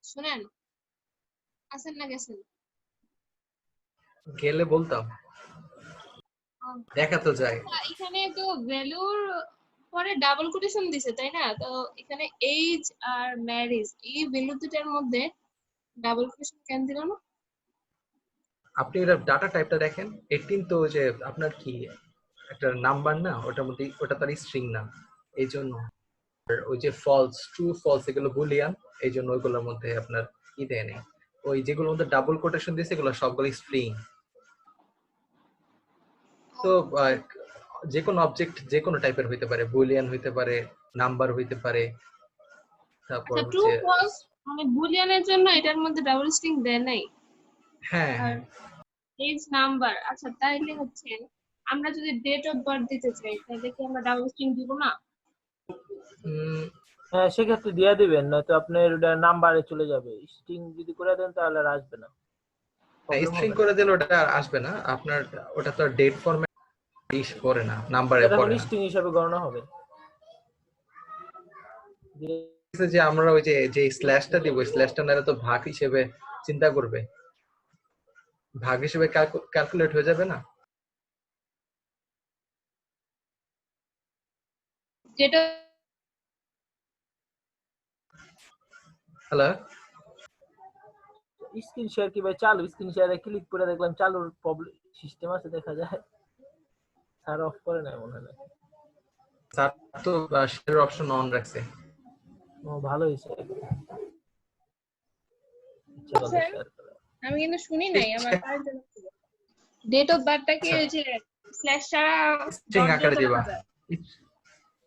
শুনেন, আছেন না গেছেন? গেলে বলতাম, দেখা তো যায়। এখানে তো ভ্যালুর পরে ডাবল কোটেশন দিছে তাই না? তো এখানে এজ আর ম্যারেজ এই ভ্যালু দুটার মধ্যে ডাবল কোটেশন কেন দিল না? আপনি ওটা ডাটা টাইপটা দেখেন, 18 তো যে আপনার কি একটা নাম্বার না, ওটার মধ্যে ওটা তার স্ট্রিং না, এই জন্য। আর ওই যে ফলস, ট্রু ফলস এগুলো বুলিয়ান, এই জন্য ওইগুলোর মধ্যে আপনার কি দেয় নেই। ওই যেগুলোর মধ্যে ডাবল কোটেশন দিয়েছে এগুলো সবগুলো স্ট্রিং। তো যে কোনো অবজেক্ট যে কোনো টাইপের হইতে পারে, বুলিয়ান হইতে পারে, নাম্বার হইতে পারে, তারপর আচ্ছা ট্রু হচ্ছে ফলস মানে বুলিয়ানের জন্য এটার মধ্যে ডাবল স্ট্রিং দেয় নাই। হ্যাঁ আর এজ নাম্বার, আচ্ছা তাইলে হচ্ছে আমরা যদি ডেট অফ বার্থ দিতে চাই তাহলে কি আমরা ডাবল স্ট্রিং দিব না? হ্যাঁ সেক্ষেত্রে দিয়ে দিবেন, নয়তো আপনার ওটা নাম্বারে চলে যাবে। স্ট্রিং যদি করে দেন তাহলে আর আসবে না, স্ট্রিং করে দিলে ওটা আর আসবে না আপনার, ওটা তো ডেট ফরম্যাট ইস করে না, নাম্বারে পড়ে না। স্ট্রিং হিসাবে গণনা হবে। যে আমরা ওই যে স্ল্যাশটা দিব, স্ল্যাশটা নালে তো ভাগ হিসেবে চিন্তা করবে, ভাগ হিসেবে ক্যালকুলেট হয়ে যাবে না। যেটা হ্যালো, স্ক্রিন শেয়ার কি ভাই চালু? স্ক্রিন শেয়ারে ক্লিক করে দেখলাম চালুর প্রবলেম সিস্টেম আছে দেখা যায়, স্যার অফ করে না মনে হয়। স্যার তো শেয়ার অপশন অন রাখছে। ও ভালো হয়েছে। আমি কিন্তু শুনি নাই, আমার ডেট অফ বার্থটা কি ওই যে স্ল্যাশ ছাড়া স্ট্রিং আকারে দিবা,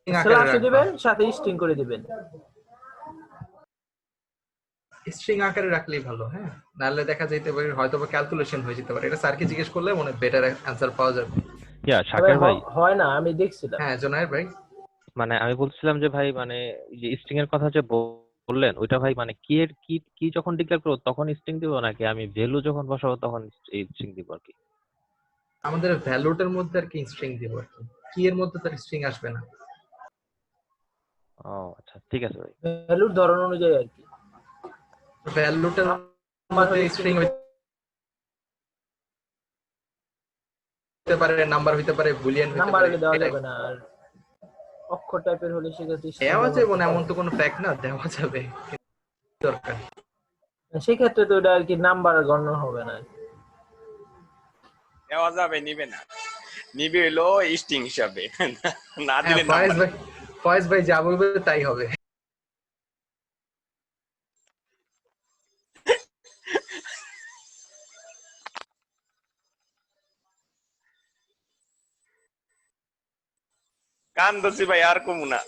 স্ল্যাশ দিবেন সাথে স্ট্রিং করে দিবেন। স্ট্রিং আকারে রাখলেই ভালো। হ্যাঁ, নাহলে দেখা যাইতে পারে হয়তো বা ক্যালকুলেশন হয়ে যেতে পারে। এটা স্যারকে জিজ্ঞেস করলে মনে বেটার অ্যানসার পাওয়া যাবে। ইয়া শাকির ভাই, হয় না আমি দেখছিলাম। হ্যাঁ জোনায়ের ভাই, মানে আমি বলছিলাম যে ভাই মানে যে স্ট্রিং এর কথা যে বললেন ওইটা ভাই মানে কি এর কি যখন ডিক্লেয়ার করব তখন স্ট্রিং দিব নাকি আমি ভ্যালু যখন বসাবো তখন এই স্ট্রিং দিব আর কি? আমাদের ভ্যালুটার মধ্যে আর কি স্ট্রিং দিব আর কি, কি এর মধ্যে তার স্ট্রিং আসবে না। ও আচ্ছা ঠিক আছে ভাই। ভ্যালুর ধরন অনুযায়ী আর কি, ভ্যালুটার মধ্যে স্ট্রিং হতে পারে, নাম্বার হইতে পারে, বুলিয়ান হইতে নাম্বার পারে, হলে দেওয়া যাবে না। আর অক্ষর টাইপের হলে সেক্ষেত্রে দেওয়া যাবে না এমন তো কোনো ফ্যাক্ট না, দেওয়া যাবে দরকার। সেক্ষেত্রে তো ওটা আর কি নাম্বার গণনা হবে না। দেওয়া যাবে, নিবে না, নিবে হলো স্ট্রিং হিসাবে, না দিলে ফয়েজ ভাই যা বলবে তাই হবে। কান দোষী ভাই আর কমু না।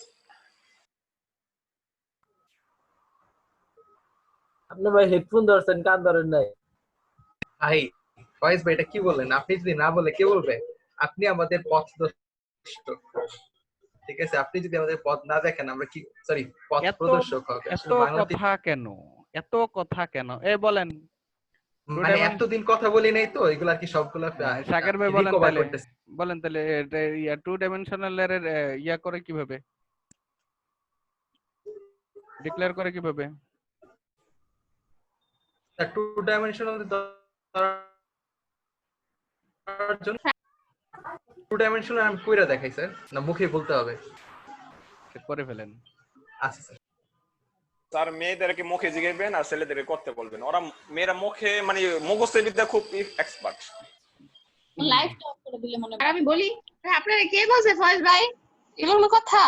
আপনি ভাই হেডফোন ধরছেন, কান ধরেন নাই। ভাই ফয়েজ ভাই এটা কি বললেন? আপনি যদি না বলে কে বলবে? আপনি আমাদের পথদর্শক, ঠিক আছে? আপনি যদি আমাদের পথ না দেখেন আমরা কি, সরি পথ প্রদর্শক হবে। এত কথা কেন, এত কথা কেন? এই বলেন, মানে এতদিন কথা বলি নাই তো, এগুলা কি সবগুলা শাকির ভাই বলেন তাহলে, বলেন তাহলে এটা ইয়া টু ডাইমেনশনাল এর ইয়া করে কিভাবে, ডিক্লেয়ার করে কিভাবে? টু ডাইমেনশনাল টু ডাইমেনশনাল আমি কইরা দেখাই স্যার, না মুখে বলতে হবে? করে ফেলেন। আচ্ছা স্যার। স্যার মেয়েদেরকে মুখে জিগাইবেন আর ছেলেদেরকে করতে বলবেন, ওরা মেয়েরা মুখে মানে মুখস্থ বিদ্যা খুব এক্সপার্ট। লাইভটা অফ করে দিলে মনে হয়। আর আমি বলি আপনারা কে বলছে ফয়েজ ভাই এগুলো কথা?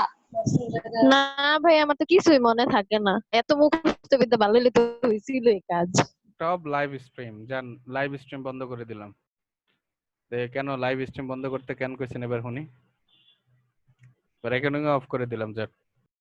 না ভাই আমার তো কিছুই মনে থাকে না, এত মুখস্থ বিদ্যা ভালো হলে তো হইছিল এই কাজ। টপ লাইভ স্ট্রিম, জান লাইভ স্ট্রিম বন্ধ করে দিলাম। কেন লাইভ স্ট্রিম বন্ধ করতে কেন কইছেন এবার শুনি? রেকর্ডিং অফ করে দিলাম, যাক।